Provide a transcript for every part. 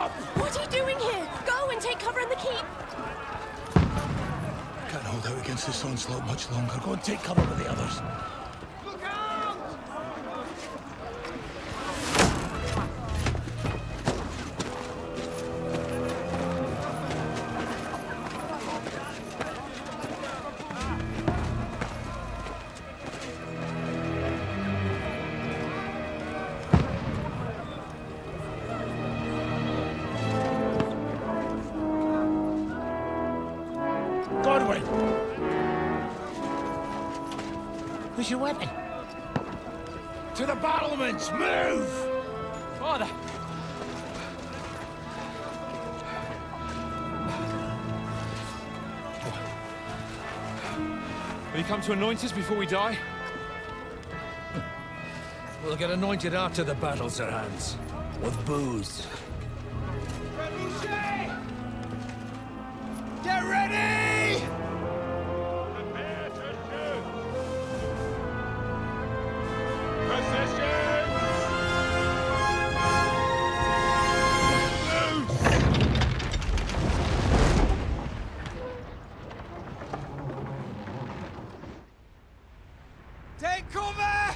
up! What are you doing here? Go and take cover in the keep. Can't hold out against this onslaught much longer. Go and take cover with the others. Look out! Godwin! Where's your weapon? To the battlements! Move! Father! Will you come to anoint us before we die? We'll get anointed after the battles are hands. With booze. Get ready! Prepare to shoot! Positions! Take cover!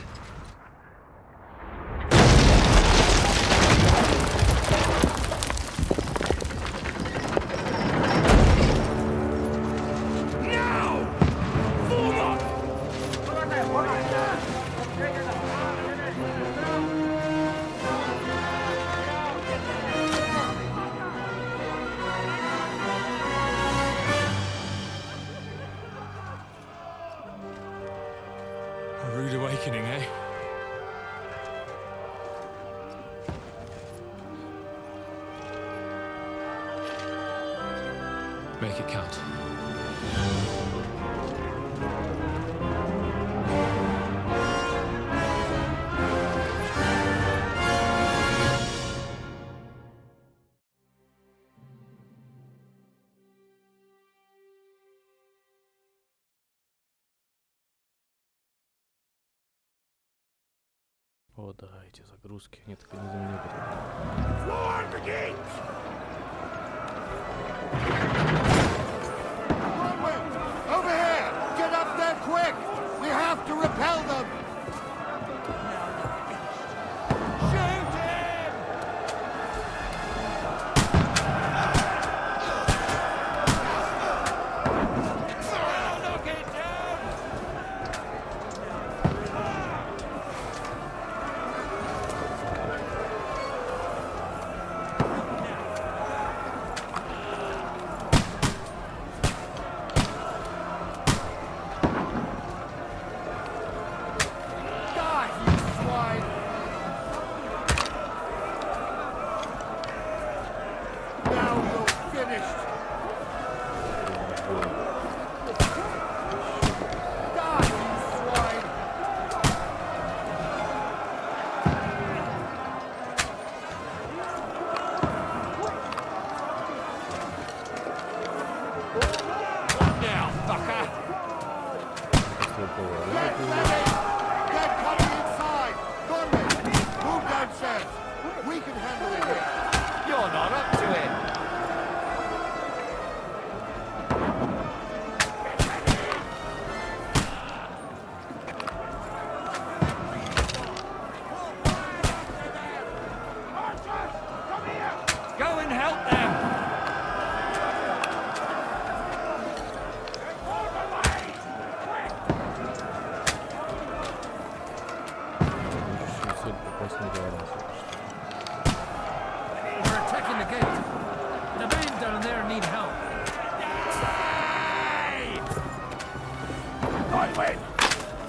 A rude awakening, eh? Make it count. О, да, эти загрузки, они так и незаменимы. Over here! Get up there quick! We have to repel them! Shoot him! Knock it down!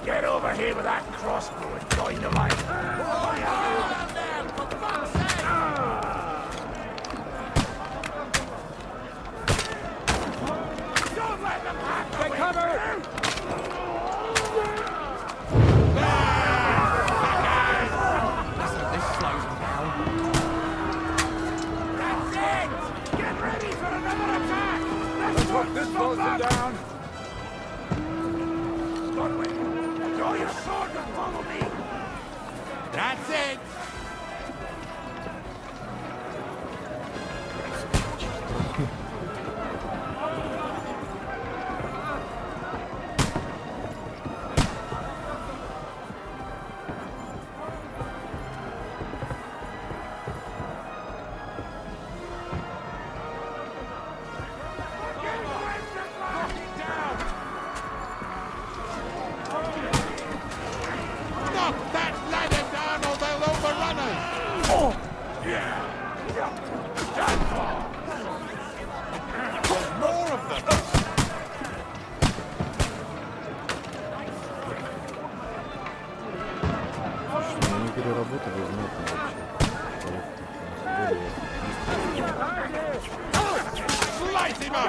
Get over here with that crossbow and dynamite! Don't let them have Get cover! This slows them down. That's it! Get ready for another attack! Let's hope this slows them down! Godwin, draw your sword and follow me! That's it! это возможно вообще. Light him up!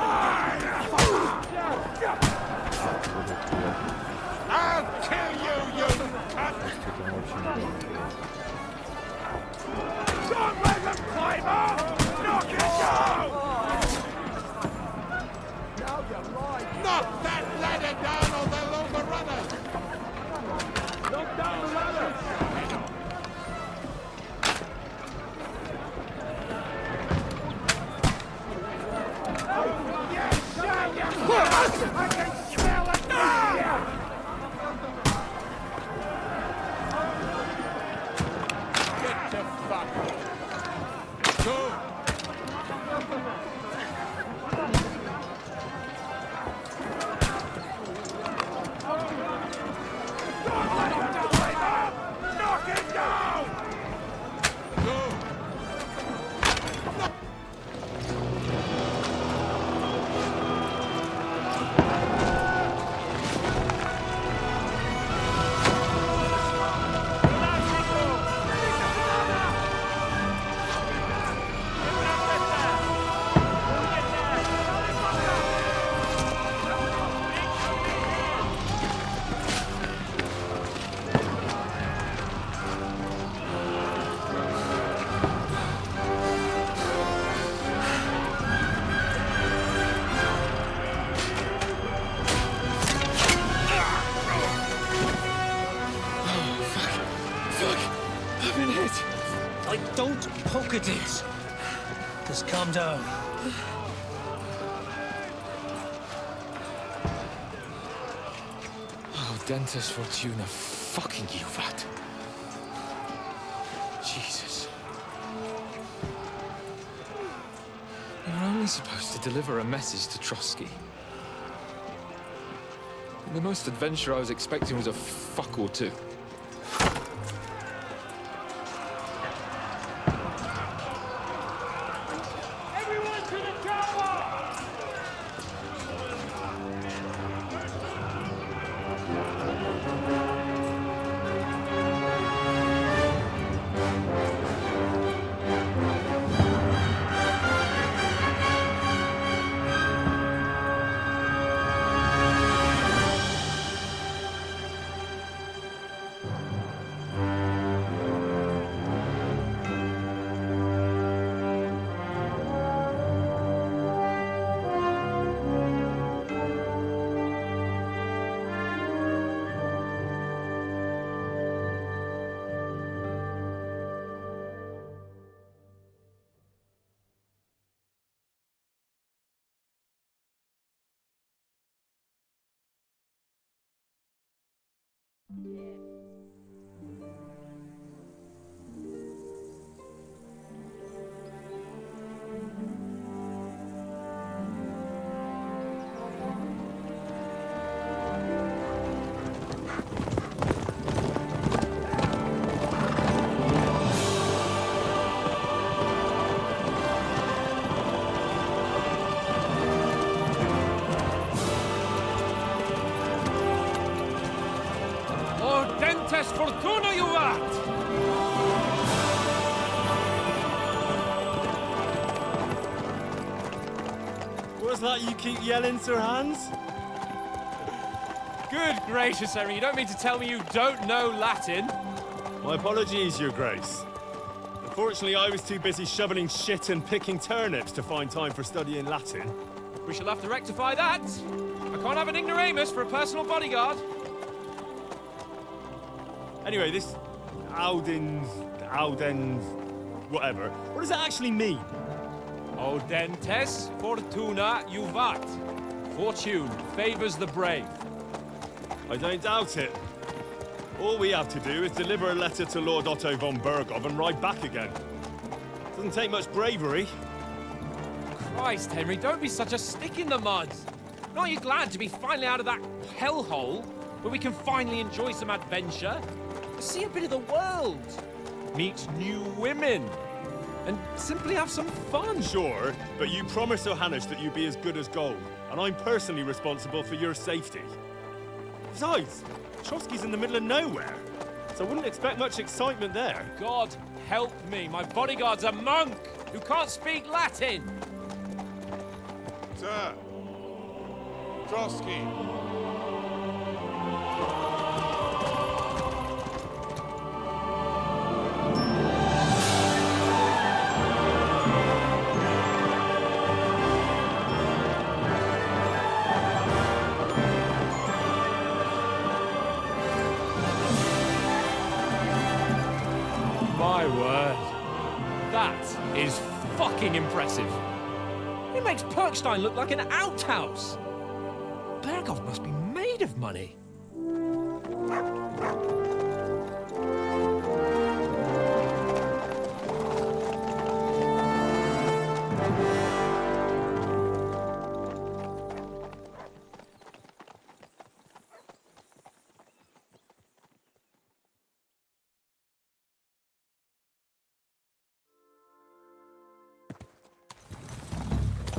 I'll kill you, you cunt! Don't let them climb up! Knock it down! Knock that ladder down or they'll overrun us! Knock down the ladder! I can smell it! Get the fuck! Go! Knock it down! Go! Like, don't poke at it. Just calm down. Oh, Dentes Fortuna, fucking you, vat. Jesus. We were only supposed to deliver a message to Trotsky. And the most adventure I was expecting was a fuck or two. Fortuna, you vat! What's that you keep yelling, Sir Hans? Good gracious, Henry, you don't mean to tell me you don't know Latin? My apologies, Your Grace. Unfortunately, I was too busy shoveling shit and picking turnips to find time for studying Latin. We shall have to rectify that. I can't have an ignoramus for a personal bodyguard. Anyway, this Audens, whatever. What does that actually mean? Audentes Fortuna Juvat. Fortune favors the brave. I don't doubt it. All we have to do is deliver a letter to Lord Otto von Bergov and ride back again. Doesn't take much bravery. Christ, Henry, don't be such a stick in the mud. Aren't you glad to be finally out of that hellhole where we can finally enjoy some adventure? See a bit of the world, meet new women, and simply have some fun. Sure, but you promised Johannes that you'd be as good as gold, and I'm personally responsible for your safety. Besides, Trotsky's in the middle of nowhere. It's I wouldn't expect much excitement there. God help me, my bodyguard's a monk who can't speak Latin. Sir. Trotsky. My word. That is fucking impressive. It makes Perkstein look like an outhouse. Berghoff must be made of money.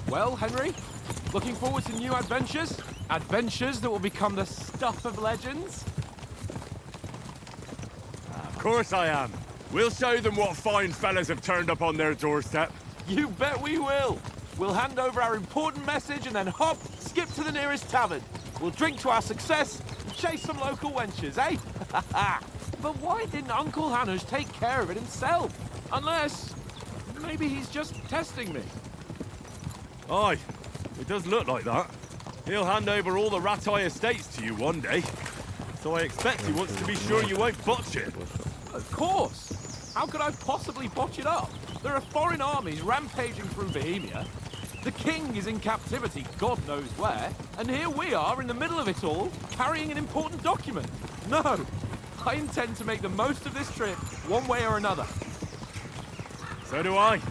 Well, Henry, looking forward to new adventures? Adventures that will become the stuff of legends? Of course I am. We'll show them what fine fellas have turned up on their doorstep. You bet we will. We'll hand over our important message and then hop, skip to the nearest tavern. We'll drink to our success and chase some local wenches, eh? But why didn't Uncle Hanush take care of it himself? Unless, maybe he's just testing me. Aye, it does look like that. He'll hand over all the Ratai estates to you one day. So I expect he wants to be sure you won't botch it. Of course. How could I possibly botch it up? There are foreign armies rampaging through Bohemia. The king is in captivity, God knows where. And here we are in the middle of it all, carrying an important document. No, I intend to make the most of this trip, one way or another. So do I.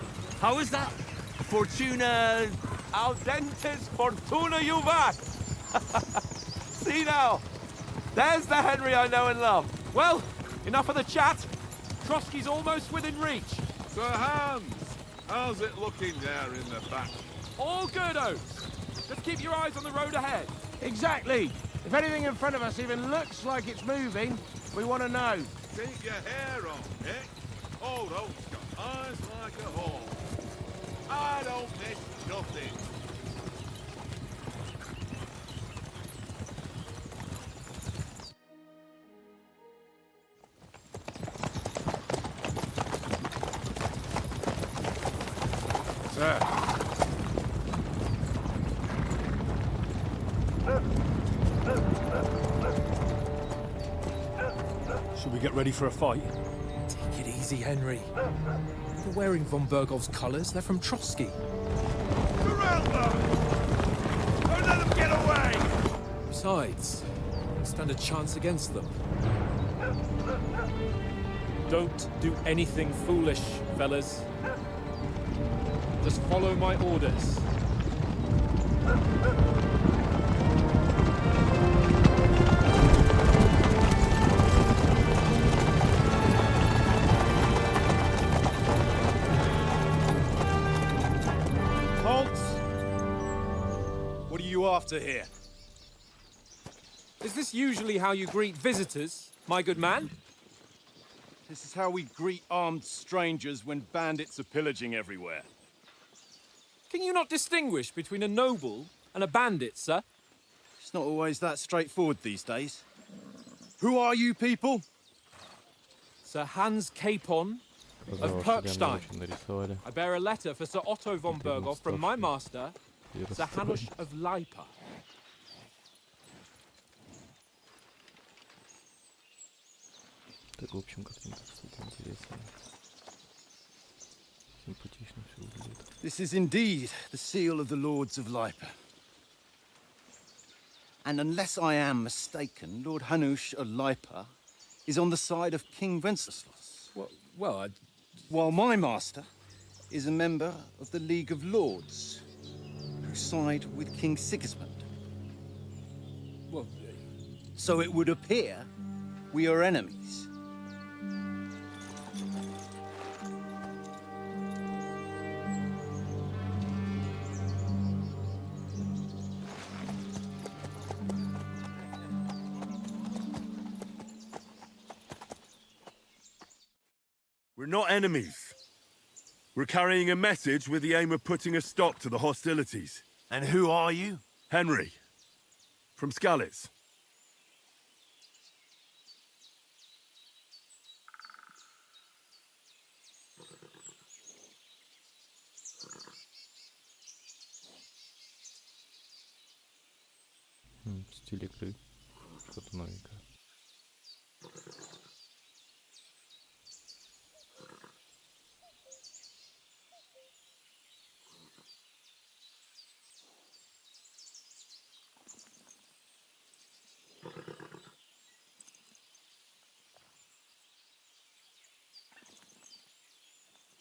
How is that? Fortuna... Audentes fortuna juvat! See now, there's the Henry I know and love. Well, enough of the chat. Trotsky's almost within reach. Sir Hans, how's it looking there in the back? All good, Oates. Just keep your eyes on the road ahead. Exactly. If anything in front of us even looks like it's moving, we want to know. Keep your hair on, Nick. Old Oak's got eyes like a hawk. I don't miss nothing. Sir. Should we get ready for a fight? Take it easy, Henry. They're wearing von Bergov's colours. They're from Trotsky. Corral them! Don't let them get away! Besides, we stand a chance against them. Don't do anything foolish, fellas. Just follow my orders. What are you after here? Is this usually how you greet visitors, my good man? This is how we greet armed strangers when bandits are pillaging everywhere. Can you not distinguish between a noble and a bandit, sir? It's not always that straightforward these days. Who are you people? Sir Hans Capon of Perkstein. I bear a letter for Sir Otto von Berghoff from my master, Sir Hanush of Lipa. Так, в общем, картинка, кстати, интересная. Симпатично все выглядит. This is indeed the seal of the Lords of Lipa. And unless I am mistaken, Lord Hanush of Lipa is on the side of King Wenceslas. Well, While my master is a member of the League of Lords, who side with King Sigismund. well, So it would appear we are enemies. We're not enemies. We're carrying a message with the aim of putting a stop to the hostilities. And who are you? Henry. From Skalitz. Стиль игры. Что-то новенькое.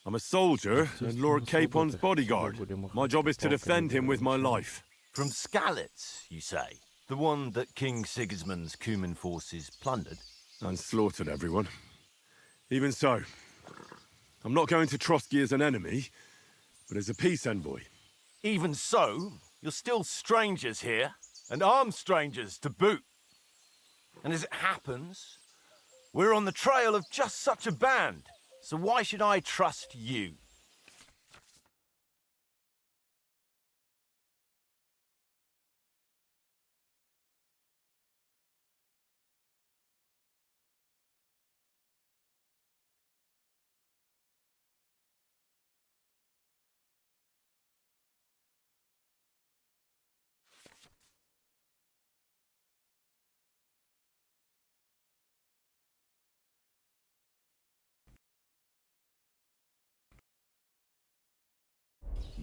I'm a soldier and Lord Capon's bodyguard. My job is to defend him with my life. From Skalitz, you say? The one that King Sigismund's Cuman forces plundered? And slaughtered everyone. Even so, I'm not going to Trotsky as an enemy, but as a peace envoy. Even so, you're still strangers here, and armed strangers to boot. And as it happens, we're on the trail of just such a band. So why should I trust you?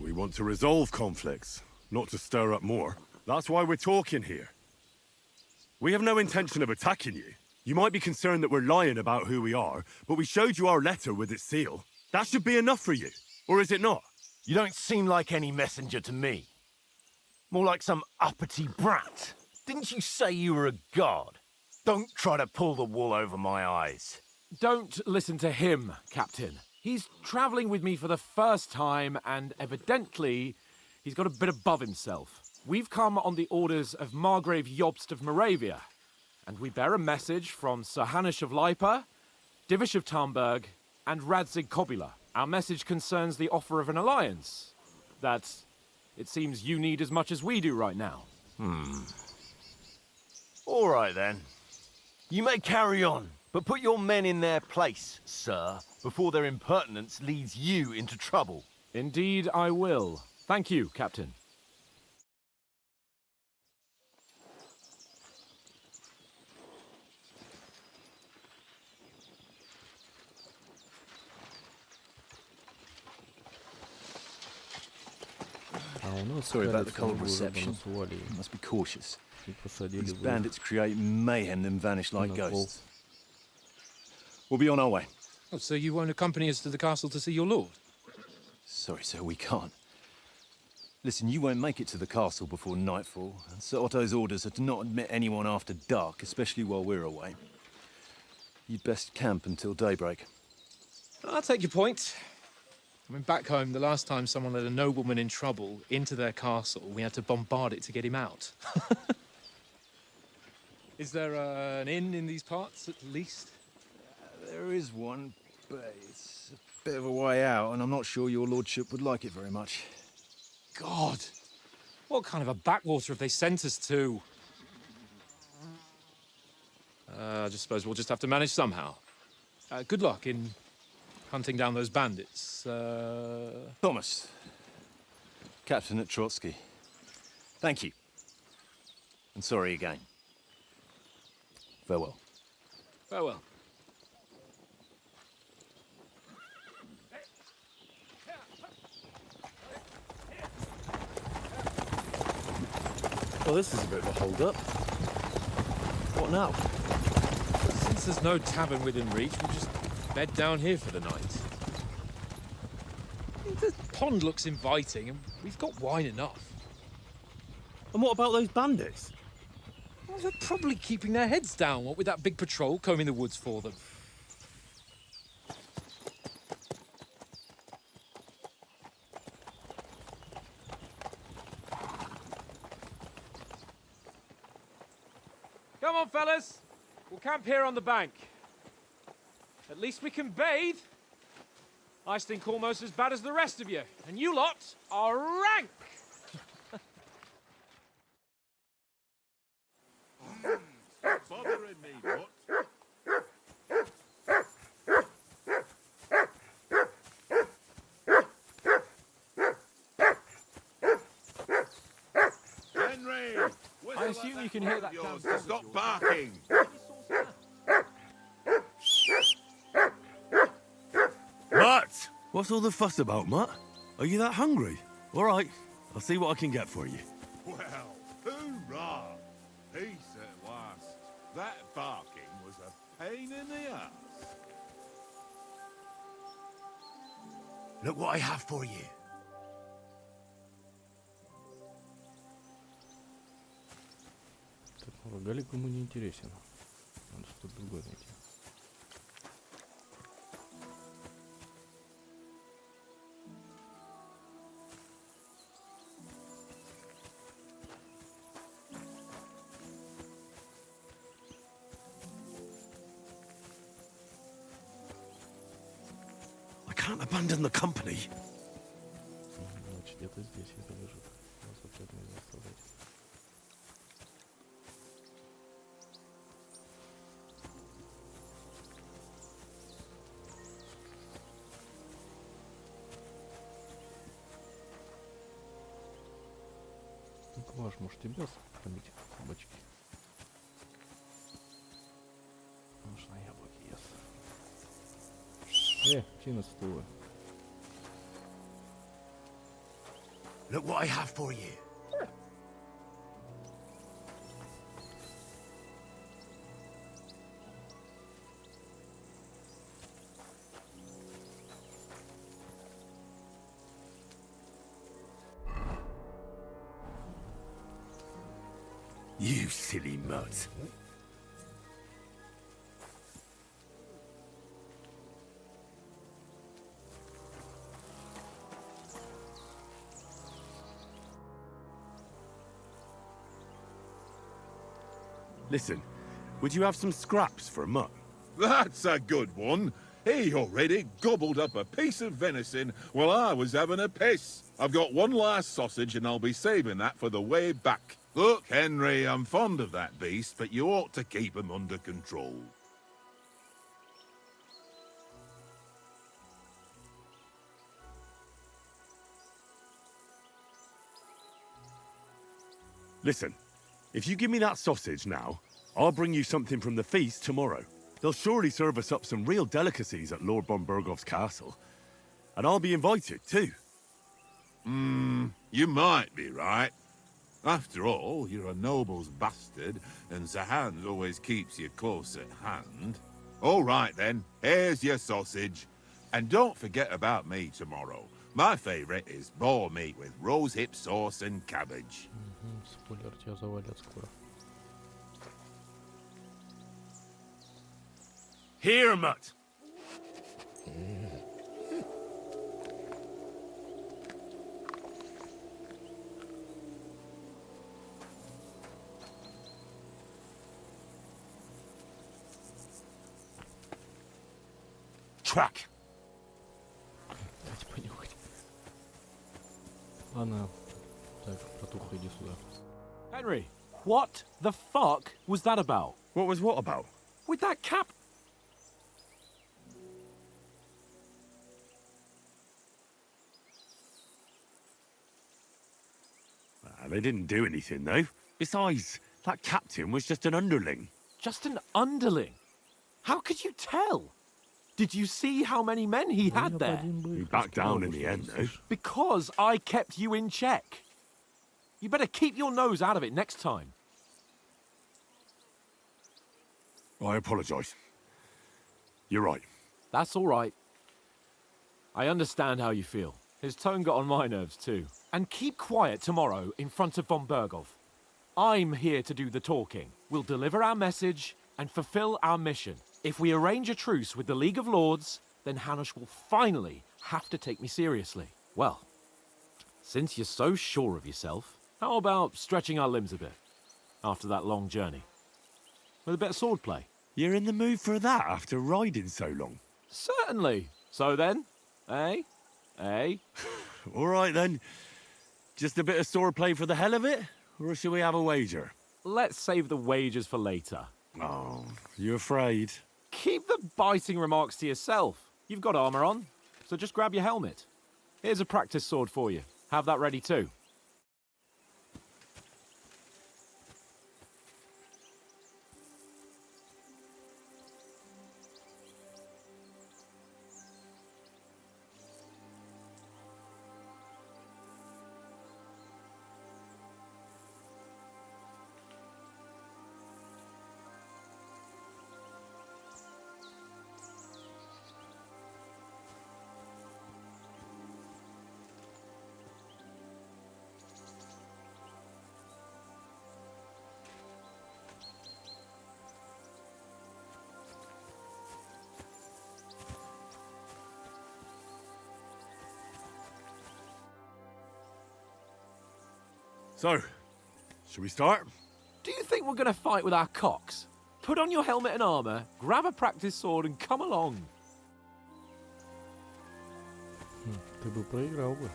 We want to resolve conflicts, not to stir up more. That's why we're talking here. We have no intention of attacking you. You might be concerned that we're lying about who we are, but we showed you our letter with its seal. That should be enough for you, or is it not? You don't seem like any messenger to me. More like some uppity brat. Didn't you say you were a god? Don't try to pull the wool over my eyes. Don't listen to him, Captain. He's travelling with me for the first time, and evidently, he's got a bit above himself. We've come on the orders of Margrave Jobst of Moravia, and we bear a message from Sir Hanush of Lipa, Divish of Tarnberg, and Radzig Kobula. Our message concerns the offer of an alliance that it seems you need as much as we do right now. All right, then. You may carry on, but put your men in their place, sir, before their impertinence leads you into trouble. Indeed, I will. Thank you, Captain. Sorry about the cold reception. Must be cautious. These bandits create mayhem, then vanish like ghosts. We'll be on our way. Oh, so you won't accompany us to the castle to see your lord? Sorry, sir, we can't. Listen, you won't make it to the castle before nightfall, and Sir Otto's orders are to not admit anyone after dark, especially while we're away. You'd best camp until daybreak. I'll take your point. I mean, back home, the last time someone let a nobleman in trouble into their castle, we had to bombard it to get him out. Is there an inn in these parts, at least? There is one, but it's a bit of a way out, and I'm not sure your lordship would like it very much. God! What kind of a backwater have they sent us to? I just suppose we'll just have to manage somehow. Good luck in hunting down those bandits. Thomas, Captain at Trotsky. Thank you. And sorry again. Farewell. Farewell. Well, this is a bit of a hold-up. What now? Since there's no tavern within reach, we'll just bed down here for the night. The pond looks inviting, and we've got wine enough. And what about those bandits? Well, they're probably keeping their heads down, what with that big patrol combing the woods for them. Come on, fellas. We'll camp here on the bank. At least we can bathe. I stink almost as bad as the rest of you, and you lot are rank! Stop bothering me, what? Henry! I assume you can hear that yours damn to stop barking! Mutt! What's all the fuss about, Mutt? Are you that hungry? All right, I'll see what I can get for you. Well, hoorah! Peace at last. That barking was a pain in the ass. Look what I have for you. Так, рогалик ему не интересен. Надо что-то другое найти. I can't abandon the company. Значит, где-то здесь это лежит. Нас опять нельзя оставлять. Ну-ка, Маш, может тебя побить бочки? Маш на яблоки ест. Птина стула. Look what I have for you. You silly mutt. Listen, would you have some scraps for a mutt? That's a good one. He already gobbled up a piece of venison while I was having a piss. I've got one last sausage and I'll be saving that for the way back. Look, Henry, I'm fond of that beast, but you ought to keep him under control. Listen, if you give me that sausage now, I'll bring you something from the feast tomorrow. They'll surely serve us up some real delicacies at Lord von Bergov's castle. And I'll be invited, too. You might be right. After all, you're a noble's bastard, and Zahan always keeps you close at hand. All right, then. Here's your sausage. And don't forget about me tomorrow. My favourite is boar meat with rosehip sauce and cabbage. Спойлер, тебя завалят скоро. Here, mutt! Track! Дайте понюхать. Ладно. Так, братуха, иди сюда. Henry, what the fuck was that about? What was what about? With that cap? They didn't do anything, though. Besides, that captain was just an underling. Just an underling? How could you tell? Did you see how many men he had there? He backed down in the end, though. Because I kept you in check. You better keep your nose out of it next time. I apologise. You're right. That's all right. I understand how you feel. His tone got on my nerves too. And keep quiet tomorrow in front of von Bergov. I'm here to do the talking. We'll deliver our message and fulfill our mission. If we arrange a truce with the League of Lords, then Hanush will finally have to take me seriously. Well, since you're so sure of yourself, how about stretching our limbs a bit after that long journey? With a bit of swordplay. You're in the mood for that after riding so long? Certainly. So then, Eh? Eh? All right, then. Just a bit of swordplay for the hell of it? Or shall we have a wager? Let's save the wagers for later. Oh, you afraid? Keep the biting remarks to yourself. You've got armor on, so just grab your helmet. Here's a practice sword for you. Have that ready too. So, shall we start? Do you think we're going to fight with our cocks? Put on your helmet and armor, grab a practice sword and come along. Ты бы проиграл бы.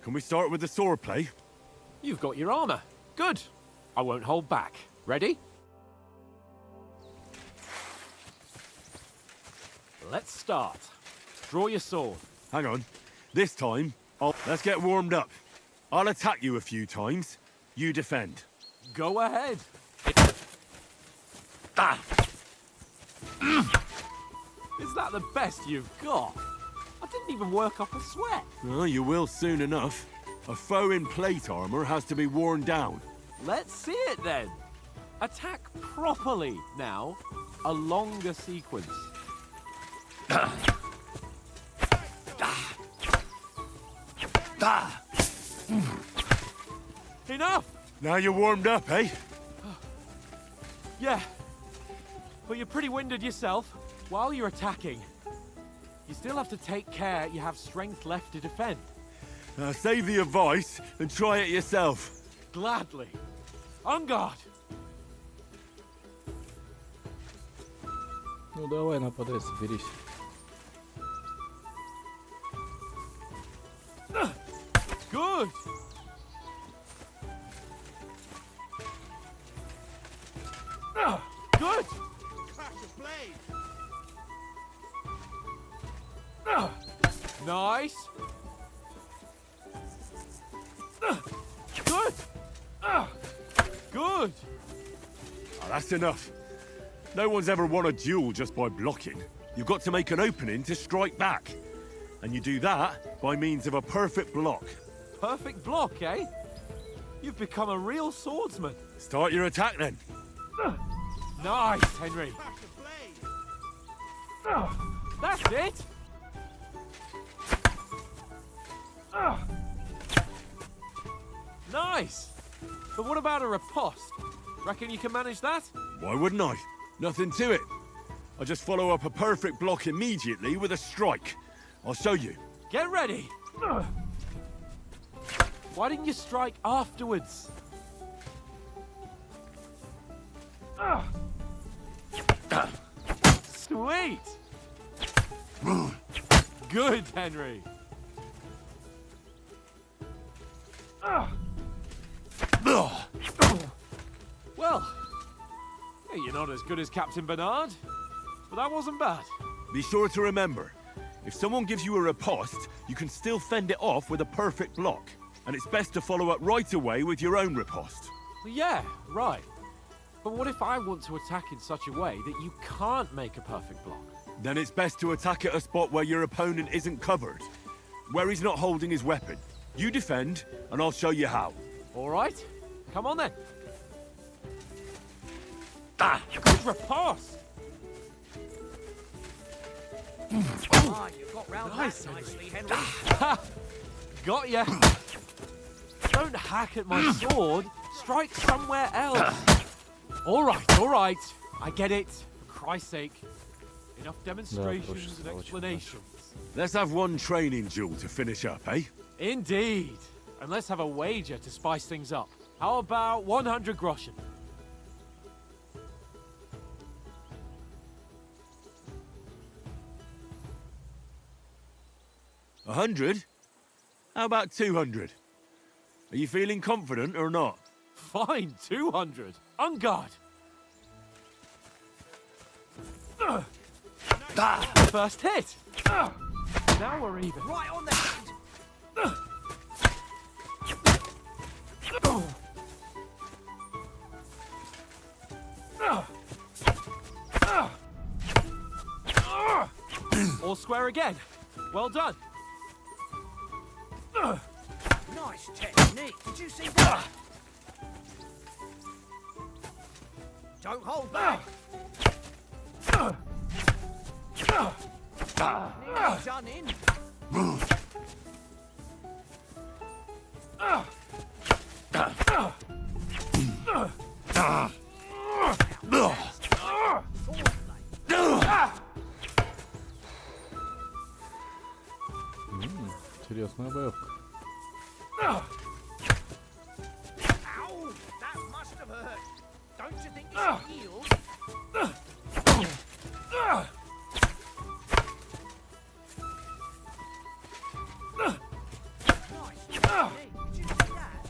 Can we start with the swordplay? You've got your armor. Good. I won't hold back. Ready? Let's start. Draw your sword. Hang on. This time, let's get warmed up. I'll attack you a few times. You defend. Go ahead. Is that the best you've got? I didn't even work up a sweat. Well, you will soon enough. A foe in plate armor has to be worn down. Let's see it then. Attack properly now. A longer sequence. Enough! Now you're warmed up, eh? Yeah. But you're pretty winded yourself. While you're attacking, you still have to take care you have strength left to defend. Save the advice and try it yourself. Gladly. On guard. Ну давай, нападай, соберись. Good. Good. Nice. Good. Good. Oh, that's enough. No one's ever won a duel just by blocking. You've got to make an opening to strike back. And you do that by means of a perfect block. Perfect block, eh? You've become a real swordsman. Start your attack then. Nice, Henry. That's it. Nice. But what about a riposte? Reckon you can manage that? Why wouldn't I? Nothing to it. I just follow up a perfect block immediately with a strike. I'll show you. Get ready. Why didn't you strike afterwards? Sweet. Good, Henry. Well, yeah, you're not as good as Captain Bernard, but that wasn't bad. Be sure to remember, if someone gives you a riposte, you can still fend it off with a perfect block. And it's best to follow up right away with your own riposte. Yeah, right. But what if I want to attack in such a way that you can't make a perfect block? Then it's best to attack at a spot where your opponent isn't covered, where he's not holding his weapon. You defend, and I'll show you how. All right, come on then. Good riposte. Ah, you got round Nice, that nicely, Henry. Henry. Got ya. Don't hack at my sword. Strike somewhere else. All right. I get it. For Christ's sake. Enough demonstrations and explanations. Let's have one training duel to finish up, eh? Indeed. And let's have a wager to spice things up. How about 100 groschen? 100? How about 200? Are you feeling confident or not? Fine, 200. On guard. First hit. Now we're even. Right on the head. All square again. Well done. Nice technique. Did you see that? Don't hold back. Nearly done in. Интересная боевка. Ow! That must have hurt. Don't you think it should heal? Nice technique. Did you see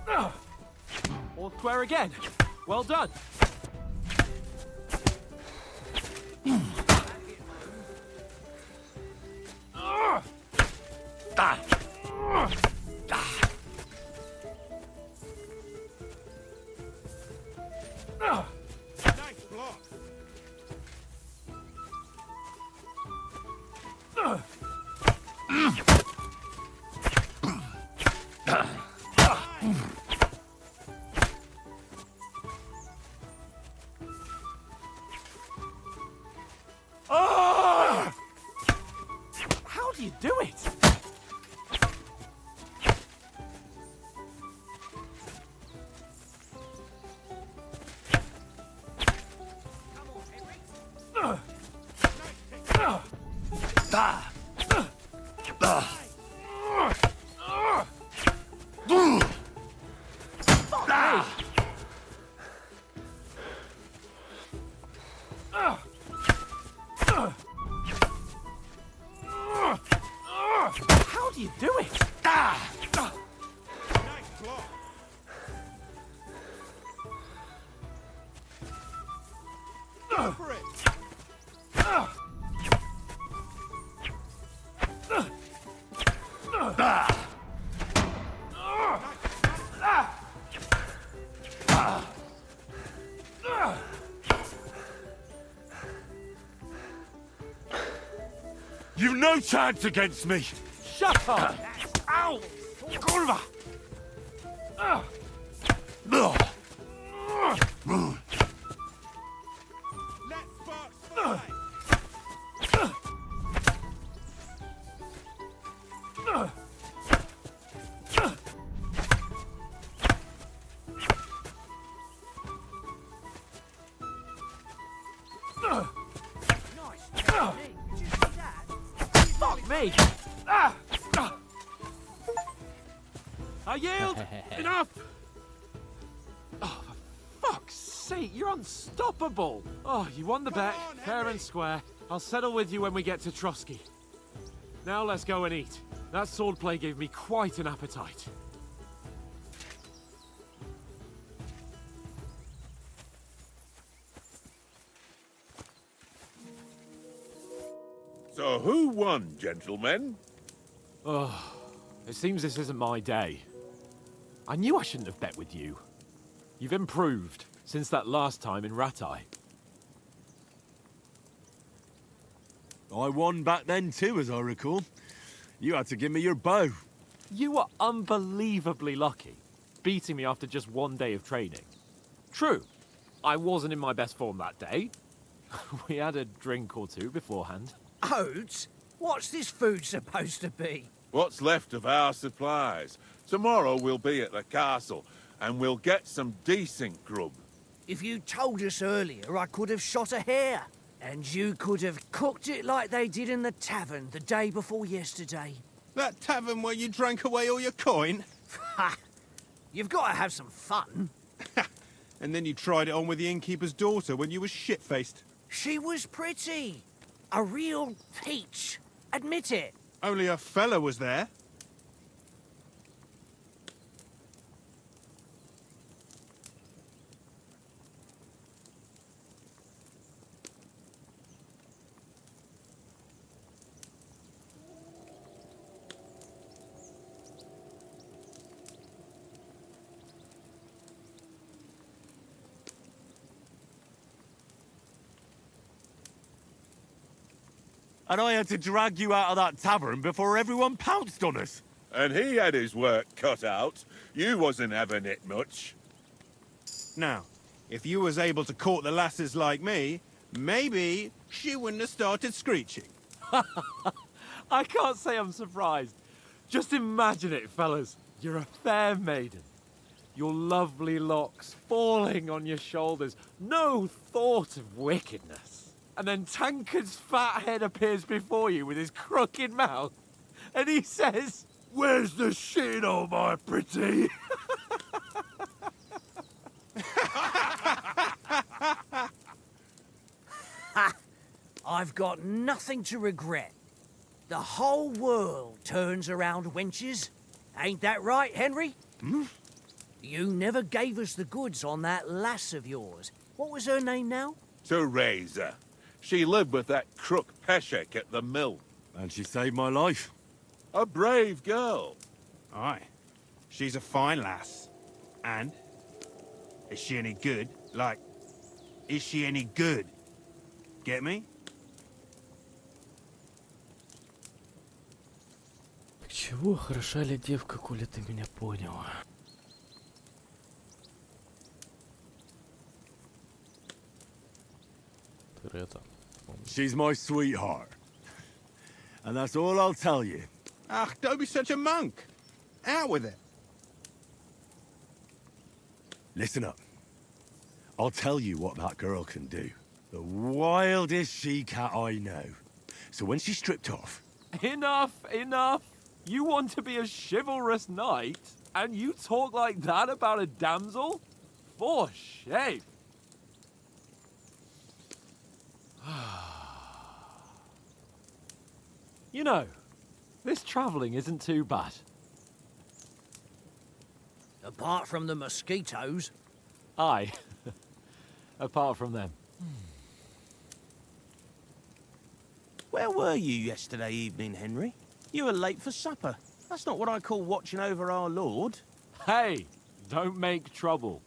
that? All square again. Well done. Nice block. How do you do it? Come on, Henry. How do you do it? Nice block. Go for it. You've no chance against me! Shut up! Ow! Kurwa! Let's spark fly. Nice technique. Did you see that? Fuck me! I yield! Enough! Oh, for fuck's sake, you're unstoppable! Oh, you won the bet, on, fair Henry. and square. I'll settle with you when we get to Trotsky. Now let's go and eat. That swordplay gave me quite an appetite. So who won, gentlemen? Oh, it seems this isn't my day. I knew I shouldn't have bet with you. You've improved since that last time in Ratai. I won back then too, as I recall. You had to give me your bow. You were unbelievably lucky, beating me after just one day of training. True, I wasn't in my best form that day. We had a drink or two beforehand. Oates? What's this food supposed to be? What's left of our supplies. Tomorrow we'll be at the castle, and we'll get some decent grub. If you told us earlier, I could have shot a hare. And you could have cooked it like they did in the tavern the day before yesterday. That tavern where you drank away all your coin? Ha! You've got to have some fun. And then you tried it on with the innkeeper's daughter when you were shit-faced. She was pretty. A real peach. Admit it. Only a fella was there. And I had to drag you out of that tavern before everyone pounced on us. And he had his work cut out. You wasn't having it much. Now, if you was able to court the lasses like me, maybe she wouldn't have started screeching. I can't say I'm surprised. Just imagine it, fellas. You're a fair maiden. Your lovely locks falling on your shoulders. No thought of wickedness. And then Tankard's fat head appears before you with his crooked mouth. And he says, "Where's the shit, oh my pretty?" I've got nothing to regret. The whole world turns around wenches. Ain't that right, Henry? Hmm? You never gave us the goods on that lass of yours. What was her name now? Teresa. She lived with that crook Peshek at the mill. And she saved my life. A brave girl. Aye. She's a fine lass. And? Is she any good? Like, is she any good? Get me? Чего хороша ли девка, коли ты меня понял? Это. She's my sweetheart. And that's all I'll tell you. Ach, don't be such a monk. Out with it. Listen up. I'll tell you what that girl can do. The wildest she-cat I know. So when she's stripped off... Enough, enough. You want to be a chivalrous knight, and you talk like that about a damsel? For shame. You know, this travelling isn't too bad. Apart from the mosquitoes. Aye. Apart from them. Where were you yesterday evening, Henry? You were late for supper. That's not what I call watching over our lord. Hey, don't make trouble.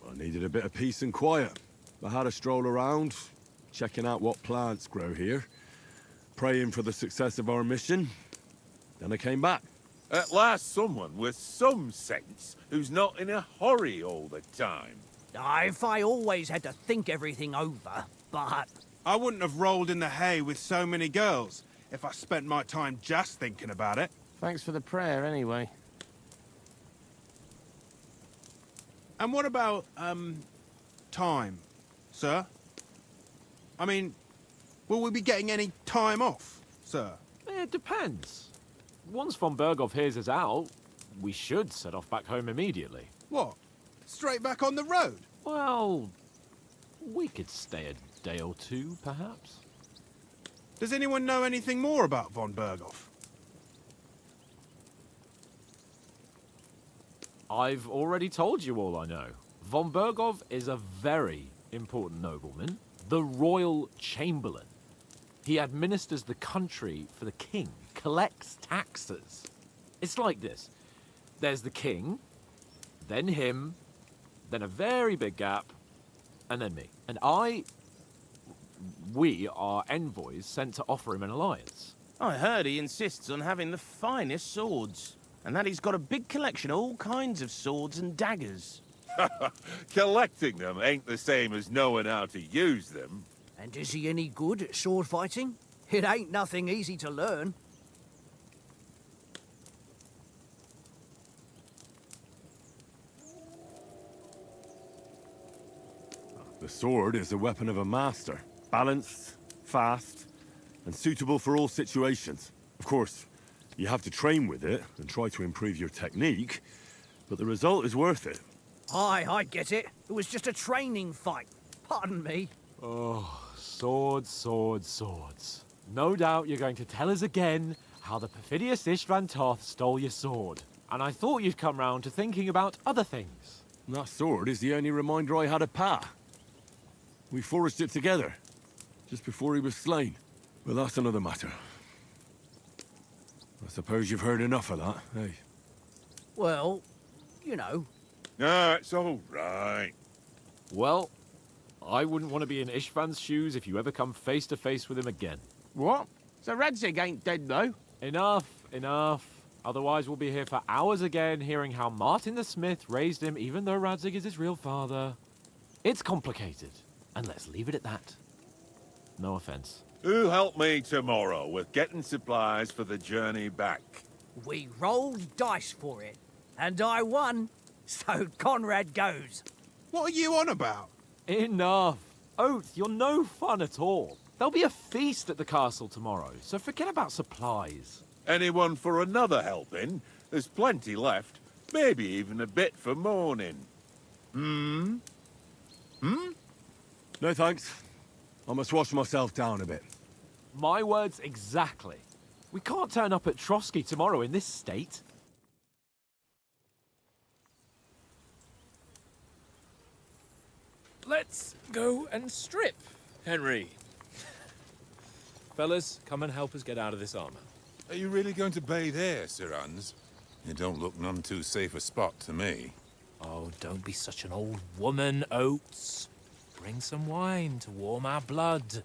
I needed a bit of peace and quiet. I had a stroll around, checking out what plants grow here, praying for the success of our mission. Then I came back. At last someone with some sense who's not in a hurry all the time. If I always had to think everything over, but... I wouldn't have rolled in the hay with so many girls if I spent my time just thinking about it. Thanks for the prayer, anyway. And what about, time, sir? I mean, will we be getting any time off, sir? It depends. Once von Berghoff hears us out, we should set off back home immediately. What? Straight back on the road? Well, we could stay a day or two, perhaps. Does anyone know anything more about von Berghoff? I've already told you all I know. Von Berghoff is a very important nobleman, the royal chamberlain. He administers the country for the king, collects taxes. It's like this. There's the king, then him, then a very big gap, and then me. And we are envoys sent to offer him an alliance. I heard he insists on having the finest swords, and that he's got a big collection of all kinds of swords and daggers. Collecting them ain't the same as knowing how to use them. And is he any good at sword fighting? It ain't nothing easy to learn. The sword is the weapon of a master. Balanced, fast, and suitable for all situations. Of course, you have to train with it and try to improve your technique, but the result is worth it. Aye, I get it. It was just a training fight. Pardon me. Oh, swords, swords, swords. No doubt you're going to tell us again how the perfidious Istvan Toth stole your sword. And I thought you'd come round to thinking about other things. That sword is the only reminder I had of Pa. We forged it together, just before he was slain. But that's another matter. I suppose you've heard enough of that, eh? Well, you know. No, it's all right. Well, I wouldn't want to be in Istvan's shoes if you ever come face to face with him again. What? So Radzig ain't dead, though? Enough, enough. Otherwise we'll be here for hours again, hearing how Martin the Smith raised him even though Radzig is his real father. It's complicated, and let's leave it at that. No offense. Who'll help me tomorrow with getting supplies for the journey back? We rolled dice for it, and I won. So Conrad goes. What are you on about? Enough. Oath, you're no fun at all. There'll be a feast at the castle tomorrow, so forget about supplies. Anyone for another helping? There's plenty left. Maybe even a bit for morning. Hmm? No thanks. I must wash myself down a bit. My words exactly. We can't turn up at Trotsky tomorrow in this state. Let's go and strip, Henry. Fellas, come and help us get out of this armor. Are you really going to bathe here, Sir Hans? It don't look none too safe a spot to me. Oh, don't be such an old woman, Oates. Bring some wine to warm our blood.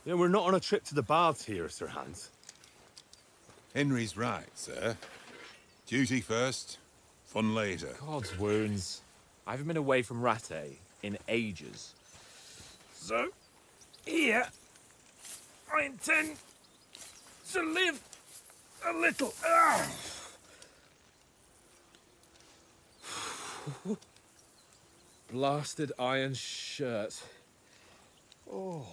Yeah, we're not on a trip to the baths here, Sir Hans. Henry's right, sir. Duty first, fun later. God's wounds. I haven't been away from Rattay in ages. So, here, I intend to live a little. Blasted iron shirt. Oh,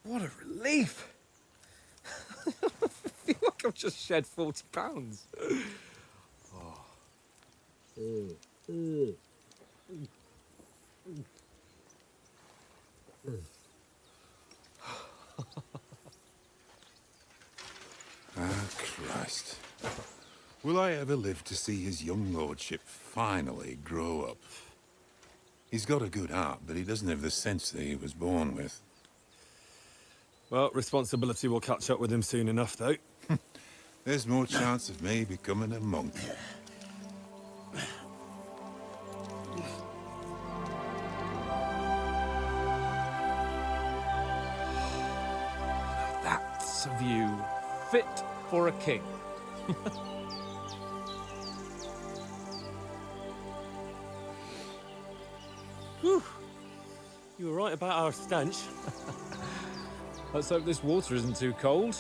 what a relief. I feel like I've just shed 40 pounds. Ah, Christ. Will I ever live to see his young lordship finally grow up? He's got a good heart, but he doesn't have the sense that he was born with. Well, responsibility will catch up with him soon enough, though. There's more chance of me becoming a monk. That's a view fit for a king. Whew. You were right about our stench. Let's hope this water isn't too cold.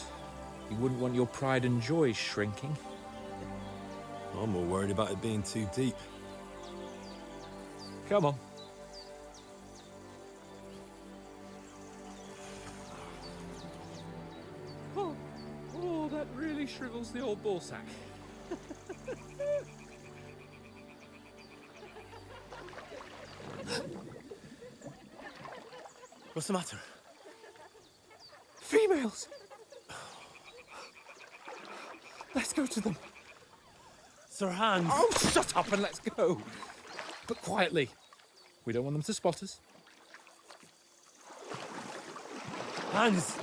You wouldn't want your pride and joy shrinking. I'm more worried about it being too deep. Come on. Oh, that really shrivels the old ball sack. What's the matter? Females! Let's go to them. Sir Hans. Oh, shut up and let's go. But quietly. We don't want them to spot us. Hans.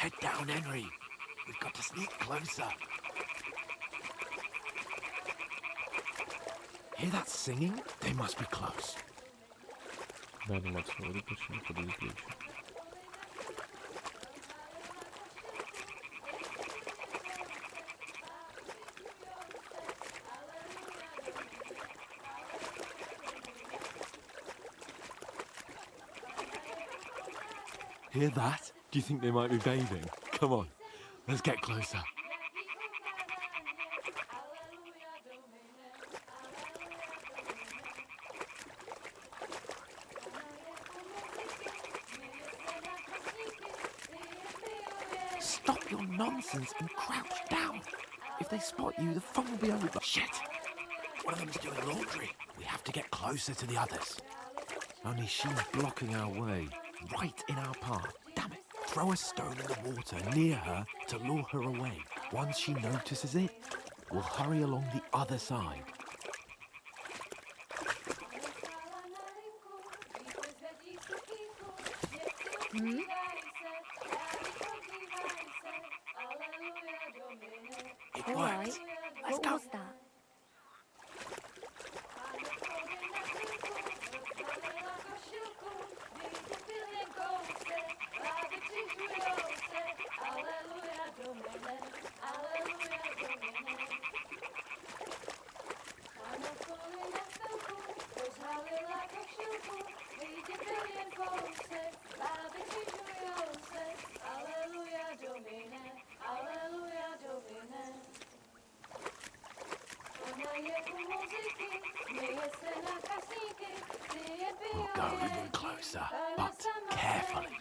Head down, Henry. We've got to sneak closer. Hear that singing? They must be close. Да, анимация вроде точно подвезли еще. Hear that? Do you think they might be bathing? Come on, let's get closer. Stop your nonsense and crouch down. If they spot you, the fun will be over. Shit! One of them's doing laundry. We have to get closer to the others. Only she's blocking our way, right in our path. Damn it! Throw a stone in the water near her to lure her away. Once she notices it, we'll hurry along the other side. It All worked. right. Let's What go. was that? We'll go even closer, but carefully.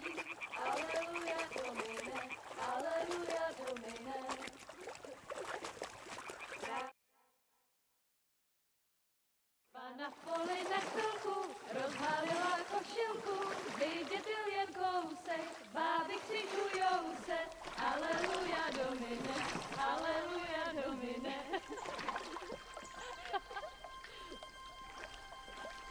Na poli na chvilku rozhalila košilku, vidět byl jen kousek, báby křižujou se, aleluja Domine, aleluja Domine.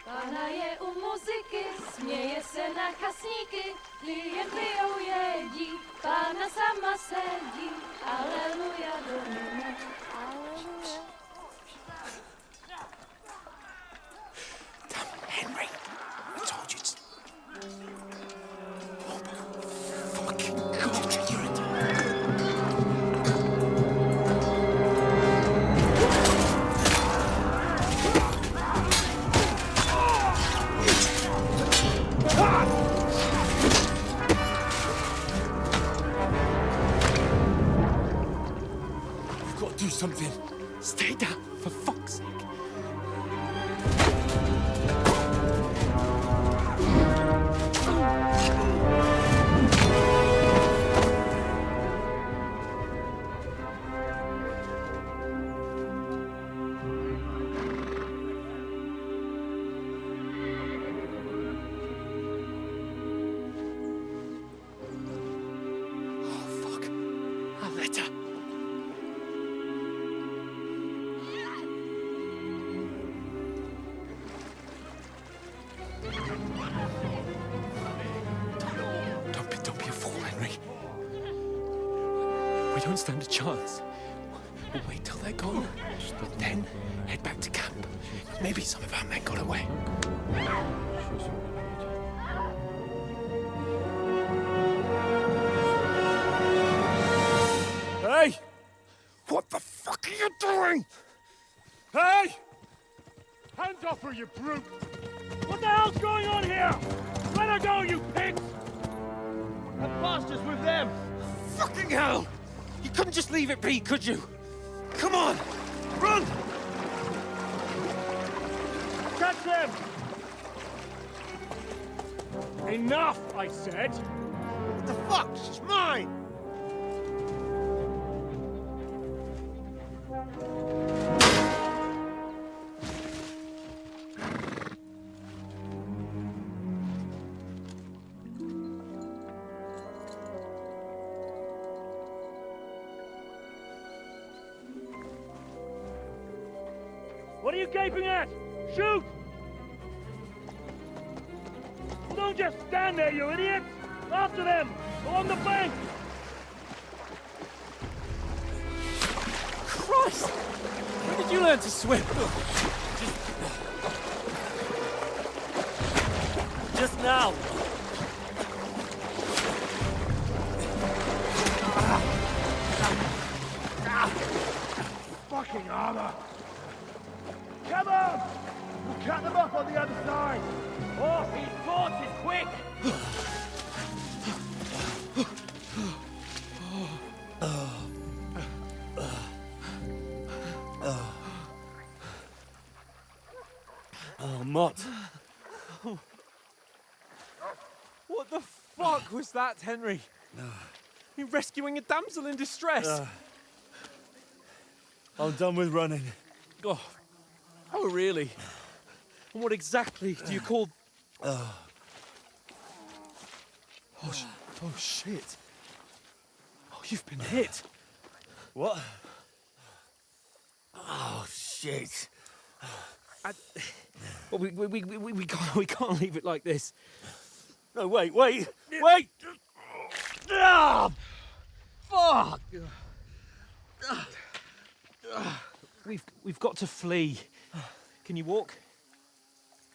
Pána je u muziky, směje se na chasníky, klienty ją jedí, Pána sama sedí, aleluja Domine, aleluja. Henry, I told you to... Oh my fucking God, you're a... We've got to do something. Stay down, for fuck's sake. Don't be a fool, Henry. We don't stand a chance. We'll wait till they're gone, then head back to camp. Maybe some of our men got away. Hey! What the fuck are you doing? Hey! Hands off her, you brute! What the hell's going on here? Let her go, you pigs! That bastard's with them! Fucking hell! You couldn't just leave it be, could you? Come on! Run! Catch them! Enough, I said! What the fuck? She's mine! What are you gaping at? Shoot! Well, don't just stand there, you idiots! After them! Along the bank! Christ! When did you learn to swim? Just now. Fucking armor! Come on! We'll cut them off on the other side! Off his forces, quick! Oh, Mott. What the fuck was that, Henry? You rescuing a damsel in distress? I'm done with running. Oh, really? And what exactly do you call... Oh, shit. Oh, you've been hit. What? Oh, shit. Well, we can't leave it like this. No, wait! Ah! Fuck! We've got to flee. Can you walk?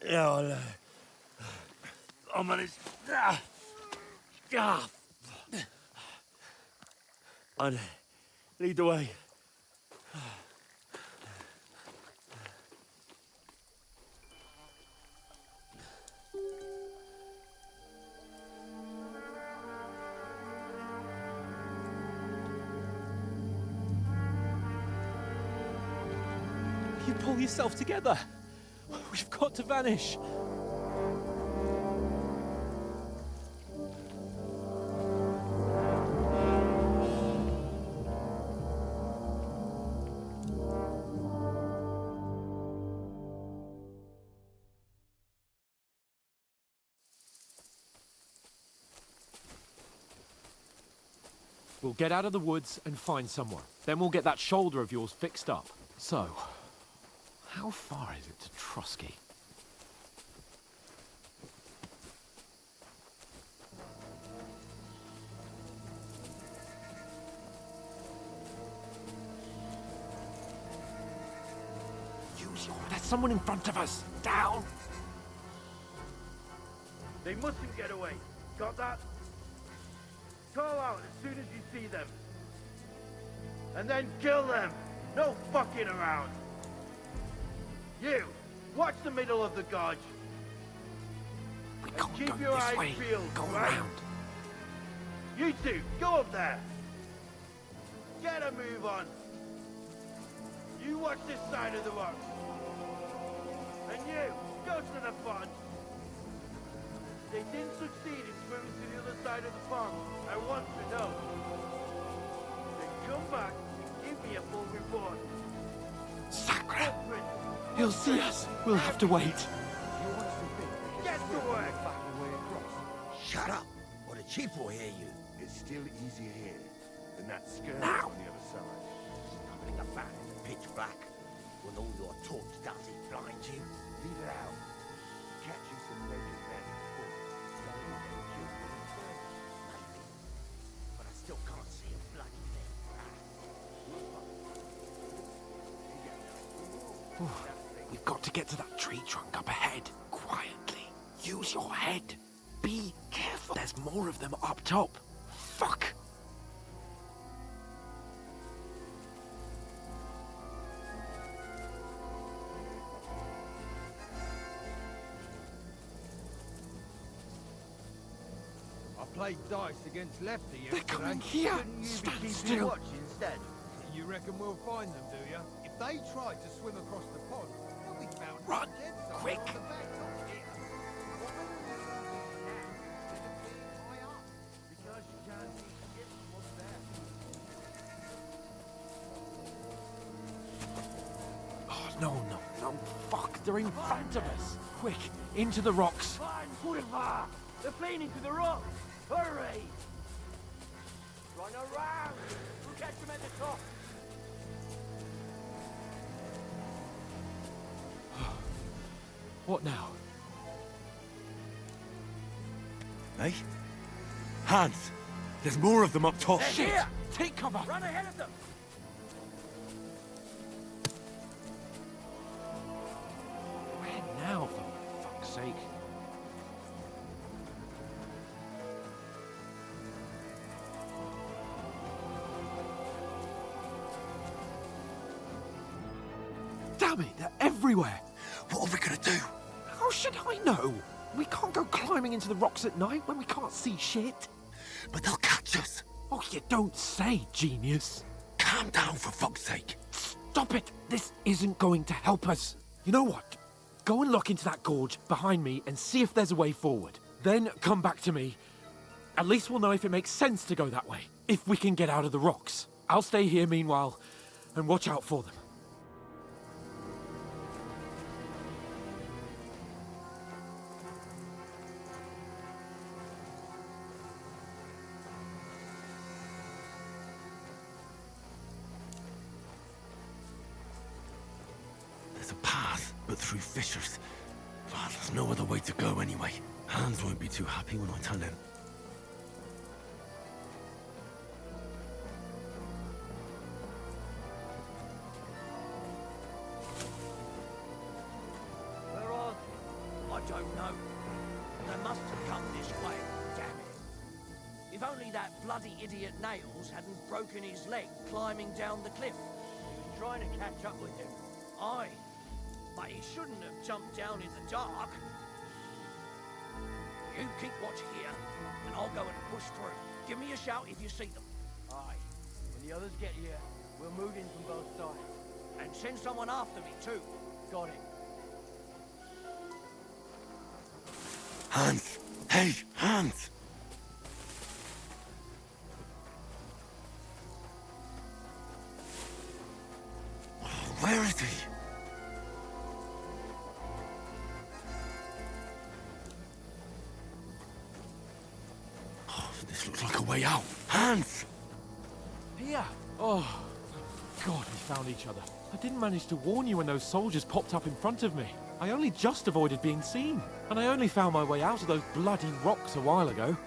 Yeah, I'll manage. I'd lead the way. You pull yourself together. We've got to vanish. We'll get out of the woods and find someone. Then we'll get that shoulder of yours fixed up. So, how far is it to Trotsky? There's someone in front of us! Down! They mustn't get away. Got that? Call out as soon as you see them. And then kill them! No fucking around! You! Watch the middle of the gorge! We can't keep go your this eyes way. peeled, Go right? around. You two, go up there! Get a move on! You watch this side of the rock! And you, go to the pond! They didn't succeed in swimming to the other side of the pond. I want to know. Then come back and give me a full report. Sacre! He'll see us. We'll have to wait. Get to work! Shut up, or the chief will hear you. It's still easier here than that skirmish Now. on the other side. Coming about in the pitch black, when all your talk does is blind you. Leave it out. Catch you some naked men in the forest. Maybe. But I still can't see a bloody thing. We've got to get to that tree trunk up ahead. Quietly. Use your head. Be careful. There's more of them up top. Fuck. I played dice against Lefty yesterday. They're coming here. Shouldn't you Stand be keeping still. watch instead? You reckon we'll find them, do you? If they try to swim across the pond, they'll be found Run, dead somewhere quick. on the back of here. Because you can't see shit from up there. Oh, no. Fuck. They're in front of us. Quick. Into the rocks. Fine, Quiver! They're fleeing into the rocks! Hurry! Run around! We'll catch them at the top! What now? Hey? Hans! There's more of them up top. They're here! Take cover. Run ahead of them! now, for fuck's sake. Damn it, they're everywhere! What are we gonna do? How should I know? We can't go climbing into the rocks at night when we can't see shit. But they'll catch us. Oh, you don't say, genius. Calm down, for fuck's sake. Stop it! This isn't going to help us. You know what? Go and look into that gorge behind me and see if there's a way forward. Then come back to me. At least we'll know if it makes sense to go that way. If we can get out of the rocks. I'll stay here meanwhile and watch out for them. There's a path, but through fissures. Well, there's no other way to go anyway. Hans won't be too happy when I tell him. Where are they? I don't know. They must have come this way, damn it. If only that bloody idiot Nails hadn't broken his leg climbing down the cliff. Trying to catch up with him. Aye. But he shouldn't have jumped down in the dark. You keep watch here, and I'll go and push through. Give me a shout if you see them. Aye. When the others get here, we'll move in from both sides. And send someone after me, too. Got it. Hans! Hey, Hans! Where is he? This looks like a way out. Hans! Here! Oh, God, we found each other. I didn't manage to warn you when those soldiers popped up in front of me. I only just avoided being seen. And I only found my way out of those bloody rocks a while ago.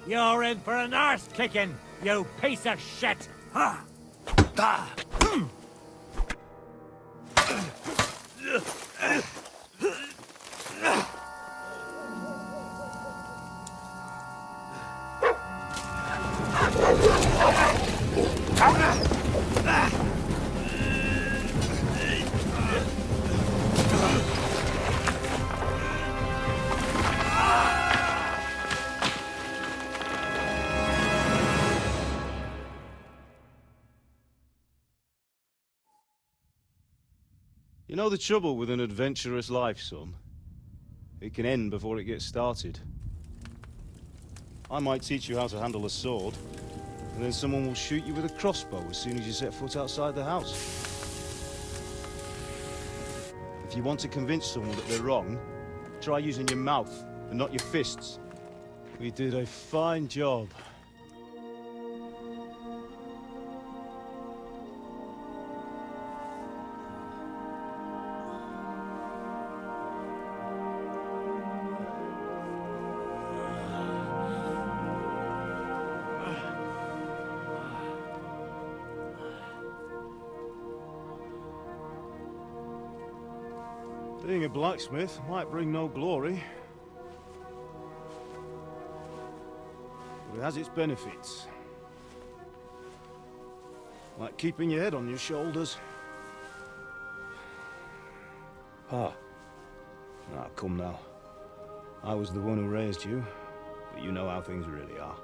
You're in for an arse kicking, you piece of shit! Ha! Ah! You know the trouble with an adventurous life, son? It can end before it gets started. I might teach you how to handle a sword, and then someone will shoot you with a crossbow as soon as you set foot outside the house. If you want to convince someone that they're wrong, try using your mouth and not your fists. We did a fine job. Being a blacksmith might bring no glory, but it has its benefits. Like keeping your head on your shoulders. Ah. Ah, come now. I was the one who raised you, but you know how things really are.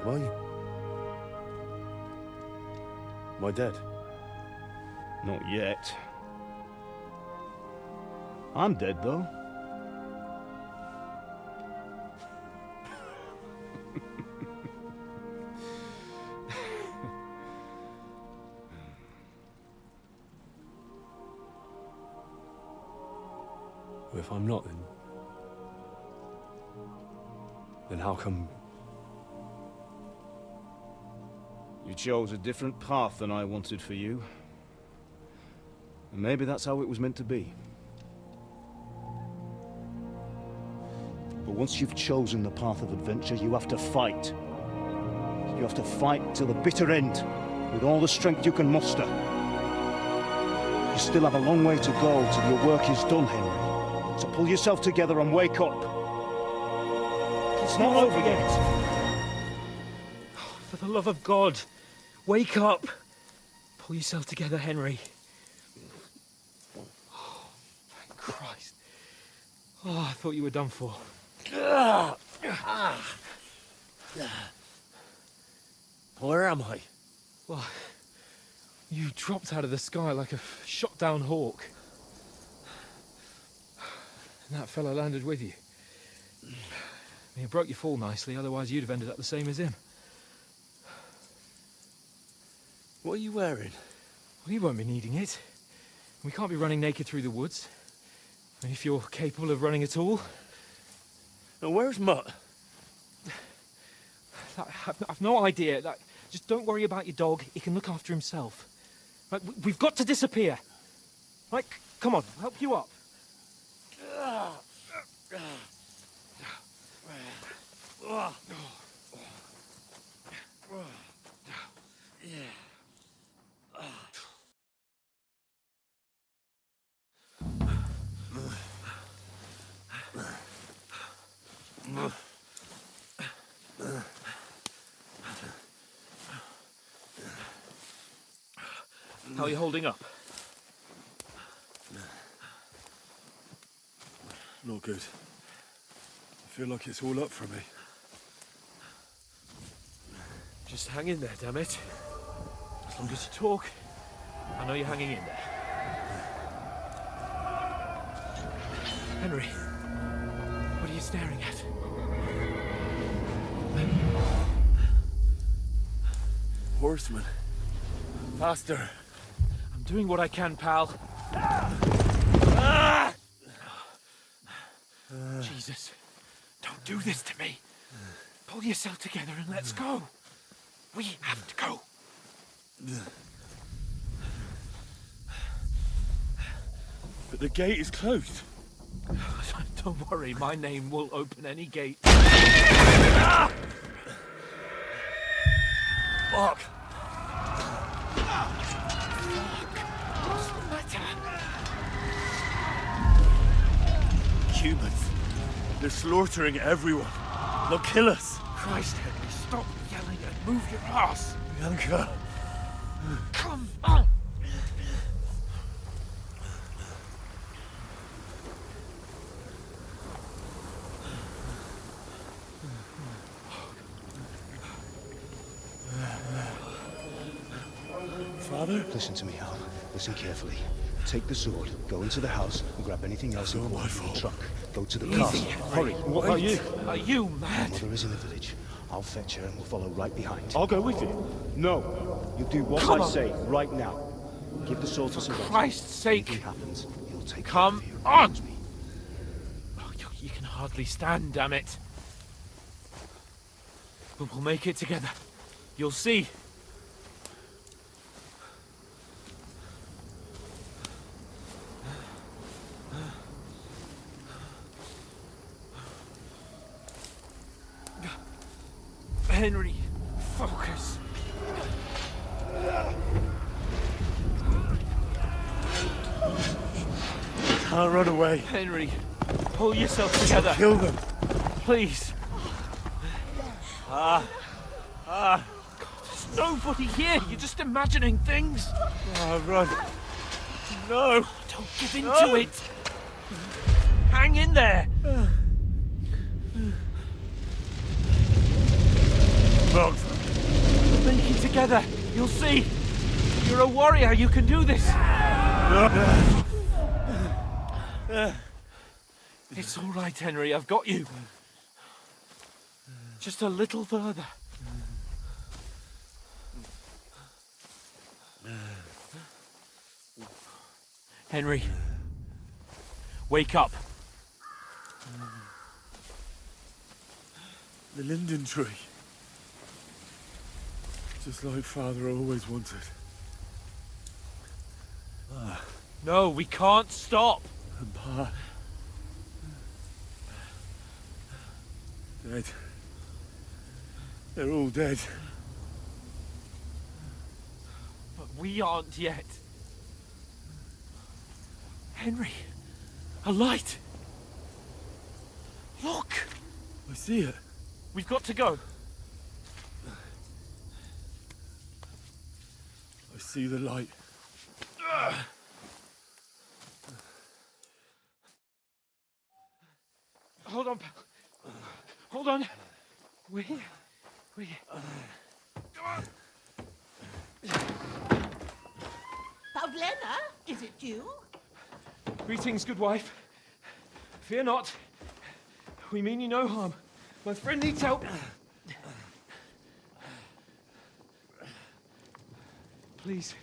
Am I? Am I dead? Not yet. I'm dead, though. If I'm not, then how come chose a different path than I wanted for you. And maybe that's how it was meant to be. But once you've chosen the path of adventure, you have to fight. You have to fight till the bitter end, with all the strength you can muster. You still have a long way to go till your work is done, Henry. So pull yourself together and wake up. It's not over yet. For the love of God, wake up. Pull yourself together, Henry. Oh, thank Christ. Oh, I thought you were done for. Where am I? Well, you dropped out of the sky like a shot-down hawk. And that fella landed with you. He broke your fall nicely, otherwise you'd have ended up the same as him. What are you wearing? Well, you won't be needing it. We can't be running naked through the woods. I mean, if you're capable of running at all. Now, where's Mutt? I've no idea. Just don't worry about your dog. He can look after himself. Right, we've got to disappear. Right, come on, I'll help you up. How are you holding up? Not good. I feel like it's all up for me. Just hang in there, damn it. As long as you talk, I know you're hanging in there. Henry, what are you staring at? Horseman. Faster. I'm doing what I can, pal. Jesus, don't do this to me. Pull yourself together and let's go. We have to go. But the gate is closed. Don't worry, my name will open any gate. Fuck. What's the matter? Humans. They're slaughtering everyone. They'll kill us. Christ, Henry, stop yelling and move your ass. Bianca. Come on. Father? Listen to me, Hal. Listen carefully. Take the sword, go into the house, and grab anything else in the truck. Go to the castle. Hurry. What about you? Are you mad? My mother is in the village. I'll fetch her and we'll follow right behind. I'll go with you. No. You do what I say right now. Give the sword to Sylvester. For Christ's sake. If anything happens, he'll take Come care of you. on! Oh, you can hardly stand, damn it. But we'll make it together. You'll see. Henry, focus. Can't run away. Henry, pull yourself together. Kill them. Please. God, there's nobody here. You're just imagining things. Run. No. Don't give in to it. Hang in there. We'll make it together. You'll see. You're a warrior. You can do this. It's all right, Henry. I've got you. Just a little further. Henry, wake up. The linden tree. Just like Father always wanted. No, we can't stop. And Pa... dead. They're all dead. But we aren't yet. Henry, a light. Look. I see it. We've got to go. I see the light. Hold on, pal. Hold on. We're here. We're here. Come on. Pavlena, is it you? Greetings, good wife. Fear not. We mean you no harm. My friend needs help. Please.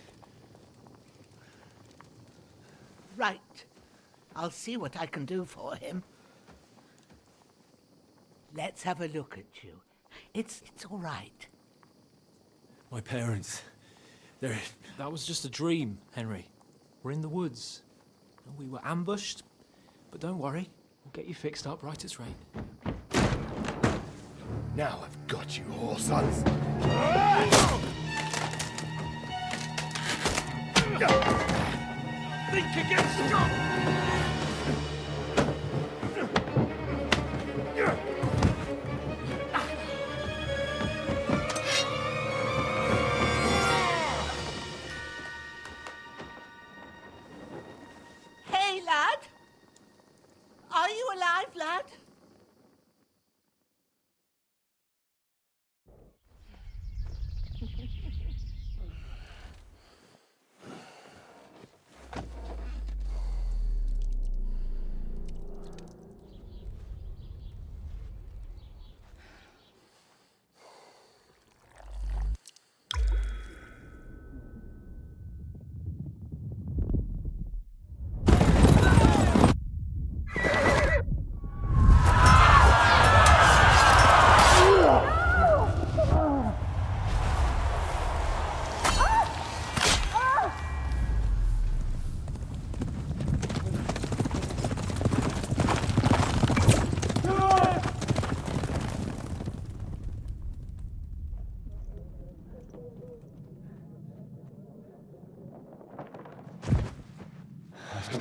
Right. I'll see what I can do for him. Let's have a look at you. It's all right. My parents. They're... That was just a dream, Henry. We're in the woods. We were ambushed, but don't worry. We'll get you fixed up right as rain. Now I've got you, whore sons. Think again, Scott! Hey, lad. Are you alive, lad?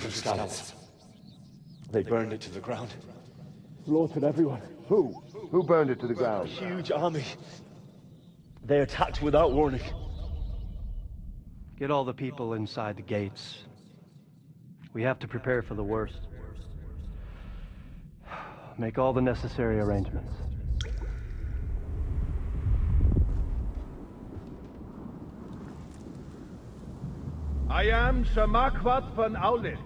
Scouts. They burned it to the ground. Slaughtered everyone. Who? Who burned it to the ground? A huge army. They attacked without warning. Get all the people inside the gates. We have to prepare for the worst. Make all the necessary arrangements. I am Sir Marquardt von Aulitz.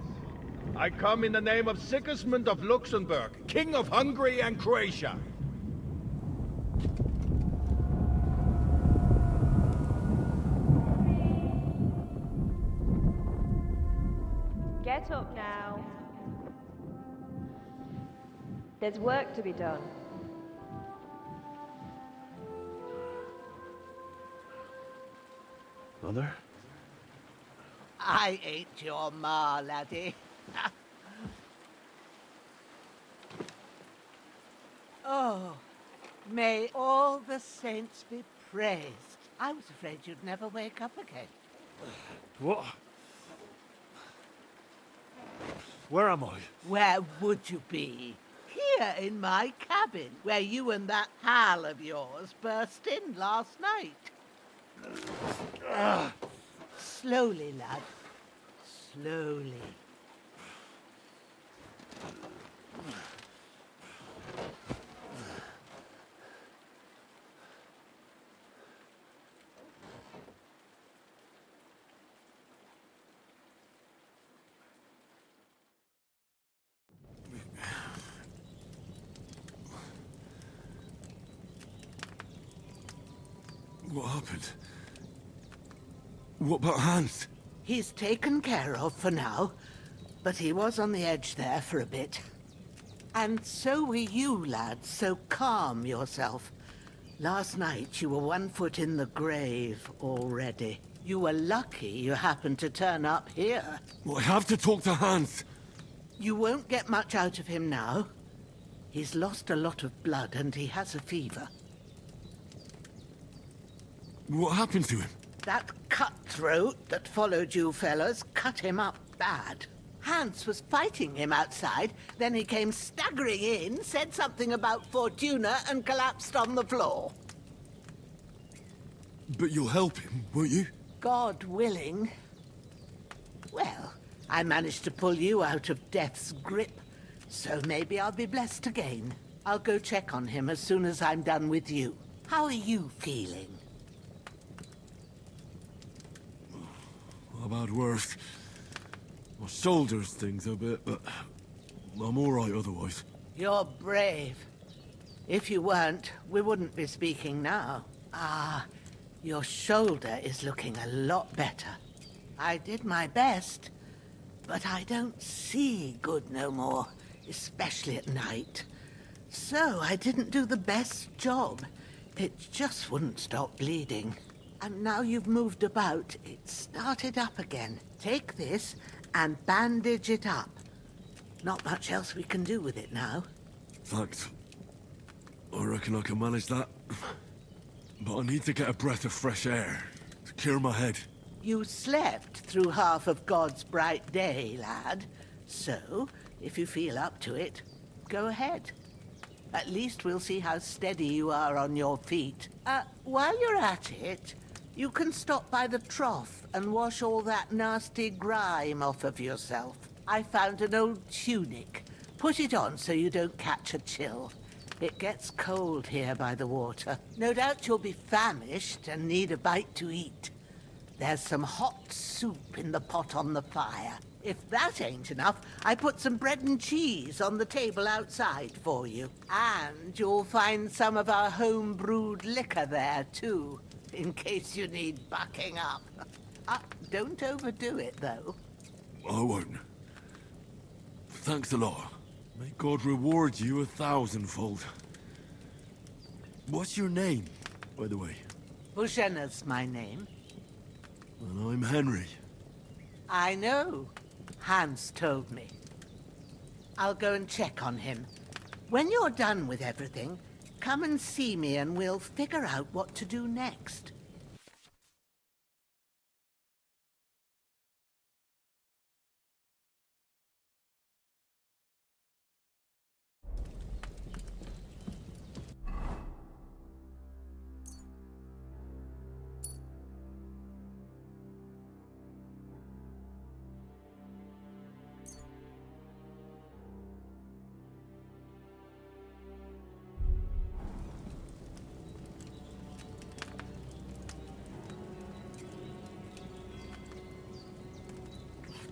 I come in the name of Sigismund of Luxembourg, King of Hungary and Croatia. Get up now. There's work to be done. Mother? I ain't your ma, laddie. Oh, may all the saints be praised. I was afraid you'd never wake up again. What? Where am I? Where would you be? Here in my cabin, where you and that pal of yours burst in last night. Slowly, lad. Slowly. What happened? What about Hans? He's taken care of for now, but he was on the edge there for a bit. And so were you, lad, so calm yourself. Last night you were 1 foot in the grave already. You were lucky you happened to turn up here. Well, I have to talk to Hans. You won't get much out of him now. He's lost a lot of blood and he has a fever. What happened to him? That cutthroat that followed you fellas cut him up bad. Hans was fighting him outside, then he came staggering in, said something about Fortuna, and collapsed on the floor. But you'll help him, won't you? God willing. Well, I managed to pull you out of death's grip, so maybe I'll be blessed again. I'll go check on him as soon as I'm done with you. How are you feeling? I've had worse. My shoulder's things a bit, but I'm all right otherwise. You're brave. If you weren't, we wouldn't be speaking now. Ah, your shoulder is looking a lot better. I did my best, but I don't see good no more, especially at night. So I didn't do the best job. It just wouldn't stop bleeding. And now you've moved about, it started up again. Take this and bandage it up. Not much else we can do with it now. Thanks. I reckon I can manage that. But I need to get a breath of fresh air to clear my head. You slept through half of God's bright day, lad. So, if you feel up to it, go ahead. At least we'll see how steady you are on your feet. While you're at it, you can stop by the trough and wash all that nasty grime off of yourself. I found an old tunic. Put it on so you don't catch a chill. It gets cold here by the water. No doubt you'll be famished and need a bite to eat. There's some hot soup in the pot on the fire. If that ain't enough, I put some bread and cheese on the table outside for you. And you'll find some of our home-brewed liquor there, too, in case you need bucking up. Don't overdo it, though. I won't. Thanks a lot. May God reward you 1,000-fold. What's your name, by the way? Bushena's my name. And I'm Henry. I know. Hans told me. I'll go and check on him. When you're done with everything, come and see me and we'll figure out what to do next.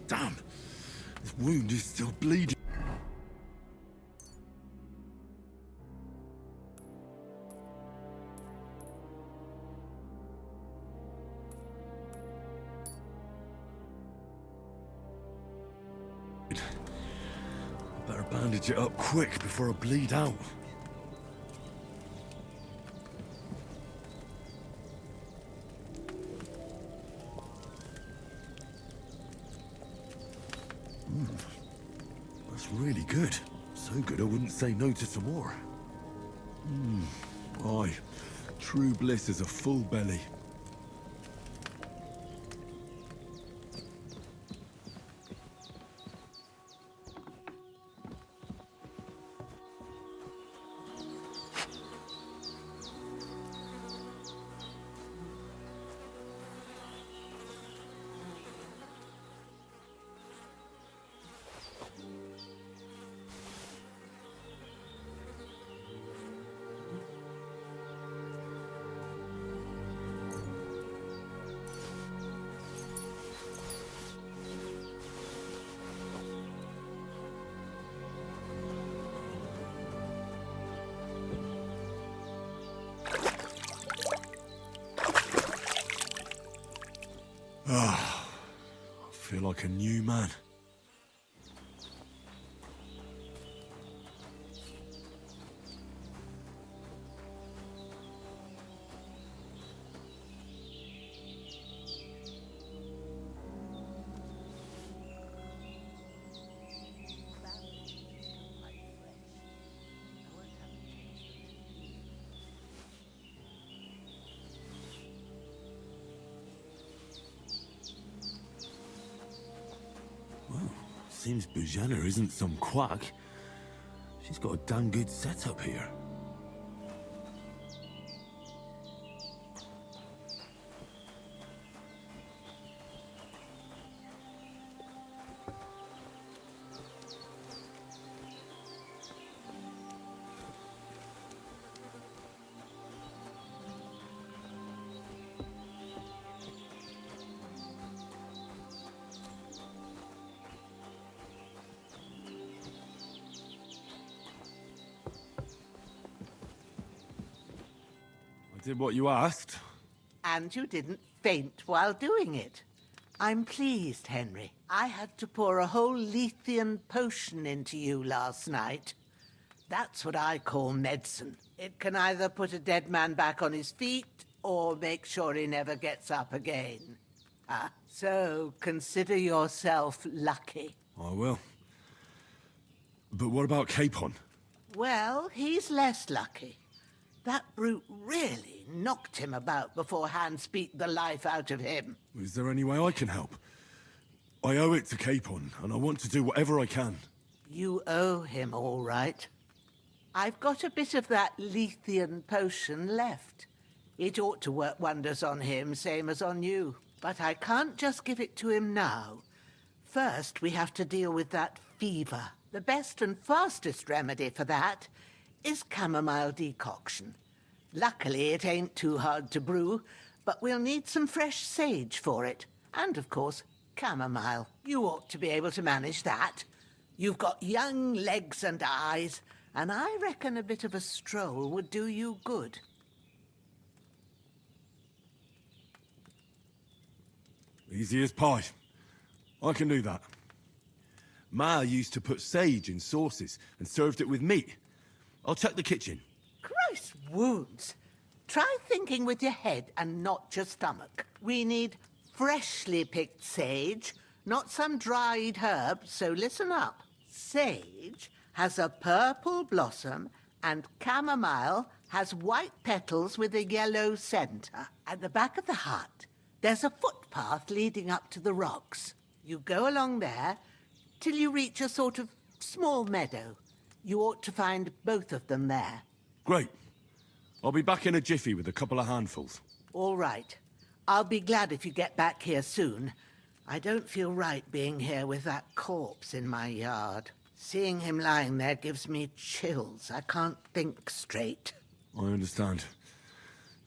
Damn! This wound is still bleeding. I better bandage it up quick before I bleed out. That's really good. So good I wouldn't say no to some more. Aye, true bliss is a full belly. I feel like a new man. Seems Bujana isn't some quack. She's got a damn good setup here. I did what you asked. And you didn't faint while doing it. I'm pleased, Henry. I had to pour a whole Lethean potion into you last night. That's what I call medicine. It can either put a dead man back on his feet or make sure he never gets up again. So consider yourself lucky. I will. But what about Capon? Well, he's less lucky. That brute really knocked him about before Hans beat the life out of him. Is there any way I can help? I owe it to Capon, and I want to do whatever I can. You owe him, all right. I've got a bit of that Lethean potion left. It ought to work wonders on him, same as on you. But I can't just give it to him now. First, we have to deal with that fever. The best and fastest remedy for that is chamomile decoction. Luckily, it ain't too hard to brew, but we'll need some fresh sage for it. And, of course, chamomile. You ought to be able to manage that. You've got young legs and eyes, and I reckon a bit of a stroll would do you good. Easy as pie. I can do that. Ma used to put sage in sauces and served it with meat. I'll check the kitchen. Christ wounds! Try thinking with your head and not your stomach. We need freshly picked sage, not some dried herb, so listen up. Sage has a purple blossom and chamomile has white petals with a yellow centre. At the back of the hut, there's a footpath leading up to the rocks. You go along there till you reach a sort of small meadow. You ought to find both of them there. Great. I'll be back in a jiffy with a couple of handfuls. All right. I'll be glad if you get back here soon. I don't feel right being here with that corpse in my yard. Seeing him lying there gives me chills. I can't think straight. I understand.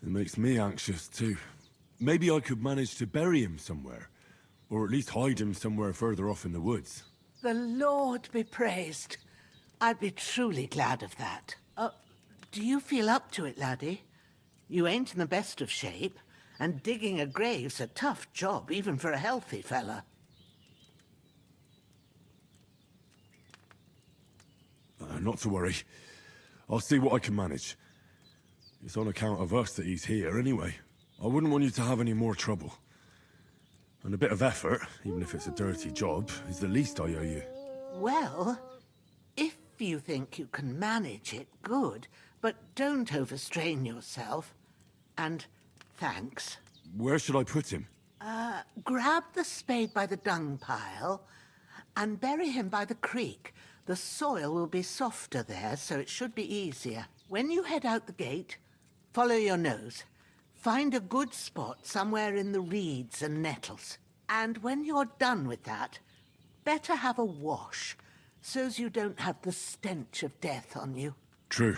It makes me anxious, too. Maybe I could manage to bury him somewhere. Or at least hide him somewhere further off in the woods. The Lord be praised. I'd be truly glad of that. Do you feel up to it, laddie? You ain't in the best of shape, and digging a grave's a tough job, even for a healthy fella. Not to worry. I'll see what I can manage. It's on account of us that he's here, anyway. I wouldn't want you to have any more trouble. And a bit of effort, even if it's a dirty job, is the least I owe you. Well, if you think you can manage it, good. But don't overstrain yourself. And thanks. Where should I put him? Grab the spade by the dung pile and bury him by the creek. The soil will be softer there, so it should be easier. When you head out the gate, follow your nose. Find a good spot somewhere in the reeds and nettles. And when you're done with that, better have a wash, so's you don't have the stench of death on you. True.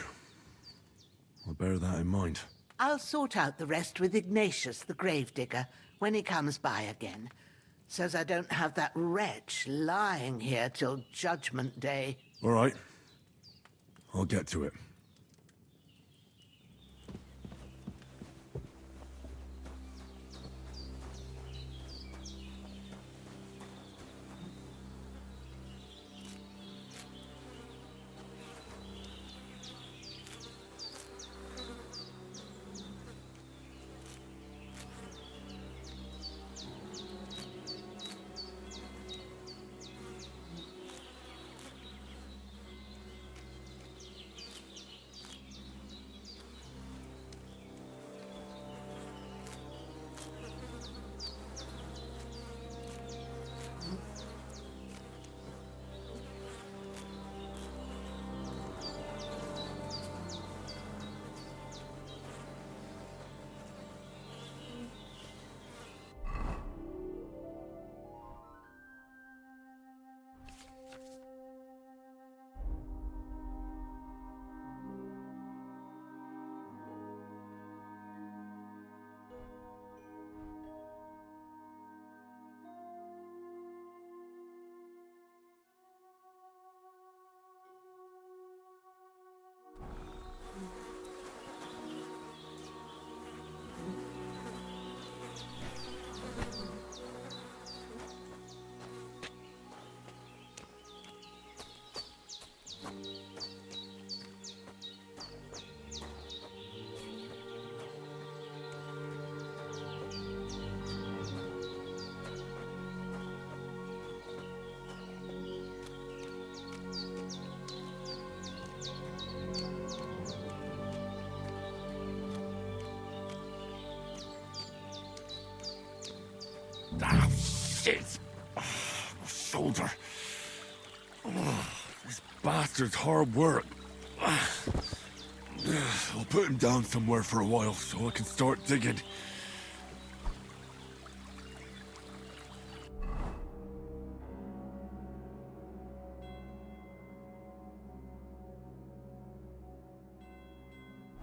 I'll bear that in mind. I'll sort out the rest with Ignatius, the gravedigger, when he comes by again, so's I don't have that wretch lying here till Judgment Day. All right. I'll get to it. bastard's hard work. I'll put him down somewhere for a while so I can start digging.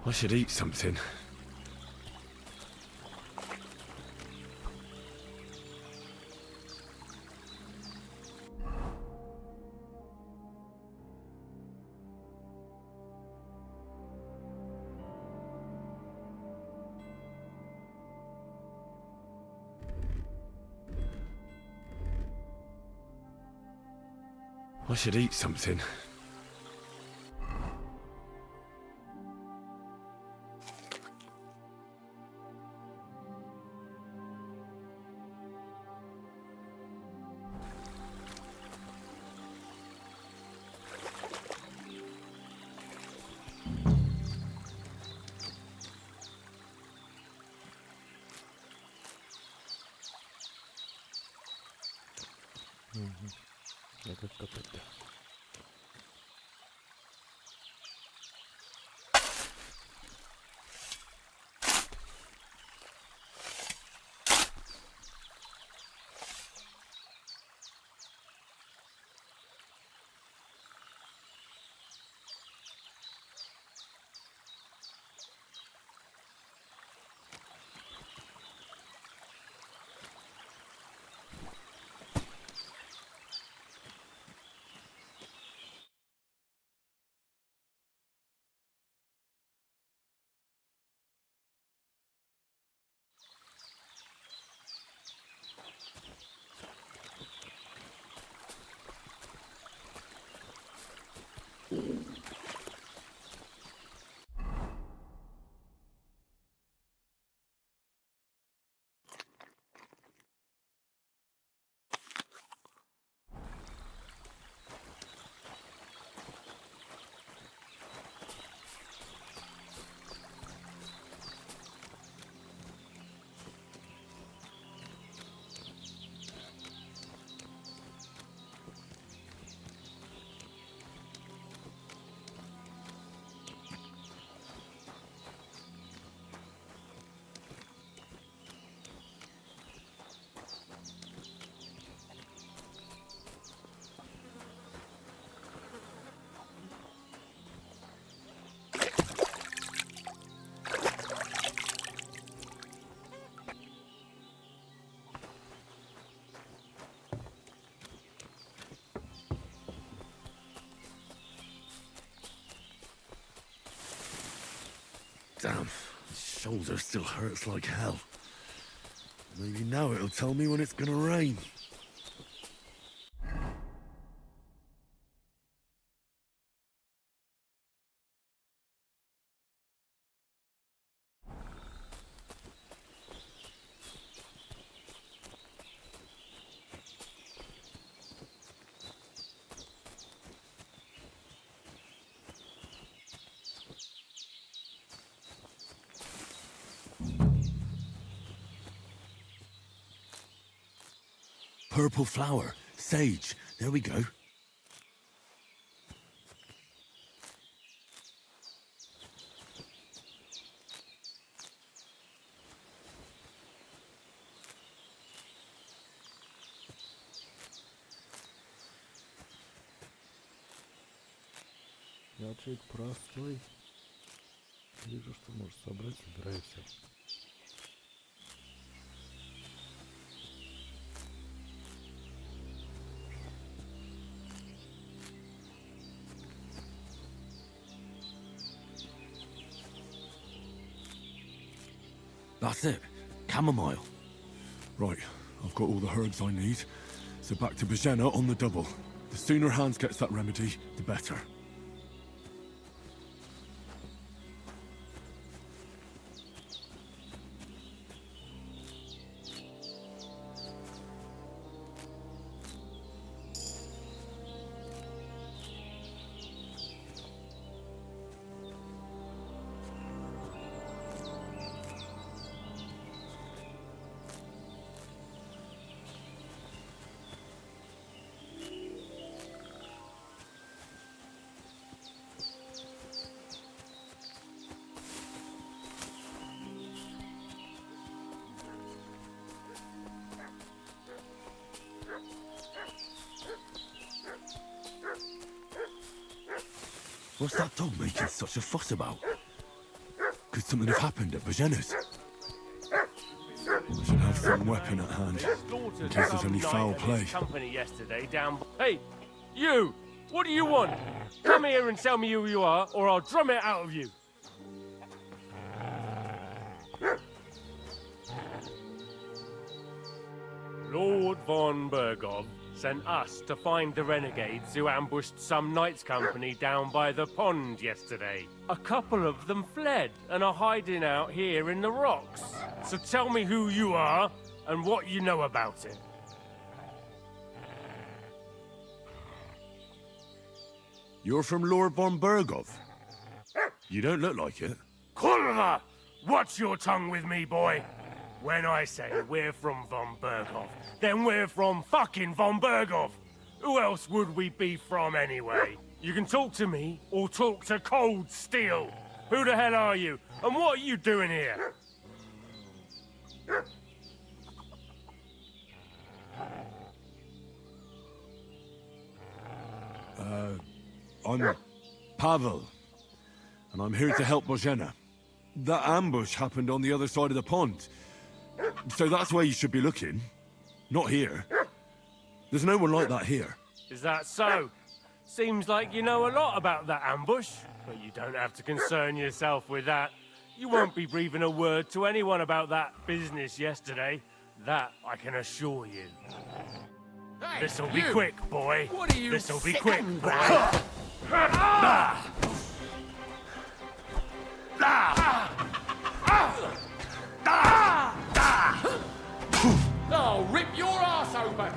I should eat something. I should eat something. Это какой-то. Damn, my shoulder still hurts like hell. Maybe now it'll tell me when it's gonna rain. Purple flower, sage, there we go. Ячейк простой. Вижу, что можешь собрать, собирай все. That's it. Chamomile. Right, I've got all the herbs I need. So back to Bajena on the double. The sooner Hans gets that remedy, the better. What's that dog making such a fuss about? Could something have happened at Bajena's? I should have some weapon at hand, in case there's any foul play. Company yesterday down... Hey, you! What do you want? Come here and tell me who you are, or I'll drum it out of you. Lord von Bergov sent us to find the renegades who ambushed some knights' company down by the pond yesterday. A couple of them fled and are hiding out here in the rocks. So tell me who you are and what you know about it. You're from Lord von Bergov? You don't look like it. Kurva! Watch your tongue with me, boy. When I say we're from von Bergov, then we're from fucking von Bergov. Who else would we be from anyway? You can talk to me or talk to cold steel. Who the hell are you? And what are you doing here? I'm Pavel, and I'm here to help Bozhena. That ambush happened on the other side of the pond. So that's where you should be looking. Not here. There's no one like that here. Is that so? Seems like you know a lot about that ambush, but you don't have to concern yourself with that. You won't be breathing a word to anyone about that business yesterday. That I can assure you. Hey, This'll be quick, boy. What are you? This'll be quick, boy. I'll rip your ass open.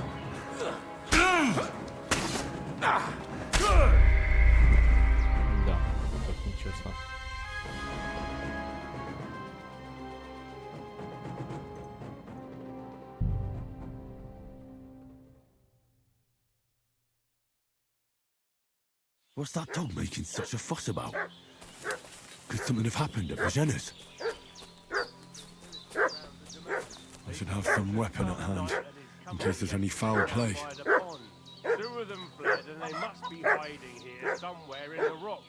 Да, как нечестно. What's that dog making such a fuss about? Could something have happened at Bajena's? I should have some weapon at hand, in case there's any foul play. Two of them fled and they must be hiding here somewhere in the rocks.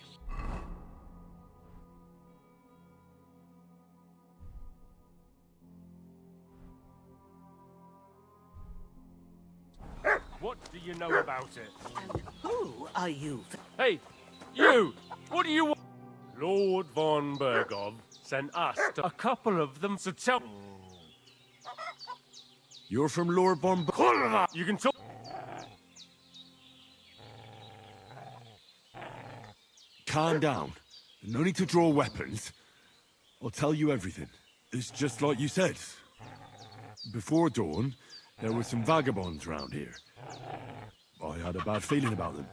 What do you know about it? And who are you? Hey, you! What do you want? Lord von Bergov sent us to a couple of them to tell... You're from Lord von Bergov. You can talk... Calm down. No need to draw weapons. I'll tell you everything. It's just like you said. Before dawn, there were some vagabonds round here. I had a bad feeling about them.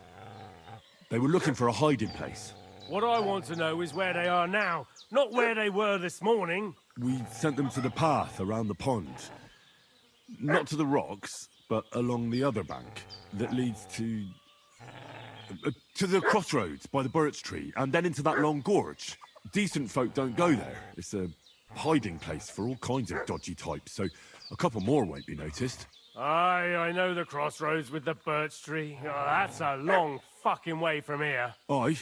They were looking for a hiding place. What I want to know is where they are now, not where they were this morning. We sent them to the path around the pond. Not to the rocks, but along the other bank that leads to the crossroads by the birch tree, and then into that long gorge. Decent folk don't go there. It's a hiding place for all kinds of dodgy types, so a couple more won't be noticed. Aye, I know the crossroads with the birch tree. Oh, that's a long fucking way from here. Aye,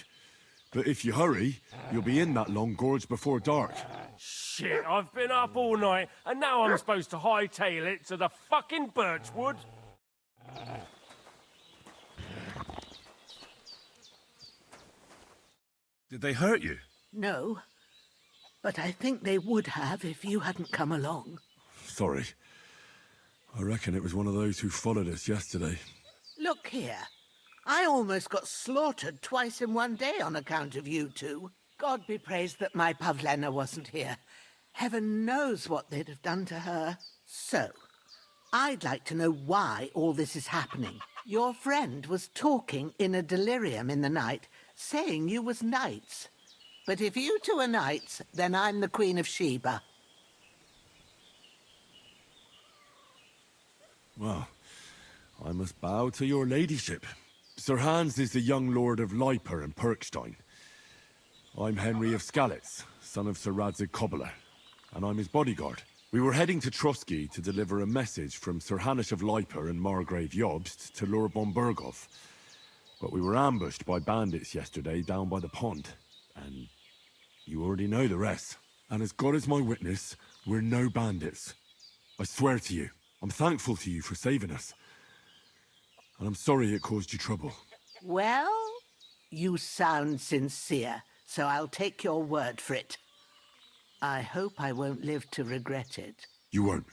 but if you hurry, you'll be in that long gorge before dark. Shit, I've been up all night, and now I'm supposed to hightail it to the fucking birchwood? Did they hurt you? No, but I think they would have if you hadn't come along. Sorry. I reckon it was one of those who followed us yesterday. Look here. I almost got slaughtered twice in one day on account of you two. God be praised that my Pavlena wasn't here. Heaven knows what they'd have done to her. So, I'd like to know why all this is happening. Your friend was talking in a delirium in the night, saying you was knights. But if you two are knights, then I'm the Queen of Sheba. Well, I must bow to your ladyship. Sir Hans is the young lord of Leiper and Perkstein. I'm Henry of Skalitz, son of Sir Radzig Cobbler, and I'm his bodyguard. We were heading to Trotsky to deliver a message from Sir Hanish of Leiper and Margrave Jobst to Lord von Berghoff. But we were ambushed by bandits yesterday down by the pond. And you already know the rest. And as God is my witness, we're no bandits. I swear to you, I'm thankful to you for saving us. And I'm sorry it caused you trouble. Well, you sound sincere, so I'll take your word for it. I hope I won't live to regret it. You won't.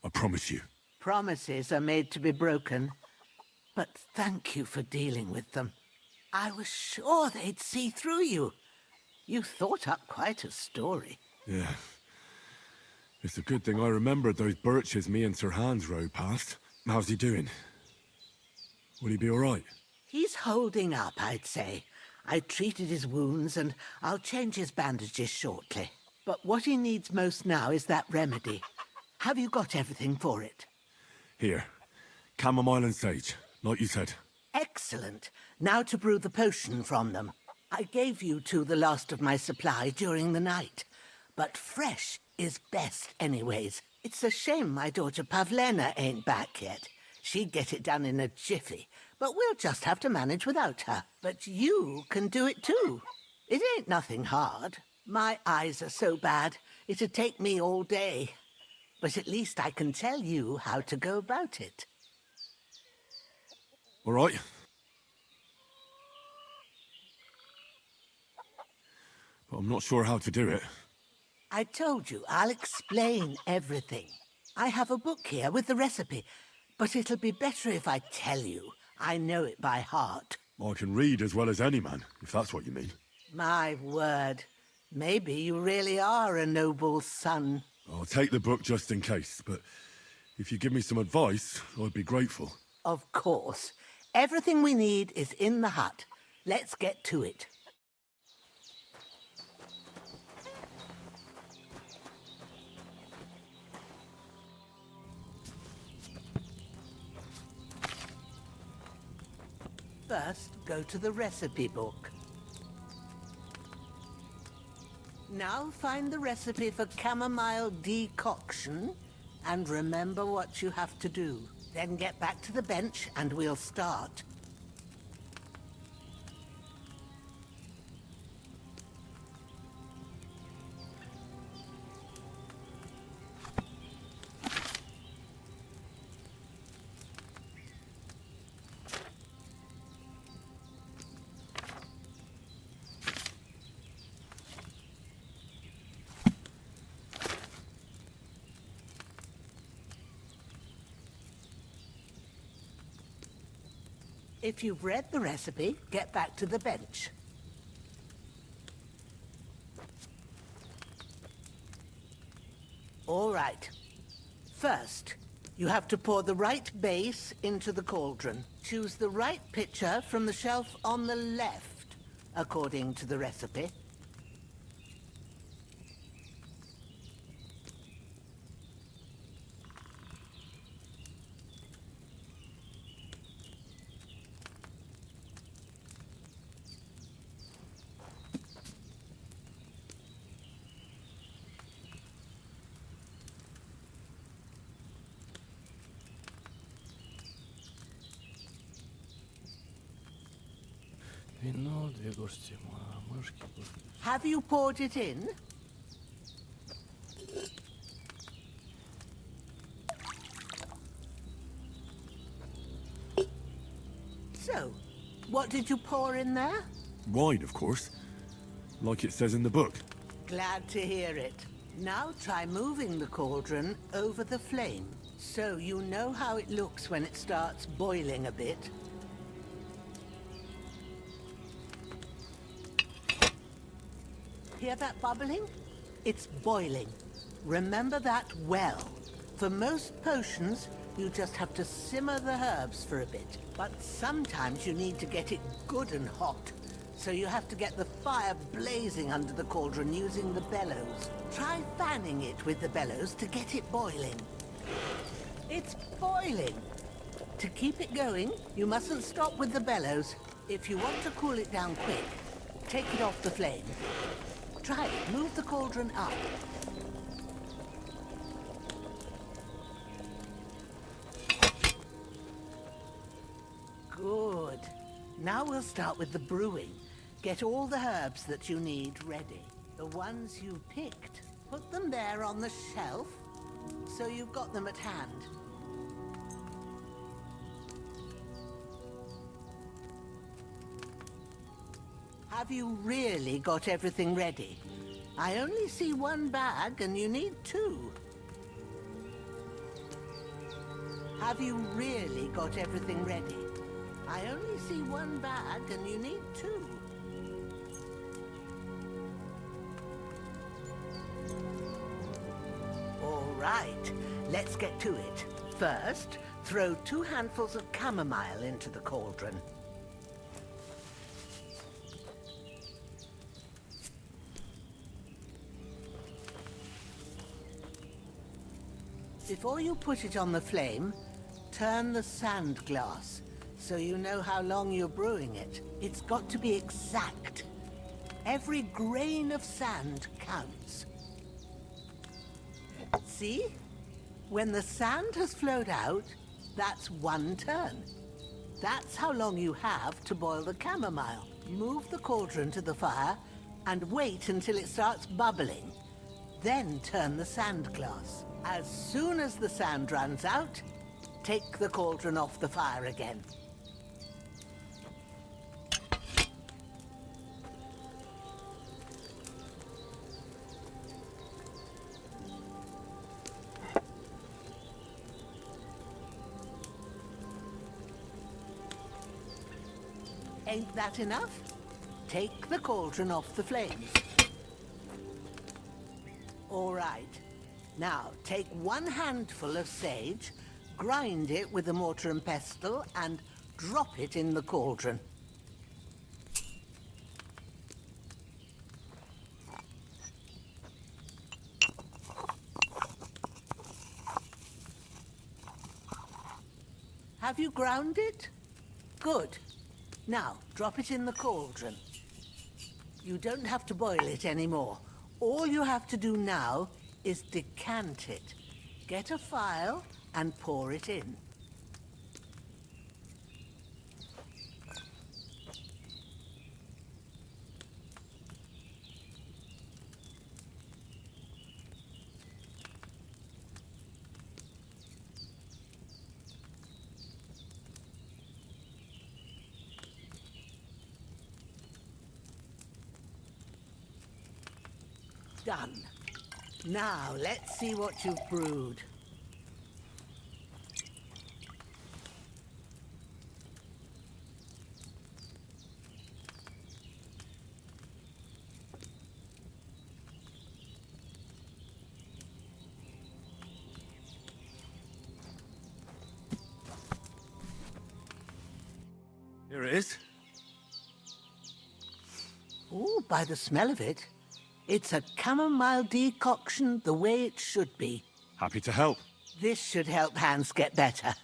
I promise you. Promises are made to be broken. But thank you for dealing with them. I was sure they'd see through you. You thought up quite a story. Yeah. It's a good thing I remembered those birches me and Sir Hans rode past. How's he doing? Will he be all right? He's holding up, I'd say. I treated his wounds and I'll change his bandages shortly. But what he needs most now is that remedy. Have you got everything for it? Here. Chamomile and sage, like you said. Excellent. Now to brew the potion from them. I gave you two the last of my supply during the night. But fresh is best anyways. It's a shame my daughter Pavlena ain't back yet. She'd get it done in a jiffy. But we'll just have to manage without her. But you can do it too. It ain't nothing hard. My eyes are so bad, it'd take me all day. But at least I can tell you how to go about it. All right. But I'm not sure how to do it. I told you, I'll explain everything. I have a book here with the recipe, but it'll be better if I tell you. I know it by heart. I can read as well as any man, if that's what you mean. My word. Maybe you really are a noble son. I'll take the book just in case, but if you give me some advice, I'd be grateful. Of course. Everything we need is in the hut. Let's get to it. First, go to the recipe book. Now find the recipe for chamomile decoction and remember what you have to do. Then get back to the bench and we'll start. If you've read the recipe, get back to the bench. All right. First, you have to pour the right base into the cauldron. Choose the right pitcher from the shelf on the left, according to the recipe. Вино, 2 горсти мышки. Have you poured it in? So, what did you pour in there? Wine, of course. Like it says in the book. Glad to hear it. Now try moving the cauldron over the flame, so you know how it looks when it starts boiling a bit. Hear that bubbling? It's boiling. Remember that well. For most potions, you just have to simmer the herbs for a bit. But sometimes you need to get it good and hot. So you have to get the fire blazing under the cauldron using the bellows. Try fanning it with the bellows to get it boiling. It's boiling. To keep it going, you mustn't stop with the bellows. If you want to cool it down quick, take it off the flame. Try it. Move the cauldron up. Now we'll start with the brewing. Get all the herbs that you need ready. The ones you picked, put them there on the shelf, so you've got them at hand. Have you really got everything ready? I only see one bag and you need two. Have you really got everything ready? I only see one bag and you need two. All right, let's get to it. First, throw 2 handfuls of chamomile into the cauldron. Before you put it on the flame, turn the sand glass so you know how long you're brewing it. It's got to be exact. Every grain of sand counts. See? When the sand has flowed out, that's 1 turn. That's how long you have to boil the chamomile. Move the cauldron to the fire and wait until it starts bubbling. Then turn the sand glass. As soon as the sand runs out, take the cauldron off the fire again. Ain't that enough? Take the cauldron off the flames. All right. Now, take 1 handful of sage, grind it with a mortar and pestle, and drop it in the cauldron. Have you ground it? Good. Now, drop it in the cauldron. You don't have to boil it anymore. All you have to do now is decant it. Get a phial and pour it in. Done. Now, let's see what you've brewed. Here it is. Oh, by the smell of it, it's a chamomile decoction the way it should be. Happy to help. This should help Hans get better.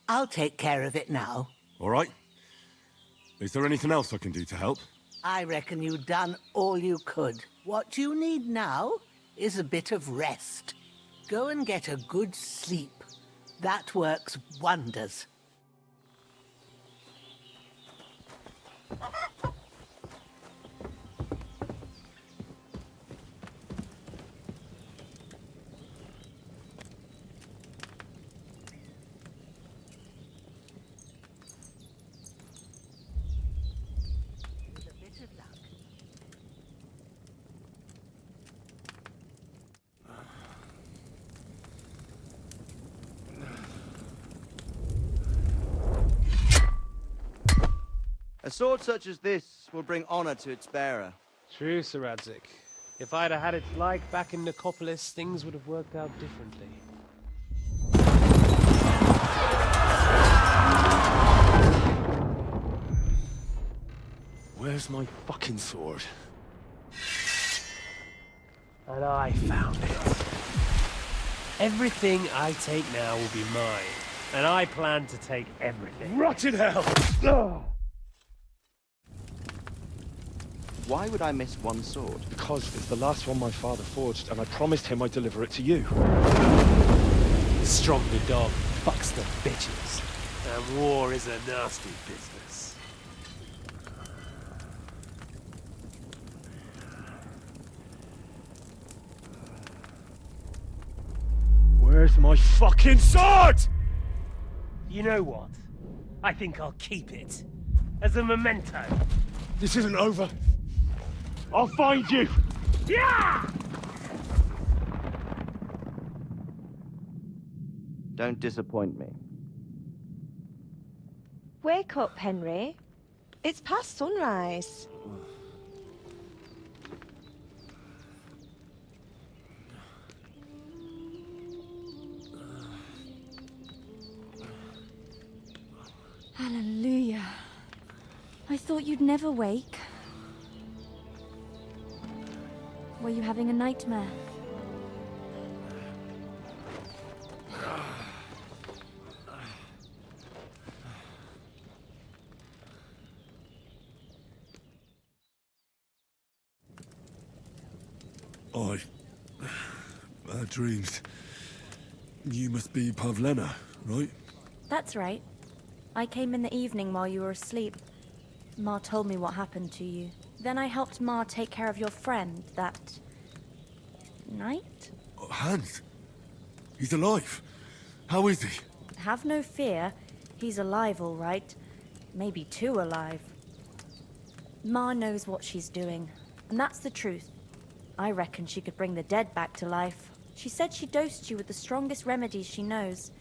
I'll take care of it now. All right. Is there anything else I can do to help? I reckon you've done all you could. What you need now is a bit of rest. Go and get a good sleep. That works wonders. A sword such as this will bring honor to its bearer. True, Sir Radzik. If I'd have had its like back in Nicopolis, things would have worked out differently. Where's my fucking sword? And I found it. Everything I take now will be mine, and I plan to take everything. Rotted hell! Ugh. Why would I miss one sword? Because it's the last one my father forged, and I promised him I'd deliver it to you. Stronger dog fucks the bitches, and war is a nasty business. with my fucking sword! You know what? I think I'll keep it. As a memento. This isn't over. I'll find you! Yeah! Don't disappoint me. Wake up, Henry. It's past sunrise. Hallelujah. I thought you'd never wake. Were you having a nightmare? Bad dreams. You must be Pavlena, right? That's right. I came in the evening while you were asleep. Ma told me what happened to you. Then I helped Ma take care of your friend that night? Hans? He's alive. How is he? Have no fear. He's alive, all right. Maybe too alive. Ma knows what she's doing, and that's the truth. I reckon she could bring the dead back to life. She said she dosed you with the strongest remedies she knows,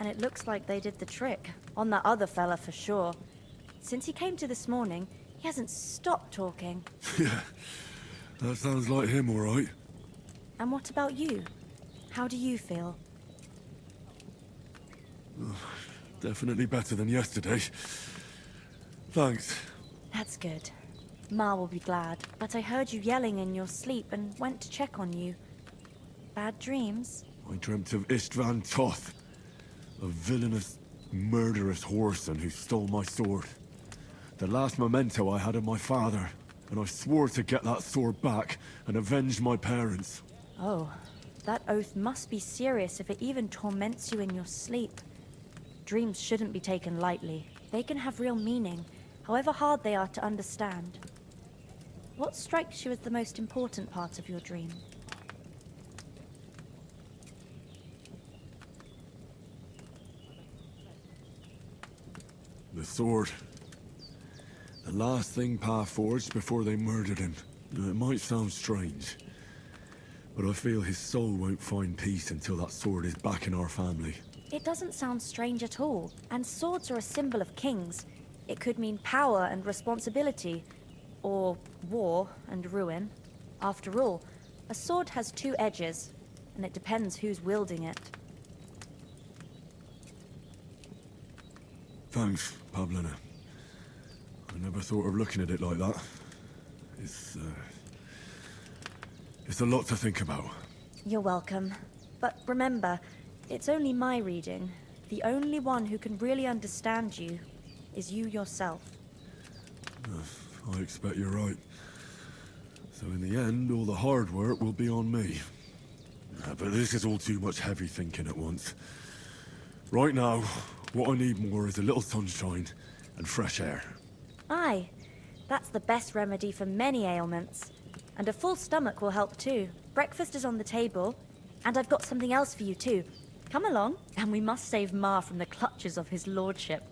and it looks like they did the trick. On that other fella for sure. Since he came to this morning, he hasn't stopped talking. Yeah, that sounds like him, all right. And what about you? How do you feel? Definitely better than yesterday. Thanks. That's good. Ma will be glad, but I heard you yelling in your sleep and went to check on you. Bad dreams? I dreamt of Istvan Toth, a villainous, murderous whoreson who stole my sword. The last memento I had of my father, and I swore to get that sword back and avenge my parents. Oh, that oath must be serious if it even torments you in your sleep. Dreams shouldn't be taken lightly. They can have real meaning, however hard they are to understand. What strikes you as the most important part of your dream? The sword. The last thing Pa forged before they murdered him. It might sound strange, but I feel his soul won't find peace until that sword is back in our family. It doesn't sound strange at all, and swords are a symbol of kings. It could mean power and responsibility, or war and ruin. After all, a sword has two edges, and it depends who's wielding it. Thanks, Pavlena. I never thought of looking at it like that. It's a lot to think about. You're welcome. But remember, it's only my reading. The only one who can really understand you is you yourself. I expect you're right. So in the end, all the hard work will be on me. But this is all too much heavy thinking at once. Right now, what I need more is a little sunshine and fresh air. Aye, that's the best remedy for many ailments. And a full stomach will help too. Breakfast is on the table, and I've got something else for you too. Come along, and we must save Ma from the clutches of his lordship.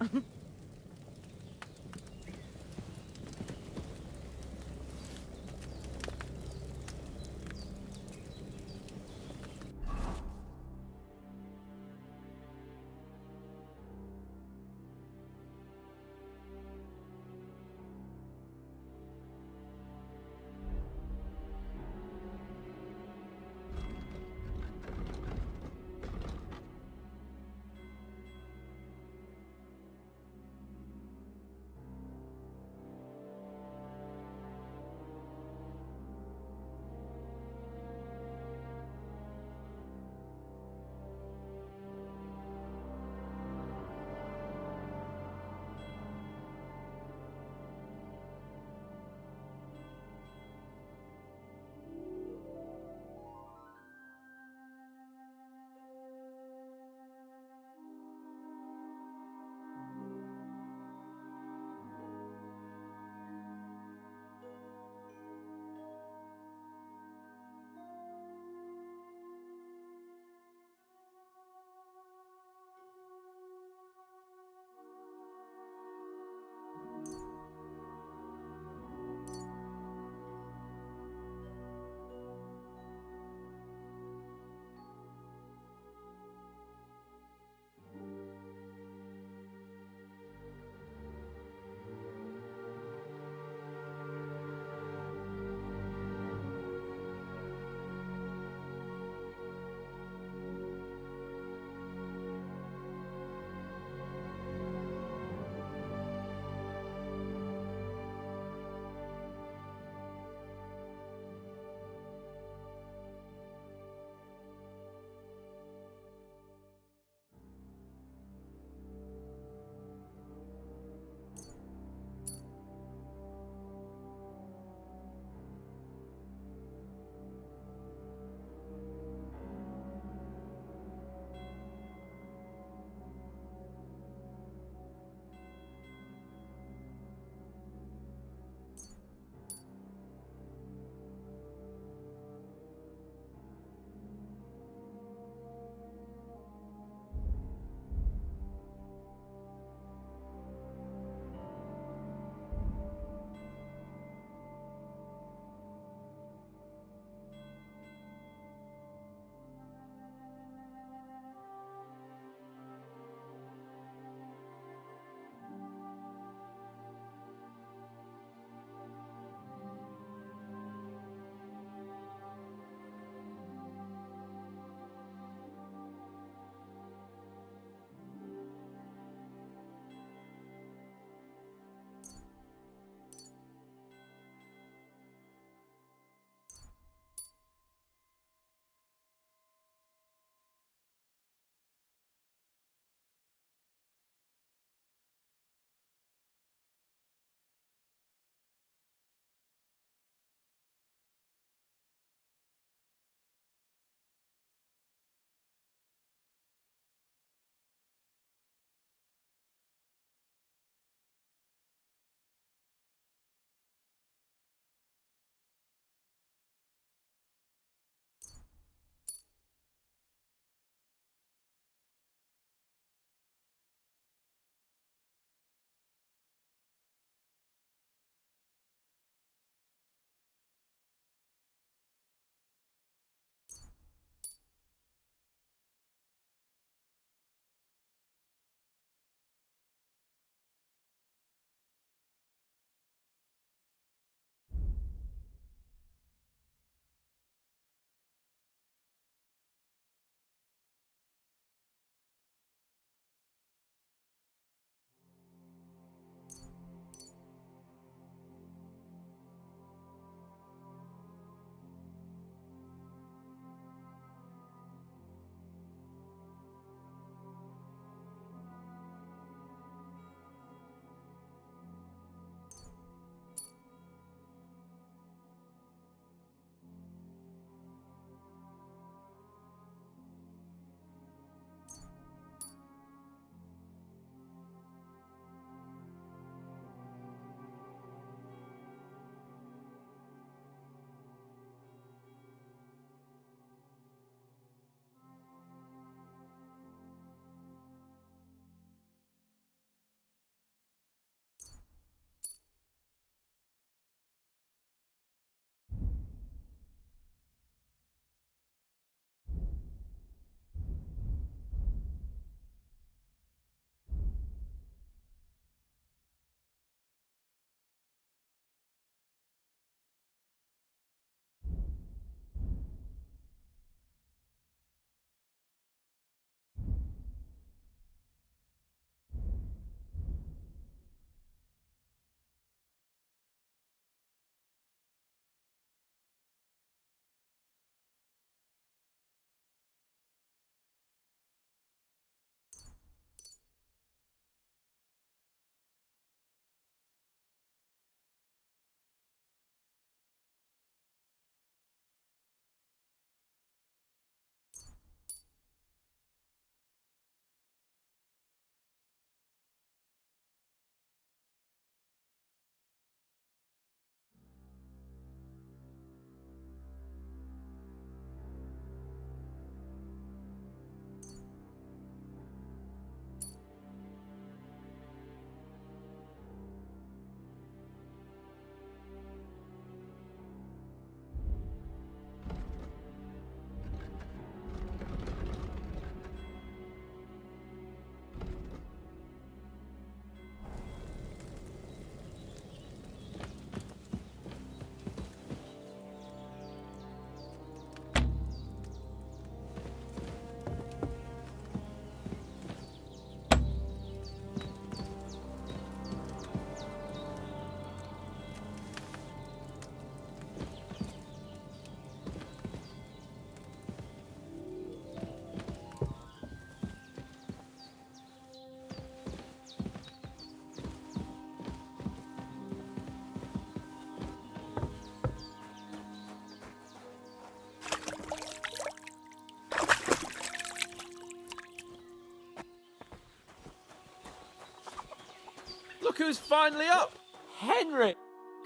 Look who's finally up! Henry!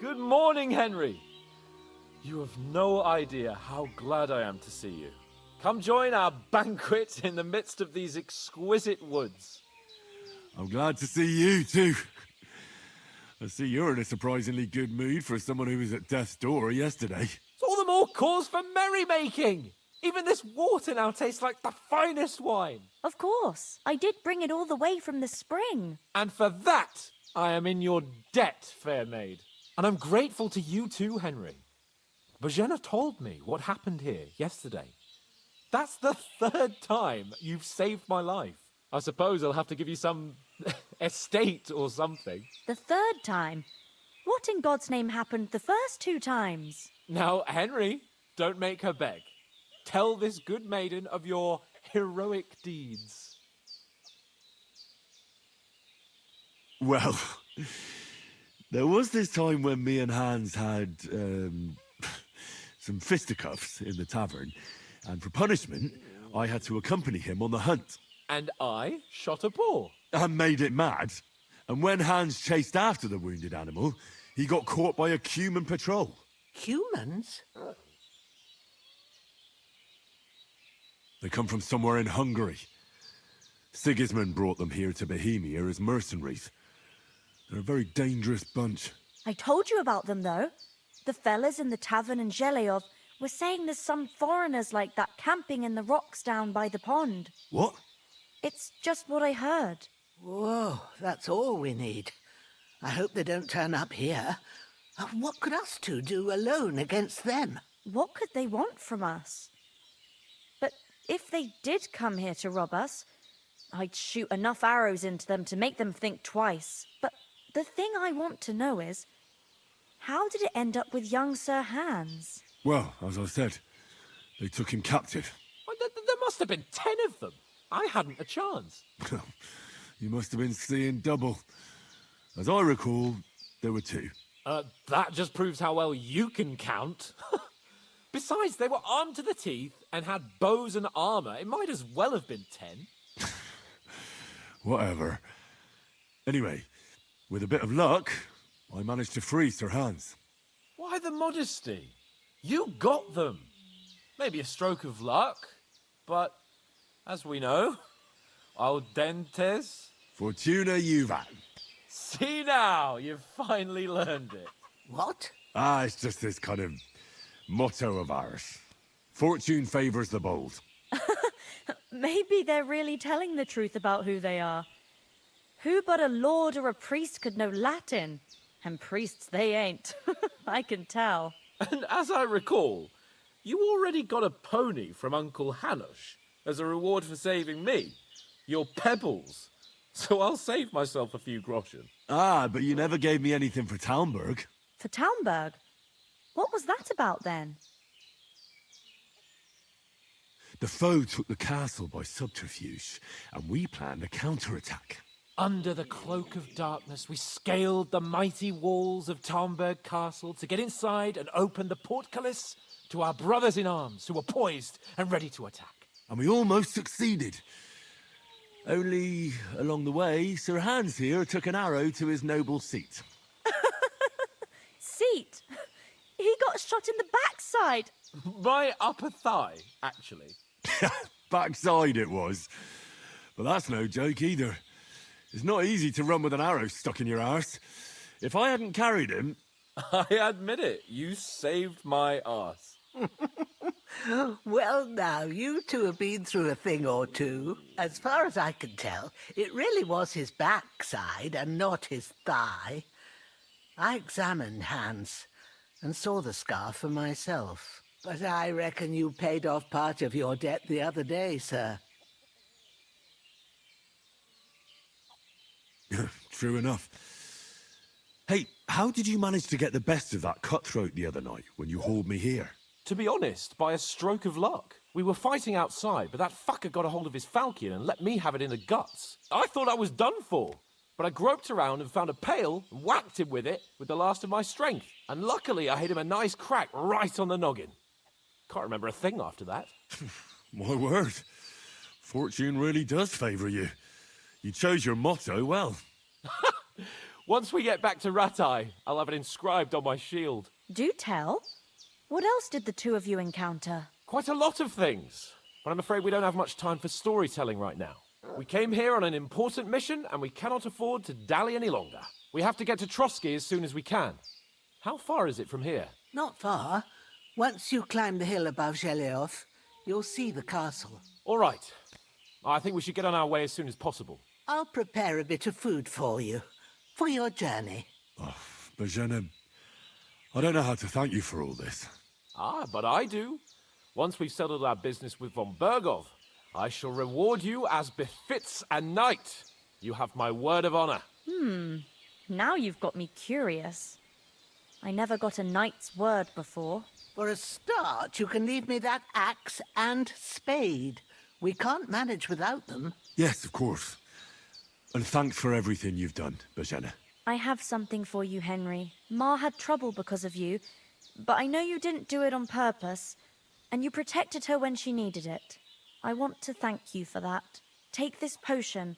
Good morning, Henry. You have no idea how glad I am to see you. Come join our banquet in the midst of these exquisite woods. I'm glad to see you, too. I see you're in a surprisingly good mood for someone who was at death's door yesterday. It's all the more cause for merrymaking. Even this water now tastes like the finest wine. Of course. I did bring it all the way from the spring. And for that, I am in your debt, fair maid. And I'm grateful to you too, Henry. Bojena told me what happened here yesterday. That's the 3rd time you've saved my life. I suppose I'll have to give you some estate or something. The 3rd time? What in God's name happened the first 2 times? Now, Henry, don't make her beg. Tell this good maiden of your heroic deeds. Well, there was this time when me and Hans had some fisticuffs in the tavern, and for punishment, I had to accompany him on the hunt. And I shot a boar. And made it mad. And when Hans chased after the wounded animal, he got caught by a human patrol. Humans? They come from somewhere in Hungary. Sigismund brought them here to Bohemia as mercenaries. They're a very dangerous bunch. I told you about them, though. The fellas in the tavern in Zheleyov were saying there's some foreigners like that camping in the rocks down by the pond. What? It's just what I heard. Whoa, that's all we need. I hope they don't turn up here. What could us two do alone against them? What could they want from us? But if they did come here to rob us, I'd shoot enough arrows into them to make them think twice. But the thing I want to know is, how did it end up with young Sir Hans? Well, as I said, they took him captive. Well, there must have been 10 of them. I hadn't a chance. You must have been seeing double. As I recall, there were 2. That just proves how well you can count. Besides, they were armed to the teeth and had bows and armor. It might as well have been 10. Whatever. Anyway, with a bit of luck, I managed to free Sir Hans. Why the modesty? You got them. Maybe a stroke of luck, but as we know, al dentes... Fortuna juvat. See now, you've finally learned it. What? It's just this kind of motto of ours. Fortune favours the bold. Maybe they're really telling the truth about who they are. Who but a lord or a priest could know Latin? And priests they ain't. I can tell. And as I recall, you already got a pony from Uncle Hanush as a reward for saving me. Your pebbles. So I'll save myself a few groschen. But you never gave me anything for Talmberg. For Talmberg? What was that about then? The foe took the castle by subterfuge, and we planned a counterattack. Under the cloak of darkness, we scaled the mighty walls of Talmberg Castle to get inside and open the portcullis to our brothers in arms who were poised and ready to attack. And we almost succeeded. Only, along the way, Sir Hans here took an arrow to his noble seat. Seat? He got shot in the backside. My upper thigh, actually. Backside it was. But that's no joke either. It's not easy to run with an arrow stuck in your arse. If I hadn't carried him... I admit it, you saved my arse. Well, now, you two have been through a thing or two. As far as I can tell, it really was his backside and not his thigh. I examined Hans and saw the scar for myself. But I reckon you paid off part of your debt the other day, sir. True enough. Hey, how did you manage to get the best of that cutthroat the other night when you hauled me here? To be honest, by a stroke of luck. We were fighting outside, but that fucker got a hold of his falchion and let me have it in the guts. I thought I was done for. But I groped around and found a pail and whacked him with it with the last of my strength. And luckily I hit him a nice crack right on the noggin. Can't remember a thing after that. My word. Fortune really does favour you. You chose your motto well. Once we get back to Ratai, I'll have it inscribed on my shield. Do tell. What else did the two of you encounter? Quite a lot of things, but I'm afraid we don't have much time for storytelling right now. We came here on an important mission, and we cannot afford to dally any longer. We have to get to Trotsky as soon as we can. How far is it from here? Not far. Once you climb the hill above Zhelioth, you'll see the castle. All right. I think we should get on our way as soon as possible. I'll prepare a bit of food for you, for your journey. Bozhena, I don't know how to thank you for all this. Ah, but I do. Once we've settled our business with von Bergov, I shall reward you as befits a knight. You have my word of honor. Now you've got me curious. I never got a knight's word before. For a start, you can leave me that axe and spade. We can't manage without them. Yes, of course. And thanks for everything you've done, Bozhena. I have something for you, Henry. Ma had trouble because of you, but I know you didn't do it on purpose, and you protected her when she needed it. I want to thank you for that. Take this potion.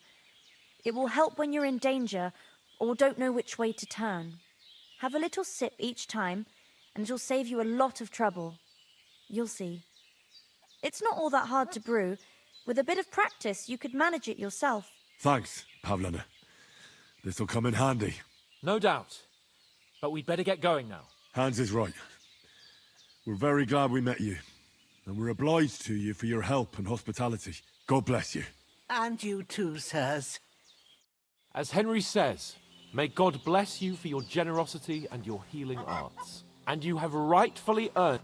It will help when you're in danger or don't know which way to turn. Have a little sip each time, and it'll save you a lot of trouble. You'll see. It's not all that hard to brew. With a bit of practice, you could manage it yourself. Thanks, Pavlana. This'll come in handy. No doubt. But we'd better get going now. Hans is right. We're very glad we met you. And we're obliged to you for your help and hospitality. God bless you. And you too, sirs. As Henry says, may God bless you for your generosity and your healing arts. And you have rightfully earned...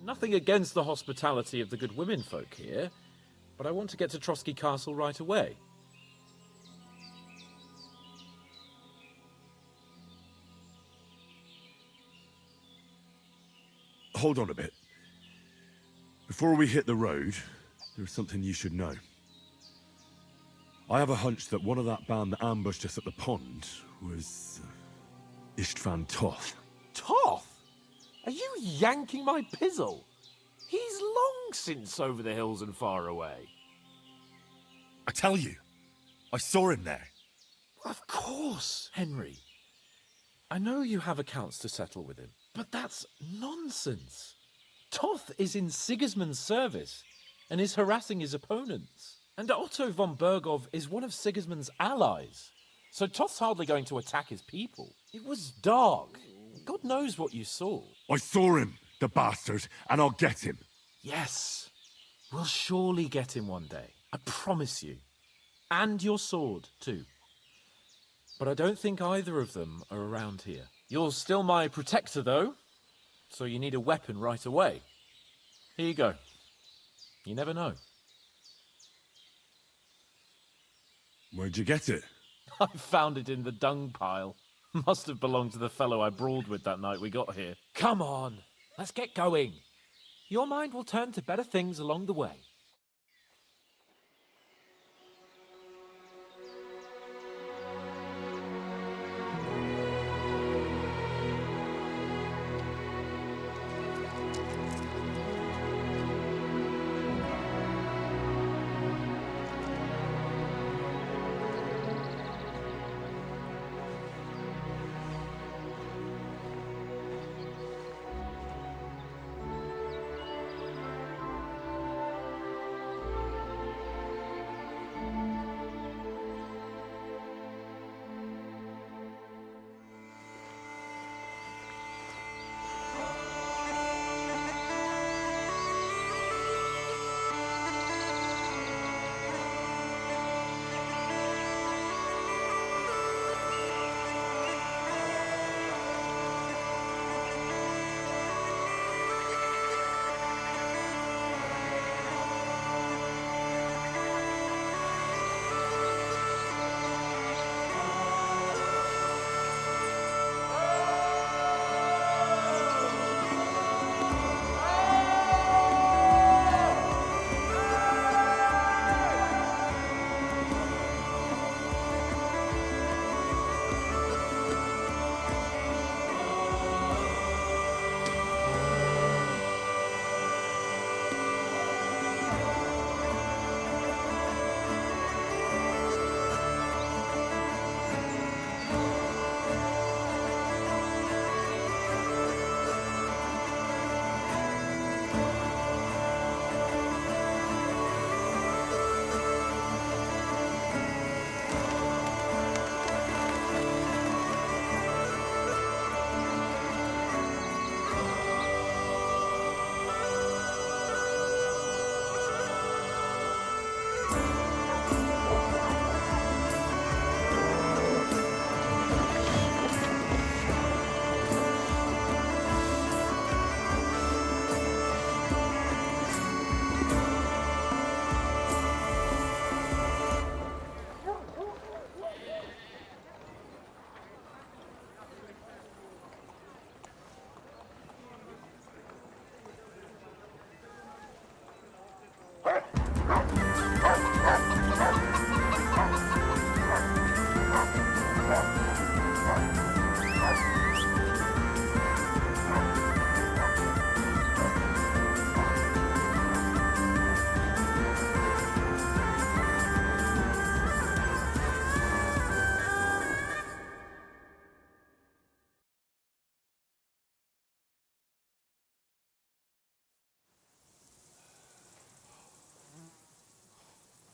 Nothing against the hospitality of the good women folk here, but I want to get to Trotsky Castle right away. Hold on a bit. Before we hit the road, there's something you should know. I have a hunch that one of that band that ambushed us at the pond was... Istvan Toth. Toth? Are you yanking my pizzle? He's long since over the hills and far away. I tell you, I saw him there. Of course, Henry. I know you have accounts to settle with him, but that's nonsense. Toth is in Sigismund's service and is harassing his opponents. And Otto von Bergov is one of Sigismund's allies. So Toth's hardly going to attack his people. It was dark. God knows what you saw. I saw him, the bastard, and I'll get him. Yes. We'll surely get him one day. I promise you. And your sword, too. But I don't think either of them are around here. You're still my protector, though. So you need a weapon right away. Here you go. You never know. Where'd you get it? I found it in the dung pile. Must have belonged to the fellow I brawled with that night we got here. Come on, let's get going. Your mind will turn to better things along the way.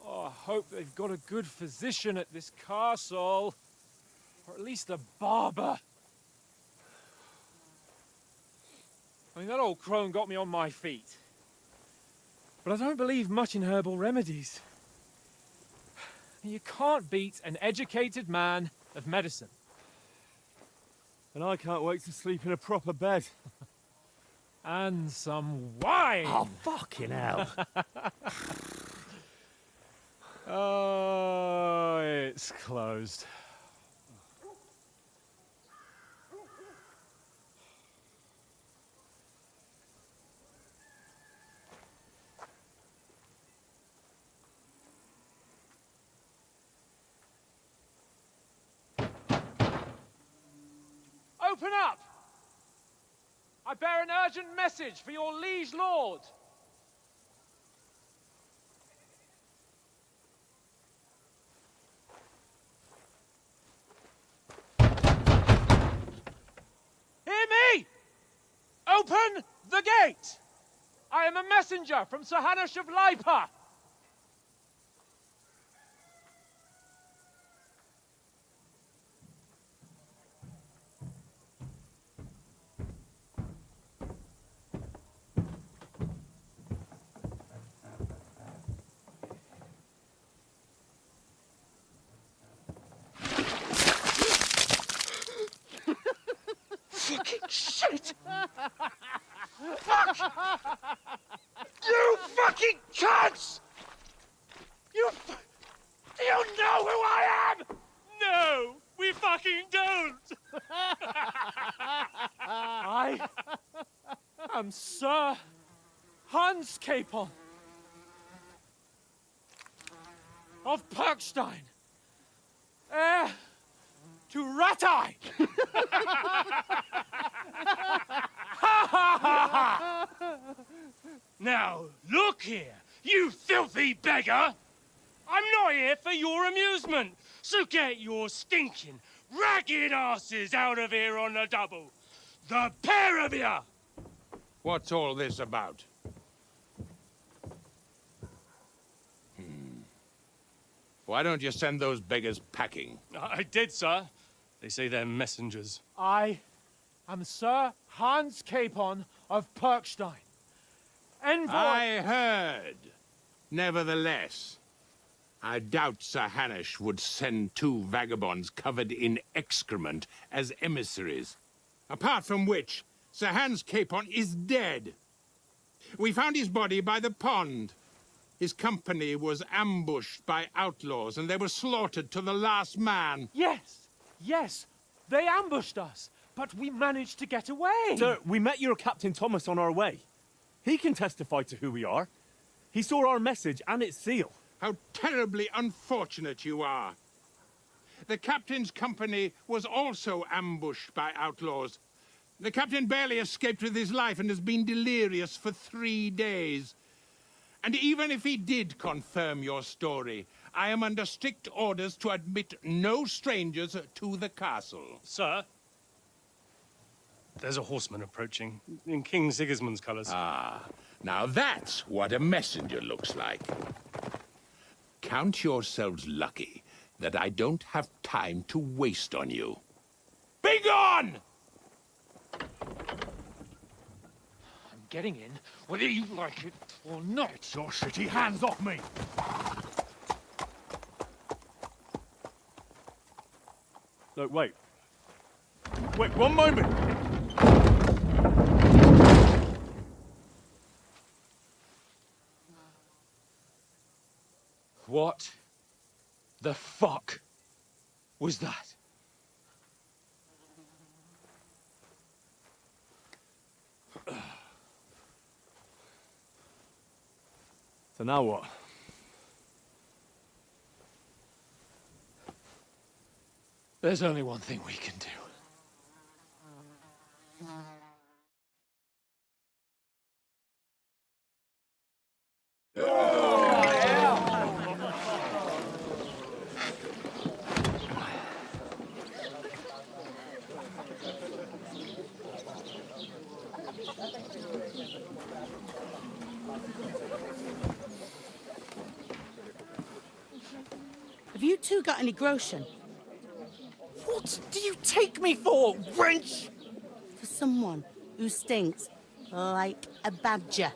Oh, I hope they've got a good physician at this castle. Or at least a barber. I mean, that old crone got me on my feet. But I don't believe much in herbal remedies. You can't beat an educated man of medicine. And I can't wait to sleep in a proper bed. And some wine! Oh, fucking hell. Oh, it's closed. Open up! I bear an urgent message for your liege lord. Hear me! Open the gate! I am a messenger from Sir Hanush of Lipa. Fucking shit! Fuck! You fucking cunts! Do you know who I am? No, we fucking don't! I am Sir Hans Capon of Perkstein, heir to Ratai! Now, look here, you filthy beggar! I'm not here for your amusement, so get your stinking, ragged asses out of here on the double. The pair of you! What's all this about? Why don't you send those beggars packing? I did, sir. They say they're messengers. I am Sir Hans Capon of Perkstein. Envoy... I heard. Nevertheless, I doubt Sir Hanush would send two vagabonds covered in excrement as emissaries. Apart from which, Sir Hans Capon is dead. We found his body by the pond. His company was ambushed by outlaws, and they were slaughtered to the last man. Yes, yes, they ambushed us, but we managed to get away. Sir, we met your Captain Thomas on our way. He can testify to who we are. He saw our message and its seal. How terribly unfortunate you are. The captain's company was also ambushed by outlaws. The captain barely escaped with his life and has been delirious for 3 days. And even if he did confirm your story, I am under strict orders to admit no strangers to the castle. Sir, there's a horseman approaching in King Sigismund's colours. Ah, now that's what a messenger looks like. Count yourselves lucky that I don't have time to waste on you. Be gone! I'm getting in, whether you like it or not. Your shitty hands off me! Look, wait. Wait, one moment! What the fuck was that? So now what? There's only one thing we can do. Have you two got any groschen? What do you take me for, wench? For someone who stinks like a badger.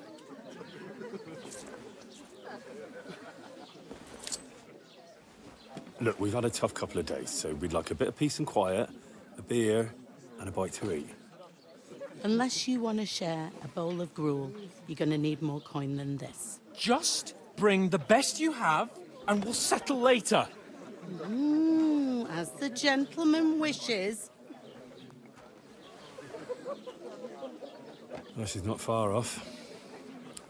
Look, we've had a tough couple of days, so we'd like a bit of peace and quiet, a beer, and a bite to eat. Unless you want to share a bowl of gruel, you're going to need more coin than this. Just bring the best you have, and we'll settle later. As the gentleman wishes. Well, she's not far off.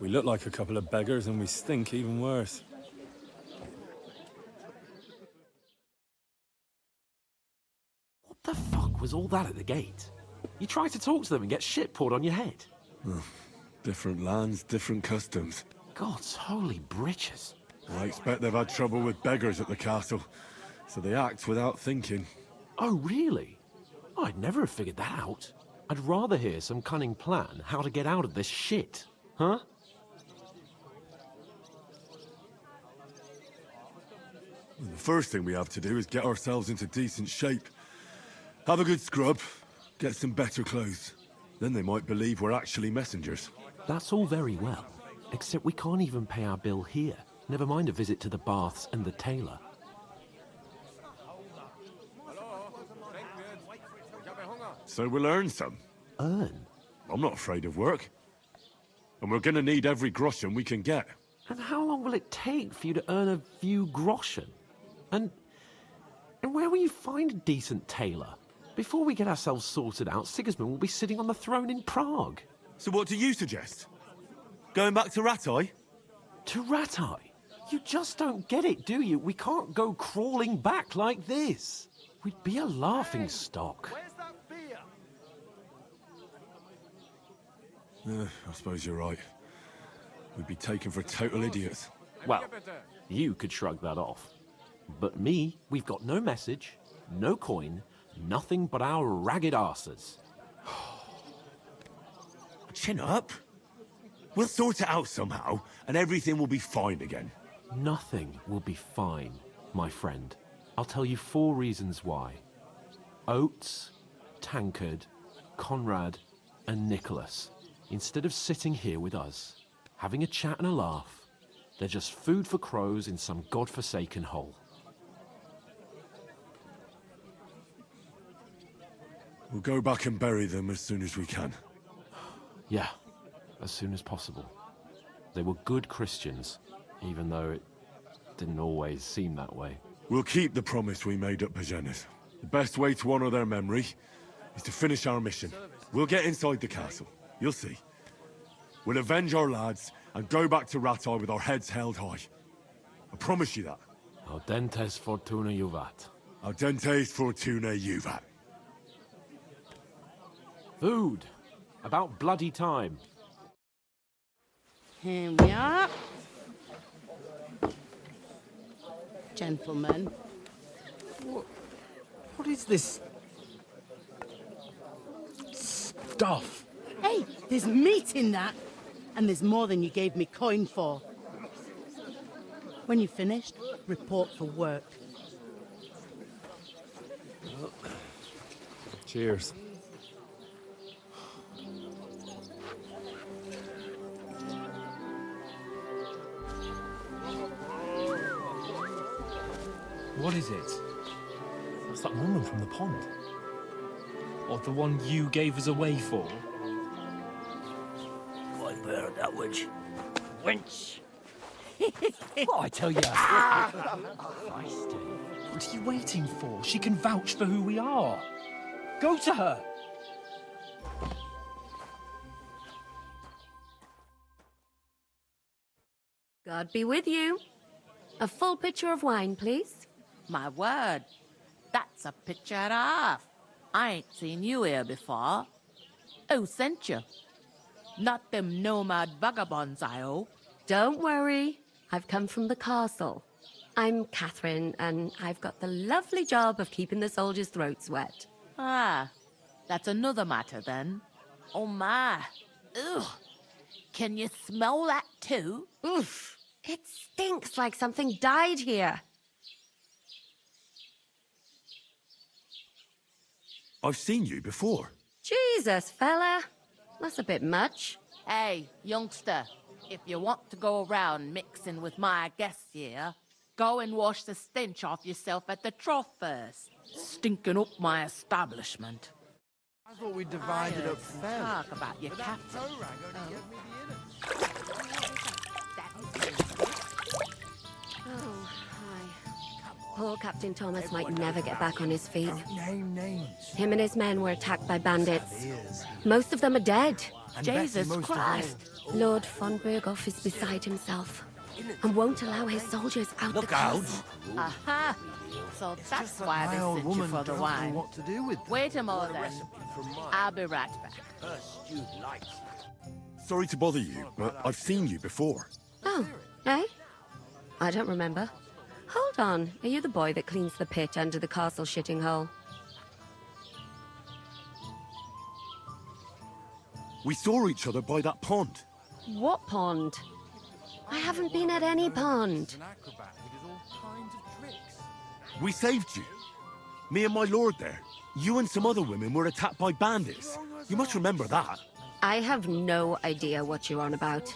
We look like a couple of beggars, and we stink even worse. What the fuck was all that at the gate? You tried to talk to them and get shit poured on your head. Different lands, different customs. God's holy britches. I expect they've had trouble with beggars at the castle, so they act without thinking. Oh, really? I'd never have figured that out. I'd rather hear some cunning plan how to get out of this shit. Huh? The first thing we have to do is get ourselves into decent shape. Have a good scrub, get some better clothes. Then they might believe we're actually messengers. That's all very well, except we can't even pay our bill here. Never mind a visit to the baths and the tailor. So we'll earn some. Earn? I'm not afraid of work. And we're gonna need every groschen we can get. And how long will it take for you to earn a few groschen? And where will you find a decent tailor? Before we get ourselves sorted out, Sigismund will be sitting on the throne in Prague. So what do you suggest? Going back to Ratai? To Ratai? You just don't get it, do you? We can't go crawling back like this. We'd be a laughing stock. I suppose you're right. We'd be taken for total idiots. Well, you could shrug that off. But me, we've got no message, no coin, nothing but our ragged arses. Chin up. We'll sort it out somehow, and everything will be fine again. Nothing will be fine, my friend. I'll tell you 4 reasons why. Oates, Tankard, Conrad, and Nicholas. Instead of sitting here with us, having a chat and a laugh, they're just food for crows in some godforsaken hole. We'll go back and bury them as soon as we can. Yeah, as soon as possible. They were good Christians, even though it didn't always seem that way. We'll keep the promise we made at Pagenes. The best way to honor their memory is to finish our mission. We'll get inside the castle. You'll see. We'll avenge our lads and go back to Ratai with our heads held high. I promise you that. Audentes fortuna juvat. Audentes fortuna juvat. Food. About bloody time. Here we are. Gentlemen. What is this stuff? Hey, there's meat in that. And there's more than you gave me coin for. When you've finished, report for work. Cheers. What is it? It's that woman from the pond. Or the one you gave us away for? I bear that witch. Wench! What I tell you? Christ. What are you waiting for? She can vouch for who we are. Go to her. God be with you. A full pitcher of wine, please. My word, that's a picture and a half. I ain't seen you here before. Who sent you? Not them nomad vagabonds, I hope. Don't worry. I've come from the castle. I'm Catherine, and I've got the lovely job of keeping the soldiers' throats wet. Ah, that's another matter then. Oh my. Ugh. Can you smell that too? Oof. It stinks like something died here. I've seen you before. Jesus, fella. That's a bit much. Hey, youngster, if you want to go around mixing with my guests here, go and wash the stench off yourself at the trough first. Stinking up my establishment. I thought we divided up fairly. Talk about your captain. Oh, hi. Poor Captain Thomas might never get back on his feet. Name names. Him and his men were attacked by bandits. Most of them are dead. Jesus Christ. Lord von Berghoff is beside himself and won't allow his soldiers out the castle. Aha! So that's why they sent you for the wine. What to do with Wait a moment then. I'll be right back. Sorry to bother you, but I've seen you before. Oh, eh? I don't remember. Hold on. Are you the boy that cleans the pit under the castle shitting hole? We saw each other by that pond. What pond? I haven't been at any pond. We saved you. Me and my lord there. You and some other women were attacked by bandits. You must remember that. I have no idea what you're on about.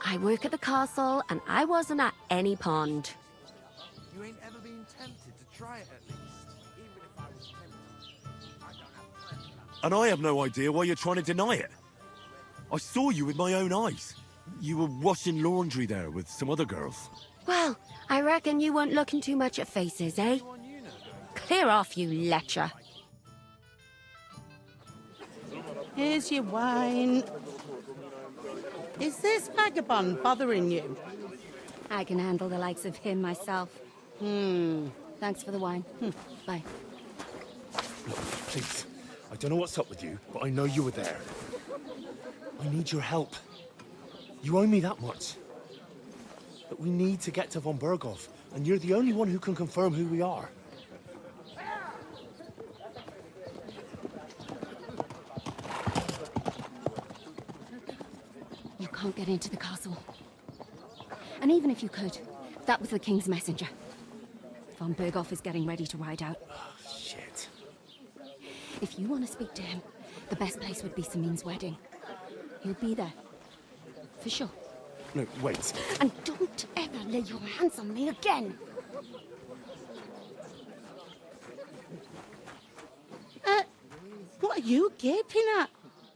I work at the castle, and I wasn't at any pond. You ain't ever been tempted to try it at least. Even if I was tempted, I don't have time for that. And I have no idea why you're trying to deny it. I saw you with my own eyes. You were washing laundry there with some other girls. Well, I reckon you weren't looking too much at faces, eh? Clear off, you lecher. Here's your wine. Is this vagabond bothering you? I can handle the likes of him myself. Thanks for the wine. Bye. Please, I don't know what's up with you, but I know you were there. I need your help. You owe me that much. But we need to get to von Berghoff, and you're the only one who can confirm who we are. You can't get into the castle. And even if you could, that was the king's messenger. Von Berghoff is getting ready to ride out. Oh, shit. If you want to speak to him, the best place would be Samin's wedding. He'll be there. For sure. No, wait. And don't ever lay your hands on me again! What are you gaping at?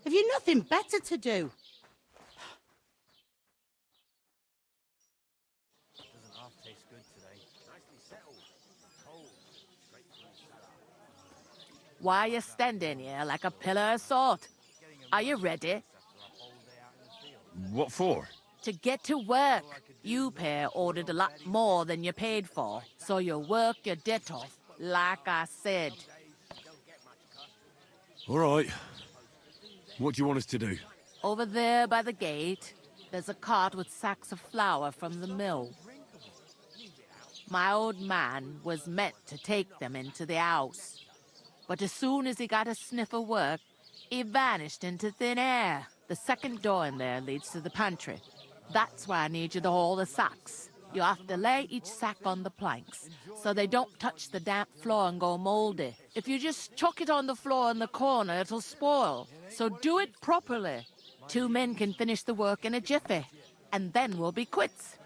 Have you nothing better to do? Doesn't half taste good today. Nicely settled. Cold. Straight from the cellar. Why are you standing here like a pillar of salt? Are you ready? What for? To get to work. You pair ordered a lot more than you paid for, so you work your debt off, like I said. All right. What do you want us to do? Over there by the gate, there's a cart with sacks of flour from the mill. My old man was meant to take them into the house. But as soon as he got a sniff of work, he vanished into thin air. The second door in there leads to the pantry. That's why I need you to haul the sacks. You have to lay each sack on the planks, so they don't touch the damp floor and go moldy. If you just chuck it on the floor in the corner, it'll spoil. So do it properly. 2 men can finish the work in a jiffy, and then we'll be quits.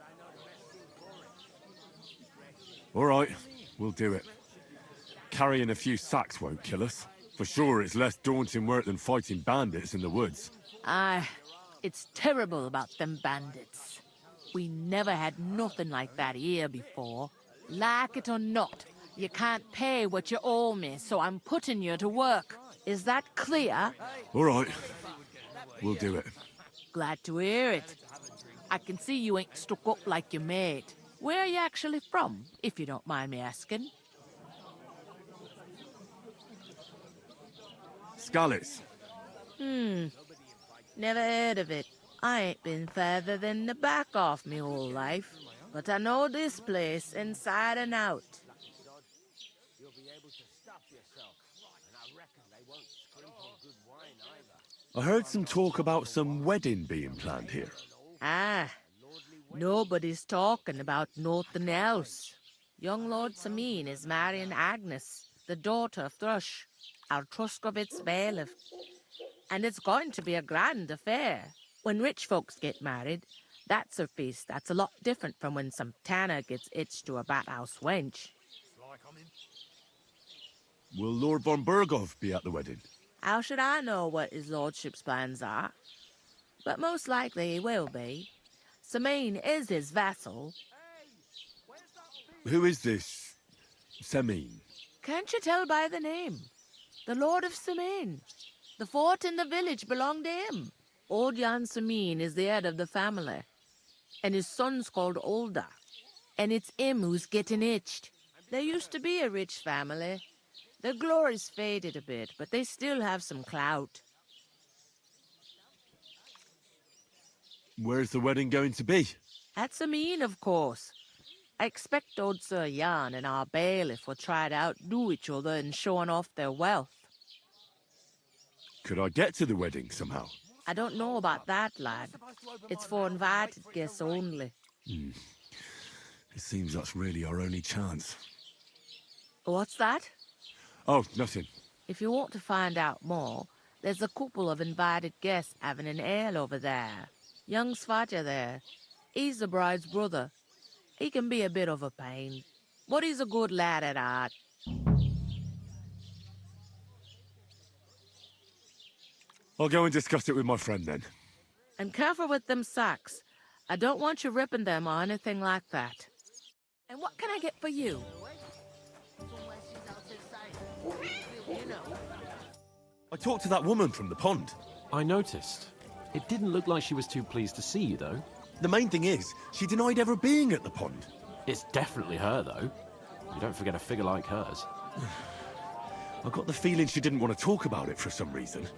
All right, we'll do it. Carrying a few sacks won't kill us. For sure, it's less daunting work than fighting bandits in the woods. Aye, it's terrible about them bandits. We never had nothing like that here before. Like it or not, you can't pay what you owe me, so I'm putting you to work. Is that clear? All right, we'll do it. Glad to hear it. I can see you ain't stuck up like your mate. Where are you actually from, if you don't mind me asking? Scallis. Never heard of it. I ain't been further than the back off me whole life, but I know this place inside and out. You'll be able to stuff yourself, and I reckon they won't scrimp on good wine either. I heard some talk about some wedding being planned here. Ah, nobody's talking about nothing else. Young Lord Sameen is marrying Agnes, the daughter of Thrush, our Truscovitz bailiff. And it's going to be a grand affair. When rich folks get married, that's a feast that's a lot different from when some tanner gets hitched to a bat-house wench. Will Lord von Berghoff be at the wedding? How should I know what his lordship's plans are? But most likely he will be. Sameen is his vassal. Who is this Semine? Can't you tell by the name? The Lord of Sameen. The fort and the village belong to him. Old Jan Sameen is the head of the family, and his son's called Olda, and it's him who's getting itched. There used to be a rich family. Their glory's faded a bit, but they still have some clout. Where's the wedding going to be? At Sameen, of course. I expect old Sir Jan and our bailiff will try to outdo each other in showing off their wealth. Could I get to the wedding somehow? I don't know about that, lad. It's for invited guests only. It seems that's really our only chance. What's that? Oh, nothing. If you want to find out more, there's a couple of invited guests having an ale over there. Young Svaja there. He's the bride's brother. He can be a bit of a pain, but he's a good lad at heart. I'll go and discuss it with my friend then. And careful with them sacks. I don't want you ripping them or anything like that. And what can I get for you? I talked to that woman from the pond. I noticed. It didn't look like she was too pleased to see you, though. The main thing is, she denied ever being at the pond. It's definitely her, though. You don't forget a figure like hers. I got the feeling she didn't want to talk about it for some reason.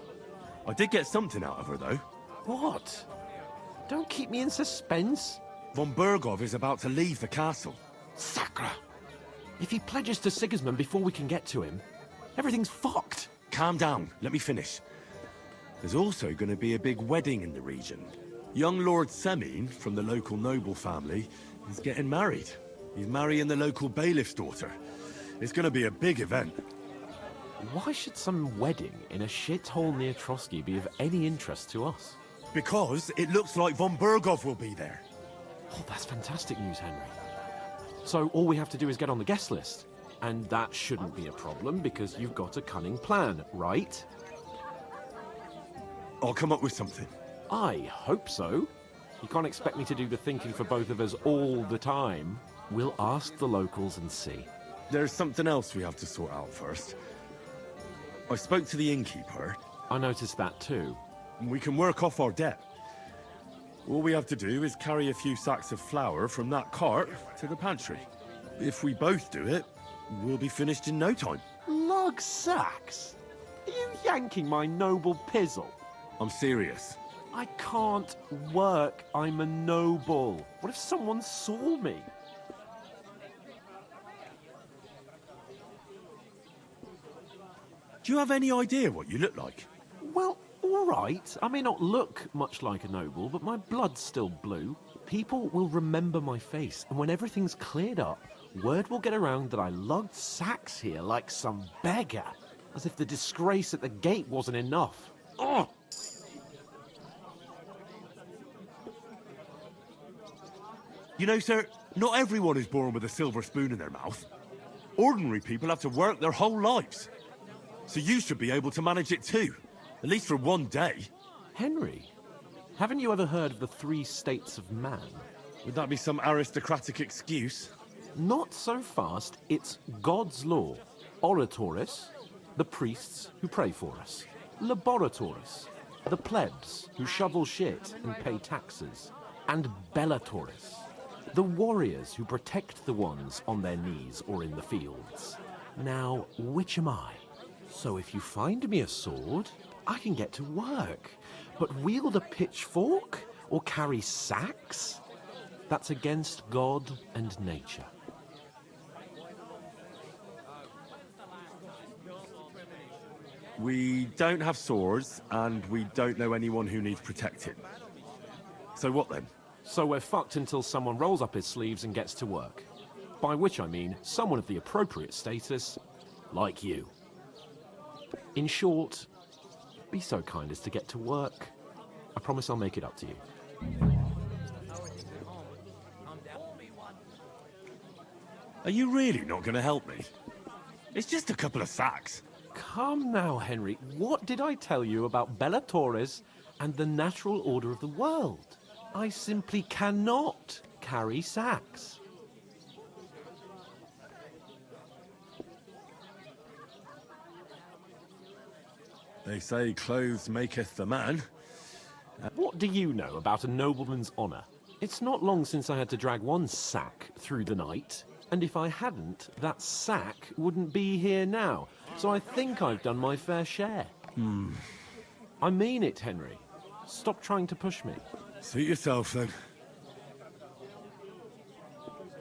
I did get something out of her, though. What? Don't keep me in suspense. Von Berghoff is about to leave the castle. Sacra! If he pledges to Sigismund before we can get to him, everything's fucked. Calm down. Let me finish. There's also going to be a big wedding in the region. Young Lord Semine, from the local noble family, is getting married. He's marrying the local bailiff's daughter. It's going to be a big event. Why should some wedding in a shithole near Trotsky be of any interest to us? Because it looks like von Berghoff will be there. Oh, that's fantastic news, Henry. So all we have to do is get on the guest list. And that shouldn't be a problem because you've got a cunning plan, right? I'll come up with something. I hope so. You can't expect me to do the thinking for both of us all the time. We'll ask the locals and see. There's something else we have to sort out first. I spoke to the innkeeper. I noticed that too. We can work off our debt. All we have to do is carry a few sacks of flour from that cart to the pantry. If we both do it, we'll be finished in no time. Lug sacks? Are you yanking my noble pizzle? I'm serious. I can't work. I'm a noble. What if someone saw me? Do you have any idea what you look like? Well, all right. I may not look much like a noble, but my blood's still blue. People will remember my face, and when everything's cleared up, word will get around that I lugged sacks here like some beggar. As if the disgrace at the gate wasn't enough. Ugh! You know, sir, not everyone is born with a silver spoon in their mouth. Ordinary people have to work their whole lives. So you should be able to manage it too. At least for one day. Henry, haven't you ever heard of the 3 states of man? Would that be some aristocratic excuse? Not so fast. It's God's law. Oratoris, the priests who pray for us. Laboratoris, the plebs who shovel shit and pay taxes. and Bellatores, the warriors who protect the ones on their knees or in the fields. Now, which am I? So if you find me a sword, I can get to work. But wield a pitchfork or carry sacks? That's against God and nature. We don't have swords, and we don't know anyone who needs protecting. So what then? So we're fucked until someone rolls up his sleeves and gets to work. By which I mean someone of the appropriate status, like you. In short, be so kind as to get to work. I promise I'll make it up to you. Are you really not going to help me? It's just a couple of sacks. Come now, Henry. What did I tell you about Bellatores and the natural order of the world? I simply cannot carry sacks. They say clothes maketh the man. What do you know about a nobleman's honour? It's not long since I had to drag one sack through the night, and if I hadn't, that sack wouldn't be here now. So I think I've done my fair share. I mean it, Henry. Stop trying to push me. Suit yourself, then.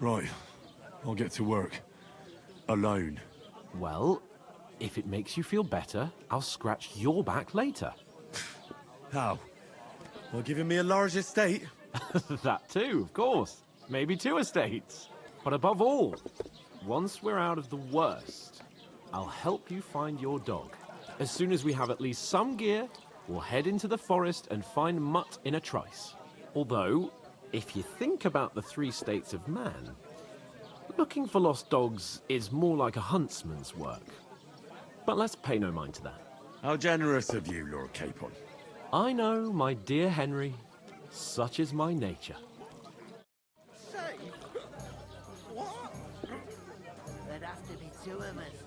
Right. I'll get to work. Alone. Well, if it makes you feel better, I'll scratch your back later. How? Well, giving me a large estate? That too, of course. Maybe 2 estates. But above all, once we're out of the worst, I'll help you find your dog. As soon as we have at least some gear, we'll head into the forest and find Mutt in a trice. Although, if you think about the 3 states of man, looking for lost dogs is more like a huntsman's work. But let's pay no mind to that. How generous of you, Lord Capon. I know, my dear Henry. Such is my nature. Safe? What? There'd have to be 2 of us.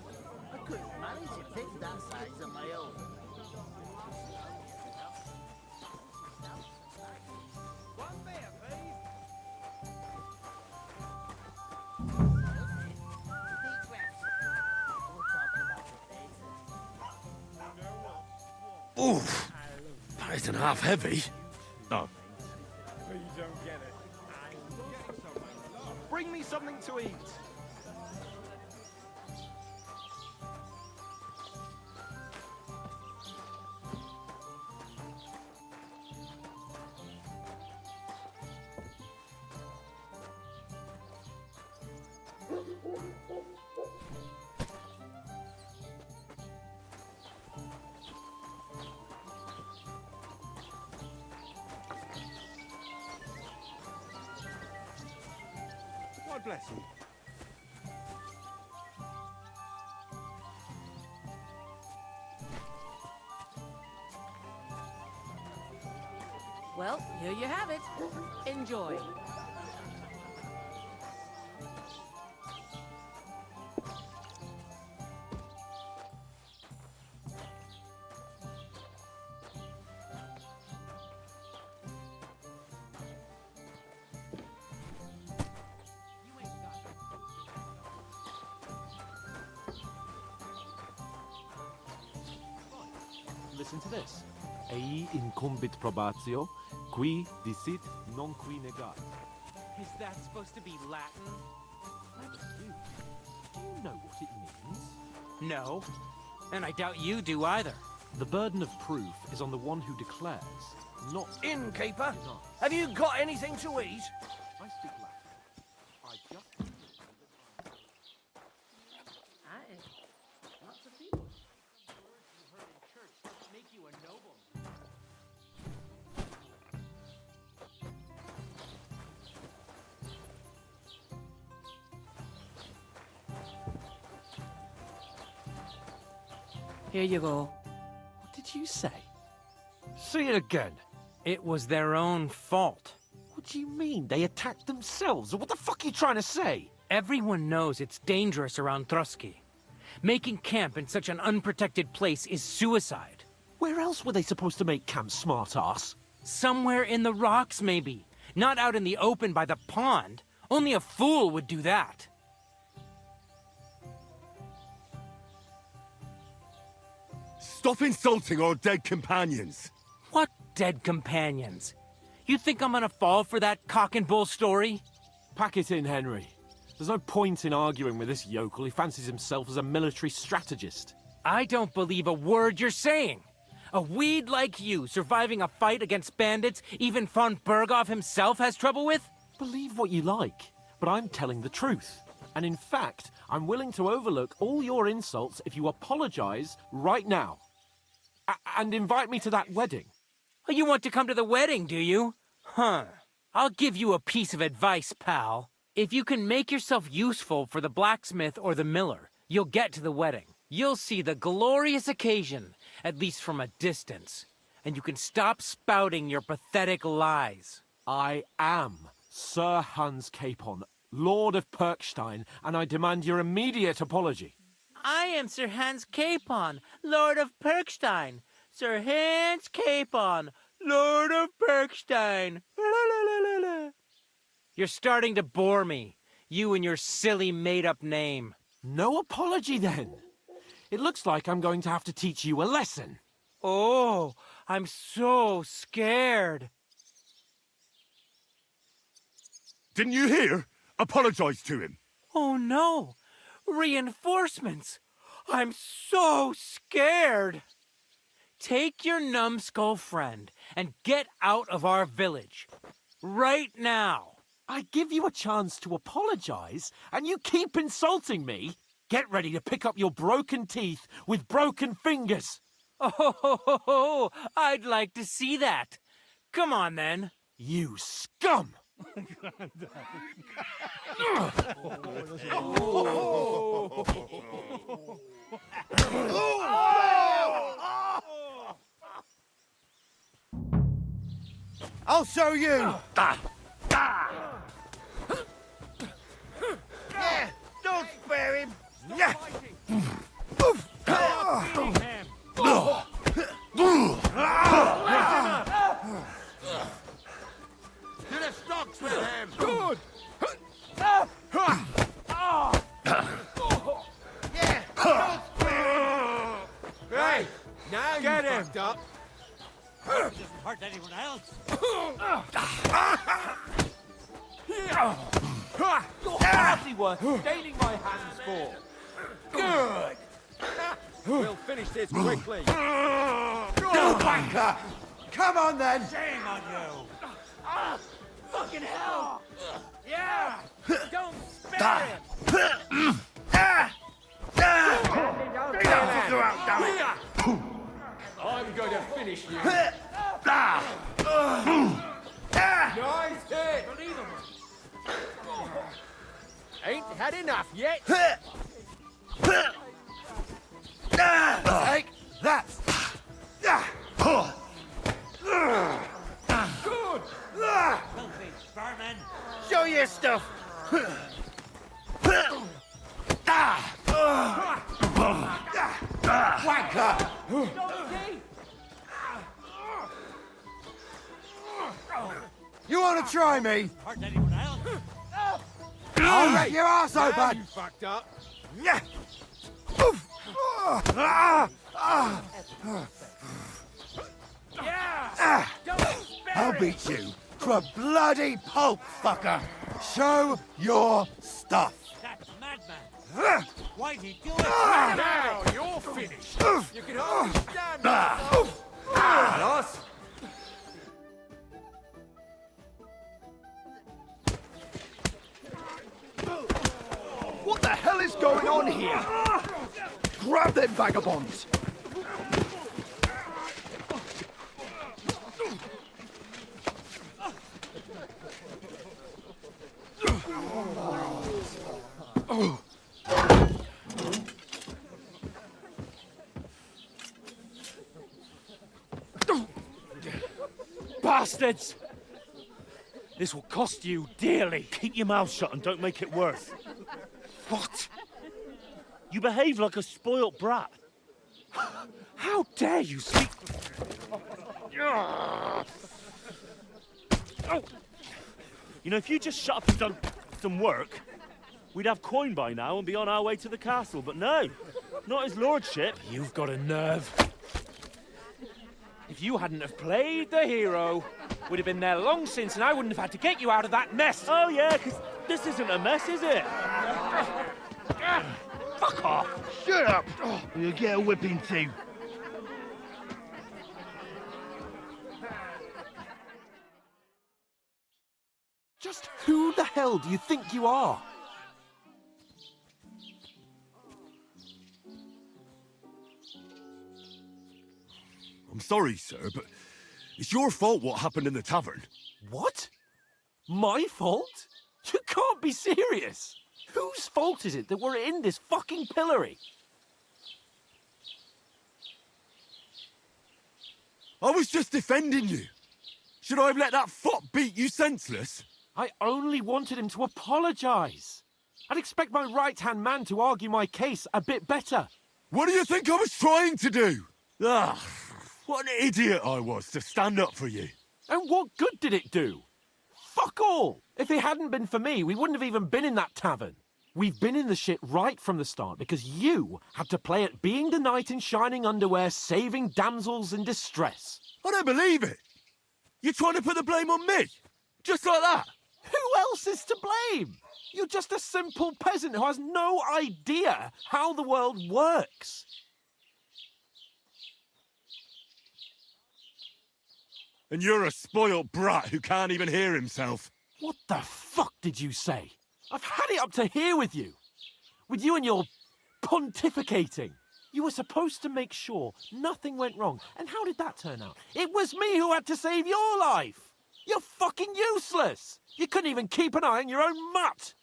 I couldn't manage a thing that size on my own. Oof! That isn't half heavy. Oh. You don't get it. Bring me something to eat. God bless you. Well, here you have it. Enjoy. Listen to this. Ei incumbit probatio, qui dicit non qui negat. Is that supposed to be Latin? Do you know what it means? No. And I doubt you do either. The burden of proof is on the one who declares, not... Innkeeper, have you got anything to eat? I speak Latin. I just... Lots of people. Make you a noble. Here you go. What did you say? Say it again. It was their own fault. What do you mean? They attacked themselves? What the fuck are you trying to say? Everyone knows it's dangerous around Trusky. Making camp in such an unprotected place is suicide. Where else were they supposed to make camp, smart-ass? Somewhere in the rocks, maybe. Not out in the open by the pond. Only a fool would do that. Stop insulting our dead companions. What dead companions? You think I'm gonna fall for that cock and bull story? Pack it in, Henry. There's no point in arguing with this yokel. He fancies himself as a military strategist. I don't believe a word you're saying. A weed like you surviving a fight against bandits even von Berghoff himself has trouble with? Believe what you like, but I'm telling the truth. And in fact, I'm willing to overlook all your insults if you apologize right now. And invite me to that wedding. Oh, you want to come to the wedding, do you? Huh. I'll give you a piece of advice, pal. If you can make yourself useful for the blacksmith or the miller, you'll get to the wedding. You'll see the glorious occasion, at least from a distance. And you can stop spouting your pathetic lies. I am Sir Hans Capon, Lord of Perkstein, and I demand your immediate apology. I am Sir Hans Capon, Lord of Perkstein. Sir Hans Capon, Lord of Perkstein. You're starting to bore me. You and your silly made-up name. No apology, then. It looks like I'm going to have to teach you a lesson. Oh, I'm so scared. Didn't you hear? Apologize to him. Oh, no. Reinforcements. I'm so scared. Take your numbskull friend and get out of our village. Right now. I give you a chance to apologize, and you keep insulting me. Get ready to pick up your broken teeth with broken fingers. Oh, I'd like to see that. Come on, then. You scum! I'll show you! Yeah, don't spare him! Yeah! To the stocks with him! Good! Yeah! Right, now get you him! fucked up. Doesn't hurt anyone else. Hardly worth staining my hands for. Good! We'll finish this quickly. You wanker! Come on then! Shame on you! Fucking hell! Yeah! Don't spare him! I'm going to finish you. Nice hit! Ain't had enough yet. Take that! Good! Filthy vermin! Show your stuff! Wanker! You want to try me? Hurt anyone else? I'll rip your ass open! You fucked up. Yeah! Yeah! Don't spare I'll him! beat you to a bloody pulp, fucker! Show your stuff! That madman! Why'd he do it? Now you're finished. You can hardly stand now. Lost? What the hell is going on here? Grab them vagabonds! Bastards! This will cost you dearly. Keep your mouth shut and don't make it worse. What? You behave like a spoilt brat. How dare you speak? You know, if you just shut up and done some work, we'd have coin by now and be on our way to the castle. But no, not his lordship. You've got a nerve. If you hadn't have played the hero, we'd have been there long since, and I wouldn't have had to get you out of that mess. Oh yeah, because this isn't a mess, is it? Fuck off! Shut up! Or you'll get a whipping too. Just who the hell do you think you are? I'm sorry, sir, but it's your fault what happened in the tavern. What? My fault? You can't be serious. Whose fault is it that we're in this fucking pillory? I was just defending you. Should I have let that fop beat you senseless? I only wanted him to apologise. I'd expect my right-hand man to argue my case a bit better. What do you think I was trying to do? Ah, what an idiot I was to stand up for you. And what good did it do? Fuck all! If it hadn't been for me, we wouldn't have even been in that tavern. We've been in the shit right from the start because you had to play at being the knight in shining underwear, saving damsels in distress. I don't believe it. You're trying to put the blame on me? Just like that? Who else is to blame? You're just a simple peasant who has no idea how the world works. And you're a spoiled brat who can't even hear himself. What the fuck did you say? I've had it up to here with you. With you and your pontificating. You were supposed to make sure nothing went wrong. And how did that turn out? It was me who had to save your life. You're fucking useless. You couldn't even keep an eye on your own mutt.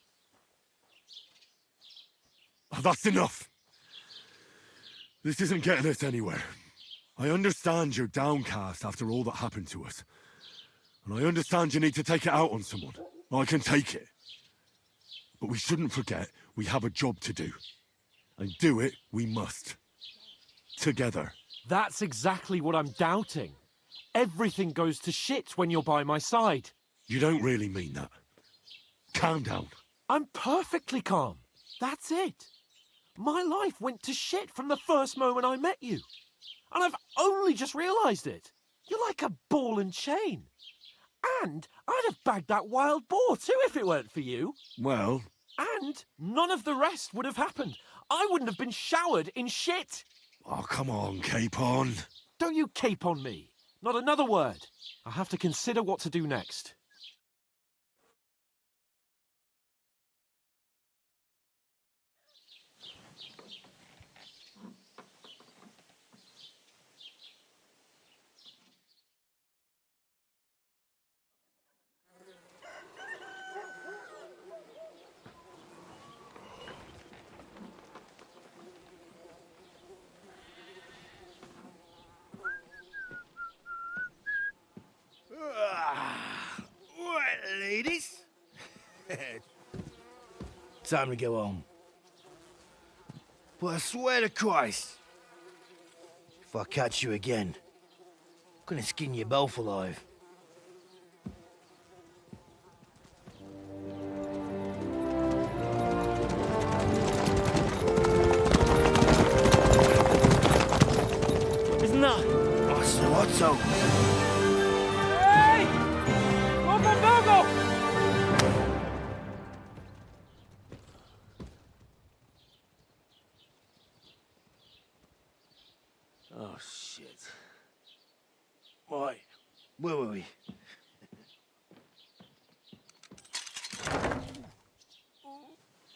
Oh, that's enough. This isn't getting us anywhere. I understand you're downcast after all that happened to us. And I understand you need to take it out on someone. I can take it. But we shouldn't forget we have a job to do. And do it we must. Together. That's exactly what I'm doubting. Everything goes to shit when you're by my side. You don't really mean that. Calm down. I'm perfectly calm. That's it. My life went to shit from the first moment I met you. And I've only just realised it. You're like a ball and chain. And I'd have bagged that wild boar too if it weren't for you. Well... And none of the rest would have happened. I wouldn't have been showered in shit. Oh, come on, Capon. Don't you cape on me. Not another word. I have to consider what to do next. Right, ladies. Time to go home. But I swear to Christ, if I catch you again, I'm gonna skin you both alive. Isn't that? What's up? Hey! Lord von Burgos! Oh, shit. Right, where were we?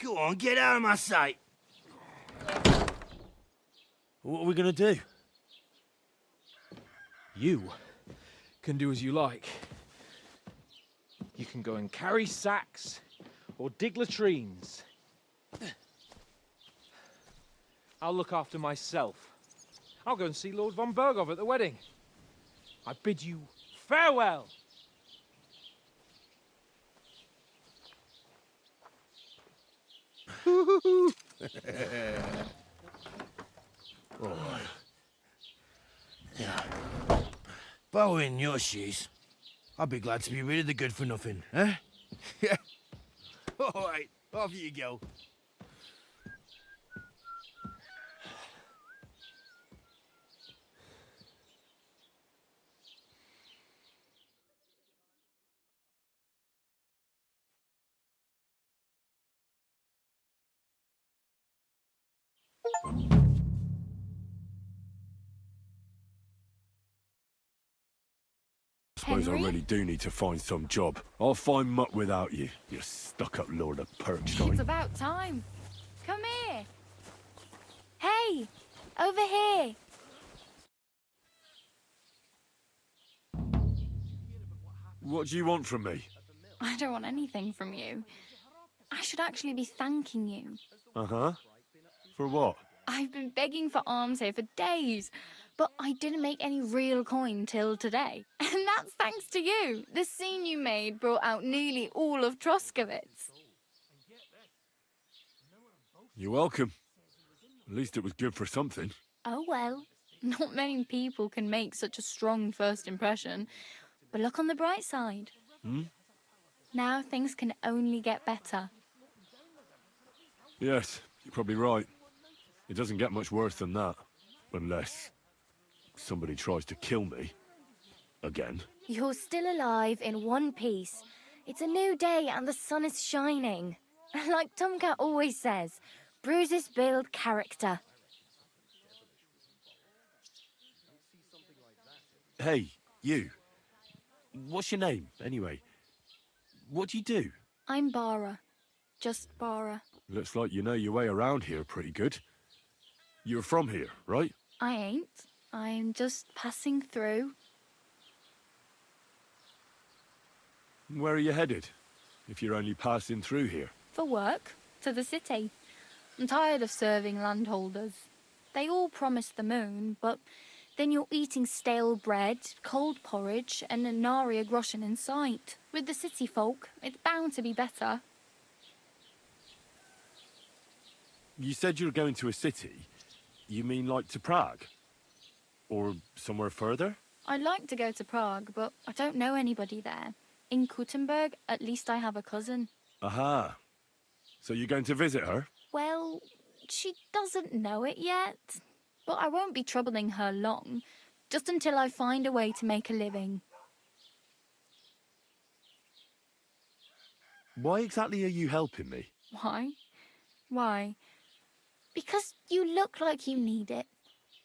Go on, get out of my sight. What are we gonna do? You can do as you like. You can go and carry sacks or dig latrines. I'll look after myself. I'll go and see Lord von Burgov at the wedding. I bid you farewell. Oh. Yeah. If I were in your shoes, I'd be glad to be rid of the good for nothing, eh? Yeah. All right, off you go. I suppose I Henry? really do need to find some job. I'll find muck without you, you stuck-up lord of Perkstein. It's about time. Come here. Hey, over here. What do you want from me? I don't want anything from you. I should actually be thanking you. Uh-huh. For what? I've been begging for alms here for days, but I didn't make any real coin till today. And that's thanks to you. The scene you made brought out nearly all of Troskowitz. You're welcome. At least it was good for something. Oh well, not many people can make such a strong first impression. But look on the bright side. Hmm? Now things can only get better. Yes, you're probably right. It doesn't get much worse than that. Unless somebody tries to kill me. Again. You're still alive in one piece. It's a new day and the sun is shining. Like Tomcat always says, bruises build character. Hey, you. What's your name, anyway? What do you do? I'm Bara. Just Bara. Looks like you know your way around here pretty good. You're from here, right? I ain't. I'm just passing through. Where are you headed? If you're only passing through here. For work. To the city. I'm tired of serving landholders. They all promise the moon, but then you're eating stale bread, cold porridge, and a nary a groschen in sight. With the city folk, it's bound to be better. You said you were going to a city. You mean like to Prague? Or somewhere further? I'd like to go to Prague, but I don't know anybody there. In Kuttenberg, at least I have a cousin. Aha. So you're going to visit her? Well, she doesn't know it yet. But I won't be troubling her long, just until I find a way to make a living. Why exactly are you helping me? Why? Why? Because you look like you need it.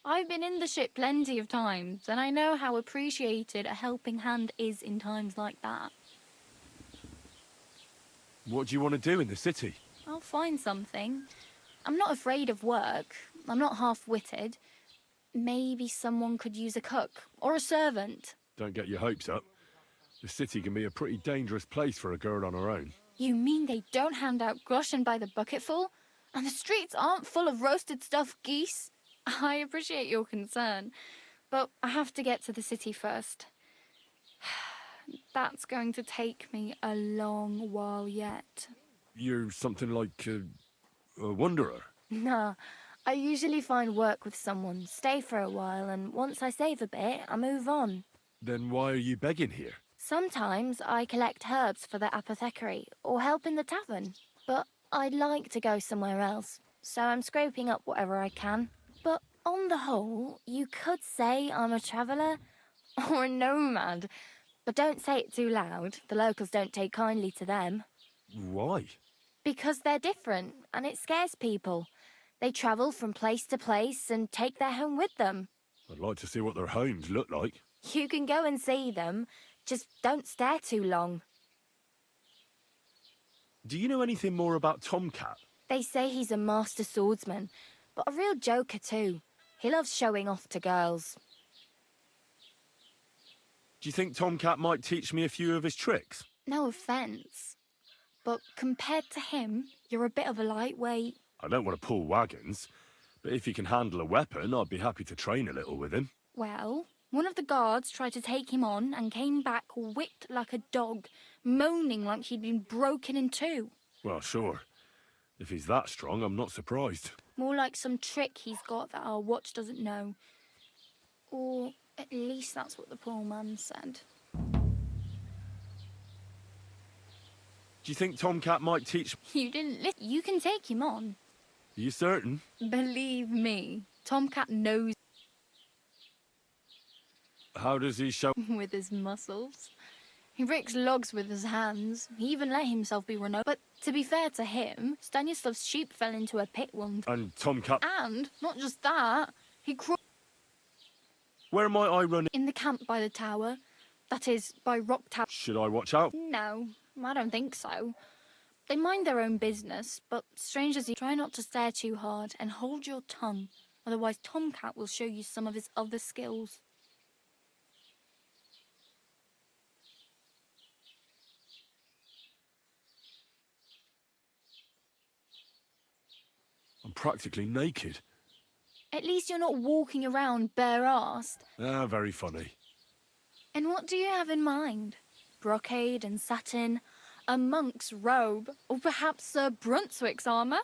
I've been in the ship plenty of times, and I know how appreciated a helping hand is in times like that. What do you want to do in the city? I'll find something. I'm not afraid of work. I'm not half-witted. Maybe someone could use a cook or a servant. Don't get your hopes up. The city can be a pretty dangerous place for a girl on her own. You mean they don't hand out groschen by the bucketful? And the streets aren't full of roasted stuffed geese? I appreciate your concern, but I have to get to the city first. That's going to take me a long while yet. You're something like a wanderer? Nah, I usually find work with someone, stay for a while, and once I save a bit, I move on. Then why are you begging here? Sometimes I collect herbs for the apothecary or help in the tavern, but I'd like to go somewhere else, so I'm scraping up whatever I can. But on the whole, you could say I'm a traveller or a nomad, but don't say it too loud. The locals don't take kindly to them. Why? Because they're different, and it scares people. They travel from place to place and take their home with them. I'd like to see what their homes look like. You can go and see them, just don't stare too long. Do you know anything more about Tomcat? They say he's a master swordsman, but a real joker too. He loves showing off to girls. Do you think Tomcat might teach me a few of his tricks? No offence, but compared to him, you're a bit of a lightweight. I don't want to pull wagons, but if he can handle a weapon, I'd be happy to train a little with him. Well, one of the guards tried to take him on and came back whipped like a dog, moaning like he'd been broken in two. Well, sure. If he's that strong, I'm not surprised. More like some trick he's got that our watch doesn't know. Or at least that's what the poor man said. Do you think Tomcat might teach... You didn't listen. You can take him on. Are you certain? Believe me, Tomcat knows How does he show... with his muscles. He breaks logs with his hands. He even let himself be run over. But to be fair to him, Stanislav's sheep fell into a pit one time. And Tomcat... And, not just that, he crawled... Where might I run... in the camp by the tower. That is, by Rock Tower. Should I watch out? No, I don't think so. They mind their own business, but strange as you try not to stare too hard and hold your tongue. Otherwise, Tomcat will show you some of his other skills. I'm practically naked. At least you're not walking around bare-assed. Ah, very funny. And what do you have in mind? Brocade and satin, a monk's robe, or perhaps Sir Brunswick's armour?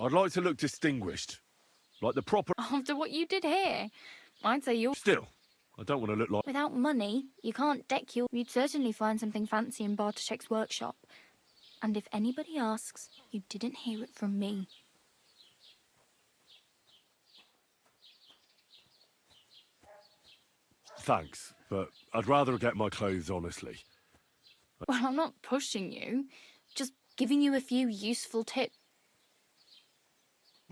I'd like to look distinguished. Like the proper... After what you did here, I'd say you're... Still, I don't want to look like... Without money, you can't deck your... You'd certainly find something fancy in Bartoszek's workshop. And if anybody asks, you didn't hear it from me. Thanks, but I'd rather get my clothes honestly. Well, I'm not pushing you, just giving you a few useful tips.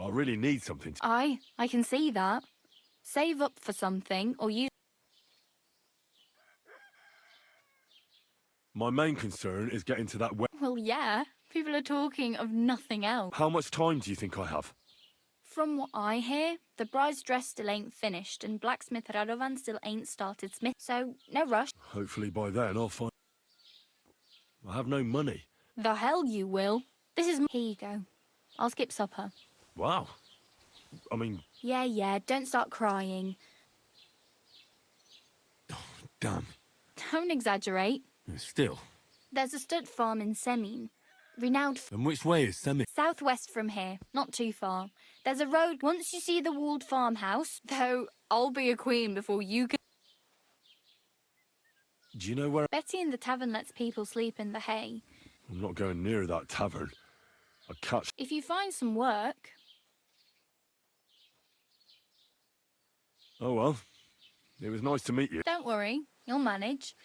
I really need something to... I can see that. Save up for something, or use... My main concern is getting to that... Well, yeah. People are talking of nothing else. How much time do you think I have? From what I hear, the bride's dress still ain't finished, and blacksmith Radovan still ain't started smith, so no rush. Hopefully by then I'll find... I have no money. The hell you will. This is... Here you go. I'll skip supper. Wow. I mean... Yeah, don't start crying. Damn. Don't exaggerate. Still. There's a stud farm in Semin. Renowned... And which way is Semi? Southwest from here, not too far. There's a road once you see the walled farmhouse, though I'll be a queen before you can... Do you know where... Betty in the tavern lets people sleep in the hay. I'm not going near that tavern. I'd catch... If you find some work... Oh well. It was nice to meet you. Don't worry, you'll manage.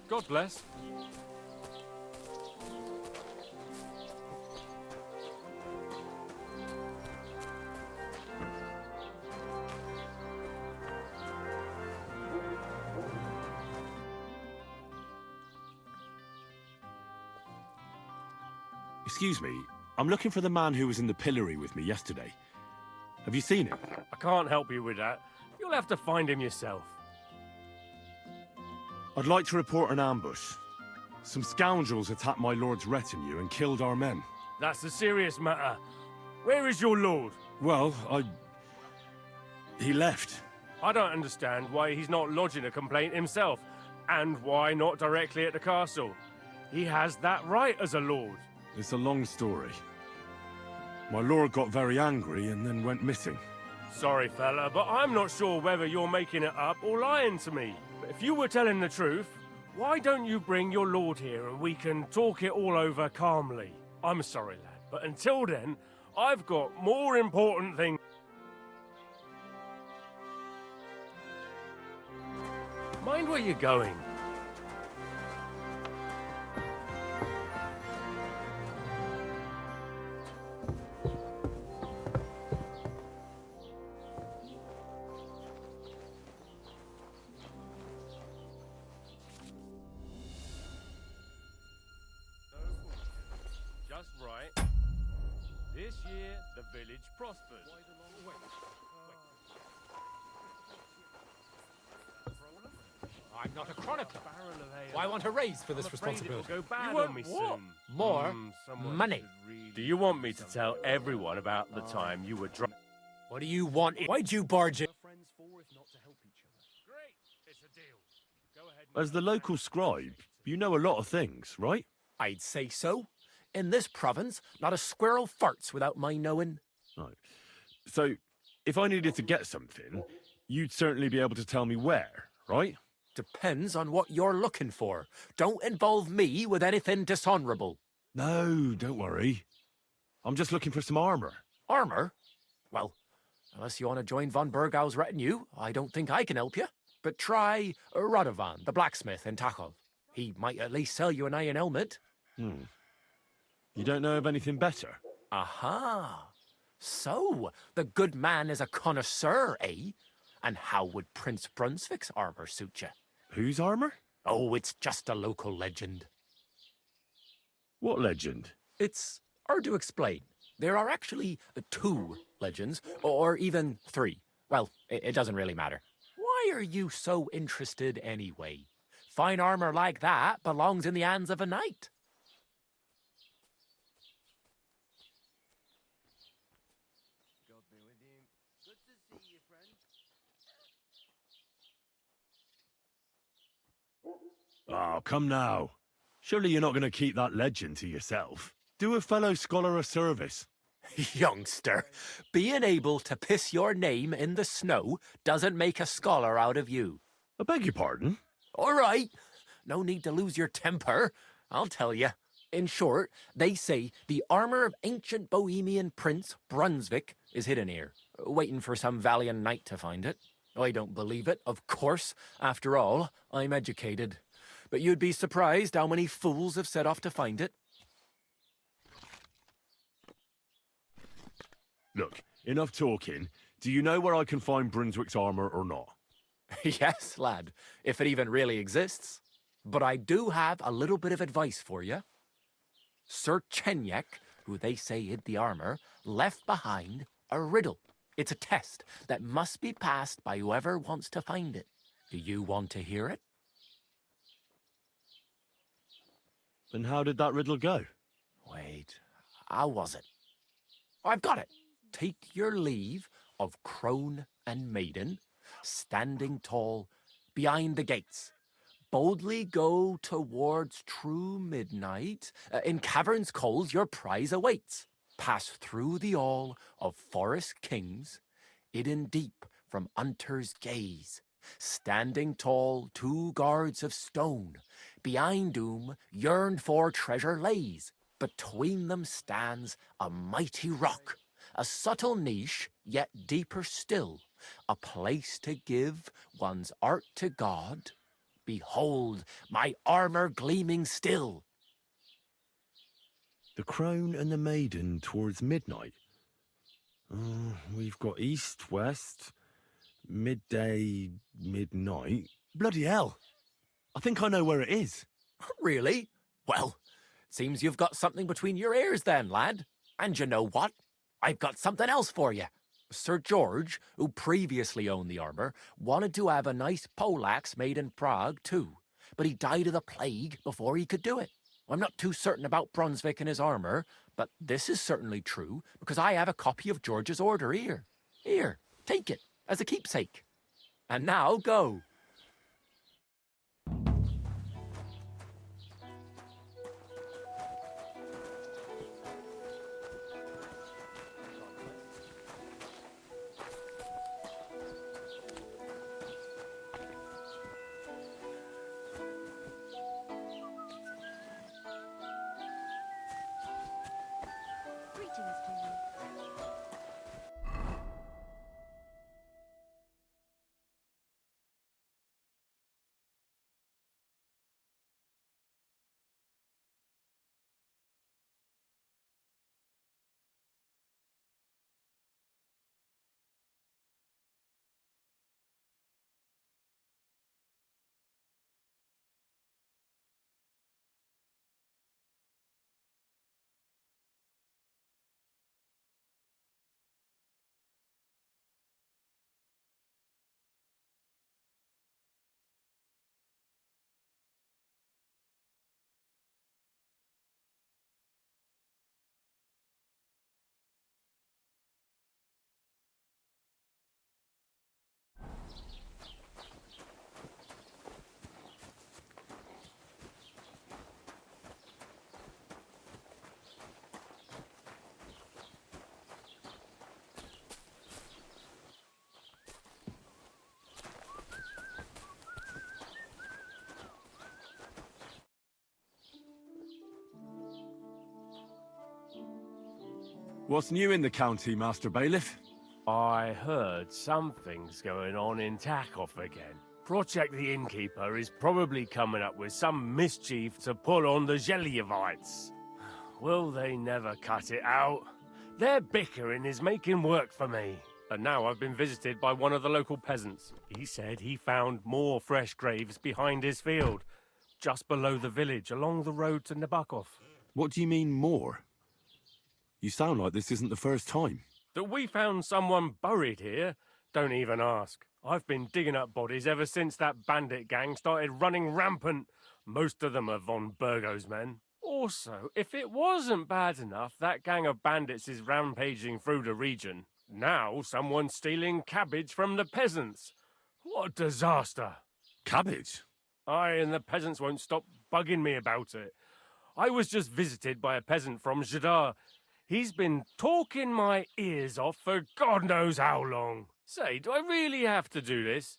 God bless. Excuse me, I'm looking for the man who was in the pillory with me yesterday. Have you seen him? I can't help you with that. You'll have to find him yourself. I'd like to report an ambush. Some scoundrels attacked my lord's retinue and killed our men. That's a serious matter. Where is your lord? Well, he left. I don't understand why he's not lodging a complaint himself, and why not directly at the castle. He has that right as a lord. It's a long story. My lord got very angry and then went missing. Sorry, fella, but I'm not sure whether you're making it up or lying to me. If you were telling the truth, why don't you bring your lord here and we can talk it all over calmly? I'm sorry, lad, but until then, I've got more important things. Mind where you're going. Just right. This year, the village prospered. I'm not a chronicler. I want a raise for this responsibility. Go bad You want on me what? soon. More Someone money. should really- Do you want me to tell everyone about the time you were drunk? What do you want? Why'd you barge in? Great, it's a deal. Go ahead. As the local scribe, you know a lot of things, right? I'd say so. In this province, not a squirrel farts without my knowing. Right. So, if I needed to get something, you'd certainly be able to tell me where, right? Depends on what you're looking for. Don't involve me with anything dishonorable. No, don't worry. I'm just looking for some armor. Armor? Well, unless you want to join von Burgau's retinue, I don't think I can help you. But try Radovan, the blacksmith in Tachov. He might at least sell you an iron helmet. You don't know of anything better? Aha! So, the good man is a connoisseur, eh? And how would Prince Brunswick's armor suit you? Whose armor? Oh, it's just a local legend. What legend? It's hard to explain. There are actually 2 legends, or even 3. Well, it doesn't really matter. Why are you so interested anyway? Fine armor like that belongs in the hands of a knight. God be with you. Good to see you, friend. Oh, come now. Surely you're not going to keep that legend to yourself. Do a fellow scholar a service. Youngster, being able to piss your name in the snow doesn't make a scholar out of you. I beg your pardon? All right. No need to lose your temper. I'll tell you. In short, they say the armor of ancient Bohemian Prince Brunswick is hidden here, waiting for some valiant knight to find it. I don't believe it, of course. After all, I'm educated. But you'd be surprised how many fools have set off to find it. Look, enough talking. Do you know where I can find Brunswick's armor or not? Yes, lad, if it even really exists. But I do have a little bit of advice for you. Sir Chenyek, who they say hid the armor, left behind a riddle. It's a test that must be passed by whoever wants to find it. Do you want to hear it? And how did that riddle go? Wait, how was it? I've got it. Take your leave of crone and maiden, standing tall behind the gates. Boldly go towards true midnight. In caverns cold your prize awaits. Pass through the all of forest kings, hidden deep from hunter's gaze. Standing tall, 2 guards of stone, behind whom yearned for treasure lays. Between them stands a mighty rock, a subtle niche, yet deeper still, a place to give one's art to God. Behold, my armor gleaming still. The crone and the maiden towards midnight. We've got east, west, midday, midnight. Bloody hell. I think I know where it is. Really? Well, seems you've got something between your ears then, lad. And you know what? I've got something else for you. Sir George, who previously owned the armor, wanted to have a nice poleaxe made in Prague too, but he died of the plague before he could do it. I'm not too certain about Brunswick and his armor, but this is certainly true because I have a copy of George's order here. Here, take it as a keepsake. And now go. What's new in the county, Master Bailiff? I heard something's going on in Takoff again. Project the Innkeeper is probably coming up with some mischief to pull on the Gelievites. Will they never cut it out? Their bickering is making work for me. And now I've been visited by one of the local peasants. He said he found more fresh graves behind his field, just below the village, along the road to Nabokov. What do you mean, more? You sound like this isn't the first time. That we found someone buried here? Don't even ask. I've been digging up bodies ever since that bandit gang started running rampant. Most of them are von Burgo's men. Also, if it wasn't bad enough that gang of bandits is rampaging through the region, now someone's stealing cabbage from the peasants. What a disaster. Cabbage? Aye, and the peasants won't stop bugging me about it. I was just visited by a peasant from Jadar. He's been talking my ears off for God knows how long. Say, do I really have to do this?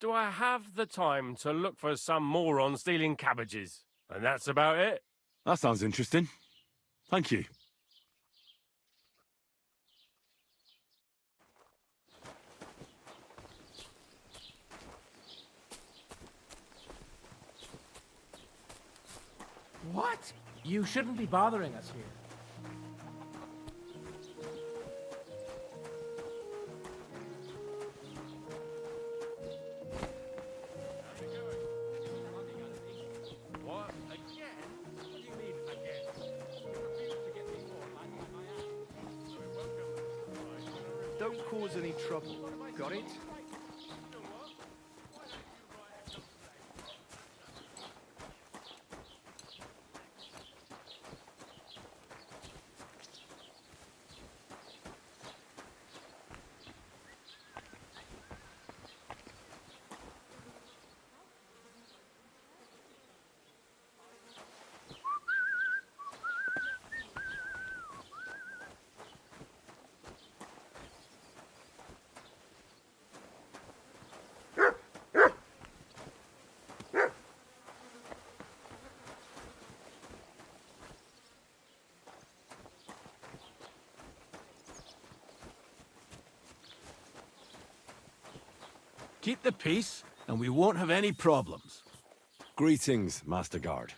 Do I have the time to look for some moron stealing cabbages? And that's about it. That sounds interesting. Thank you. What? You shouldn't be bothering us here. What? Again? What do you mean, again? You refuse to get me more like I am. So welcome. Don't cause any trouble. Got it? Keep the peace, and we won't have any problems. Greetings, Master Guard.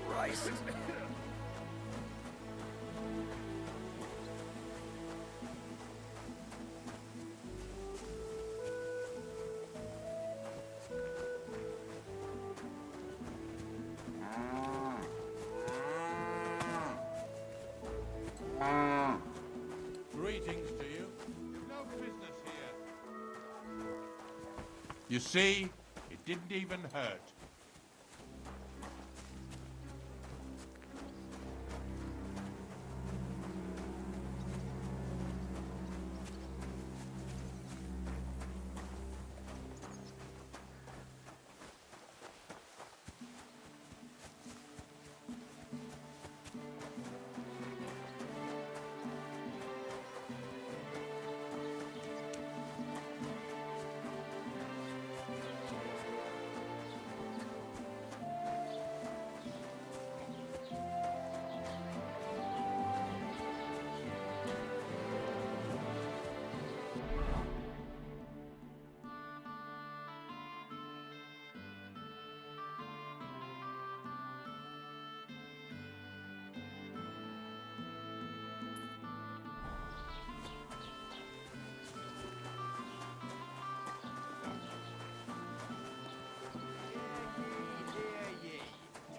Christ. Greetings to you. No business here. You see, it didn't even hurt.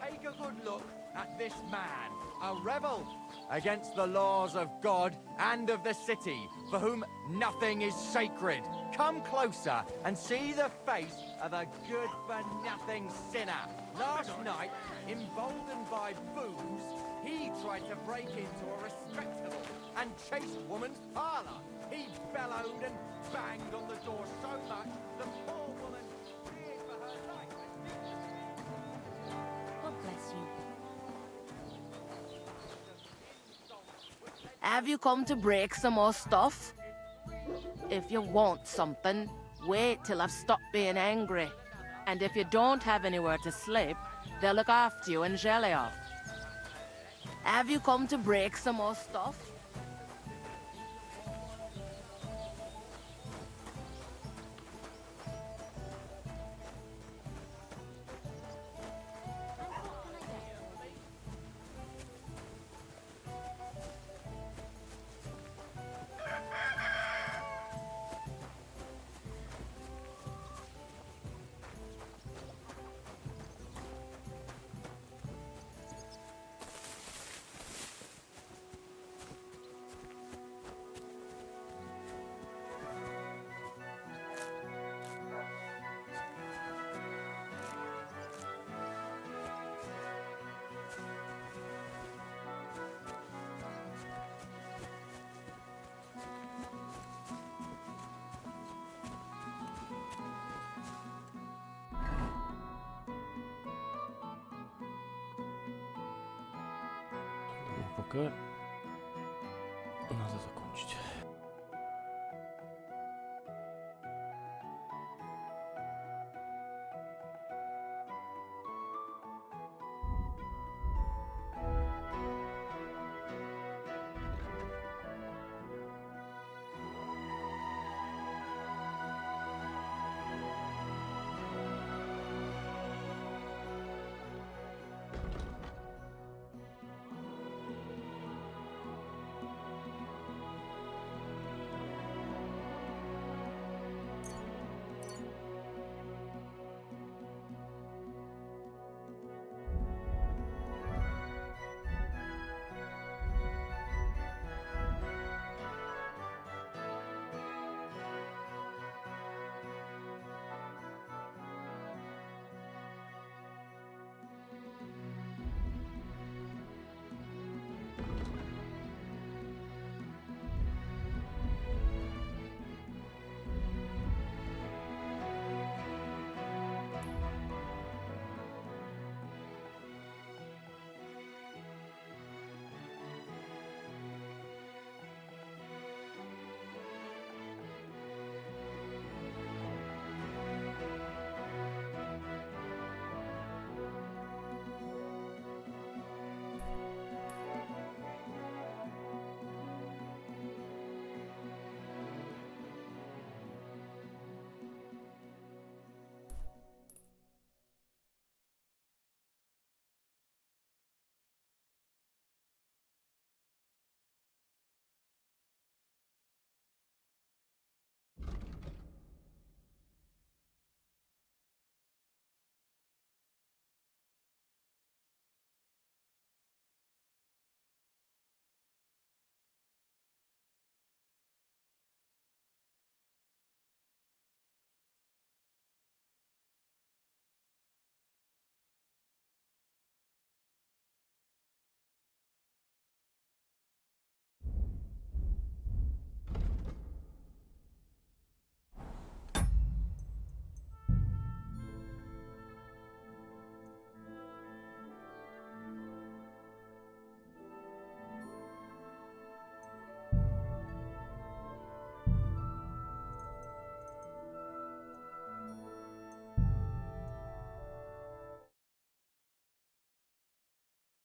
Take a good look at this man, a rebel against the laws of God and of the city, for whom nothing is sacred. Come closer and see the face of a good-for-nothing sinner. Last night, emboldened by booze, he tried to break into a respectable and chaste woman's parlour. He bellowed and banged on the door so much, the poor woman feared for her life. God bless you. Have you come to break some more stuff? If you want something, wait till I've stopped being angry. And if you don't have anywhere to sleep, they'll look after you in Jelioff. Have you come to break some more stuff? Pocket. Another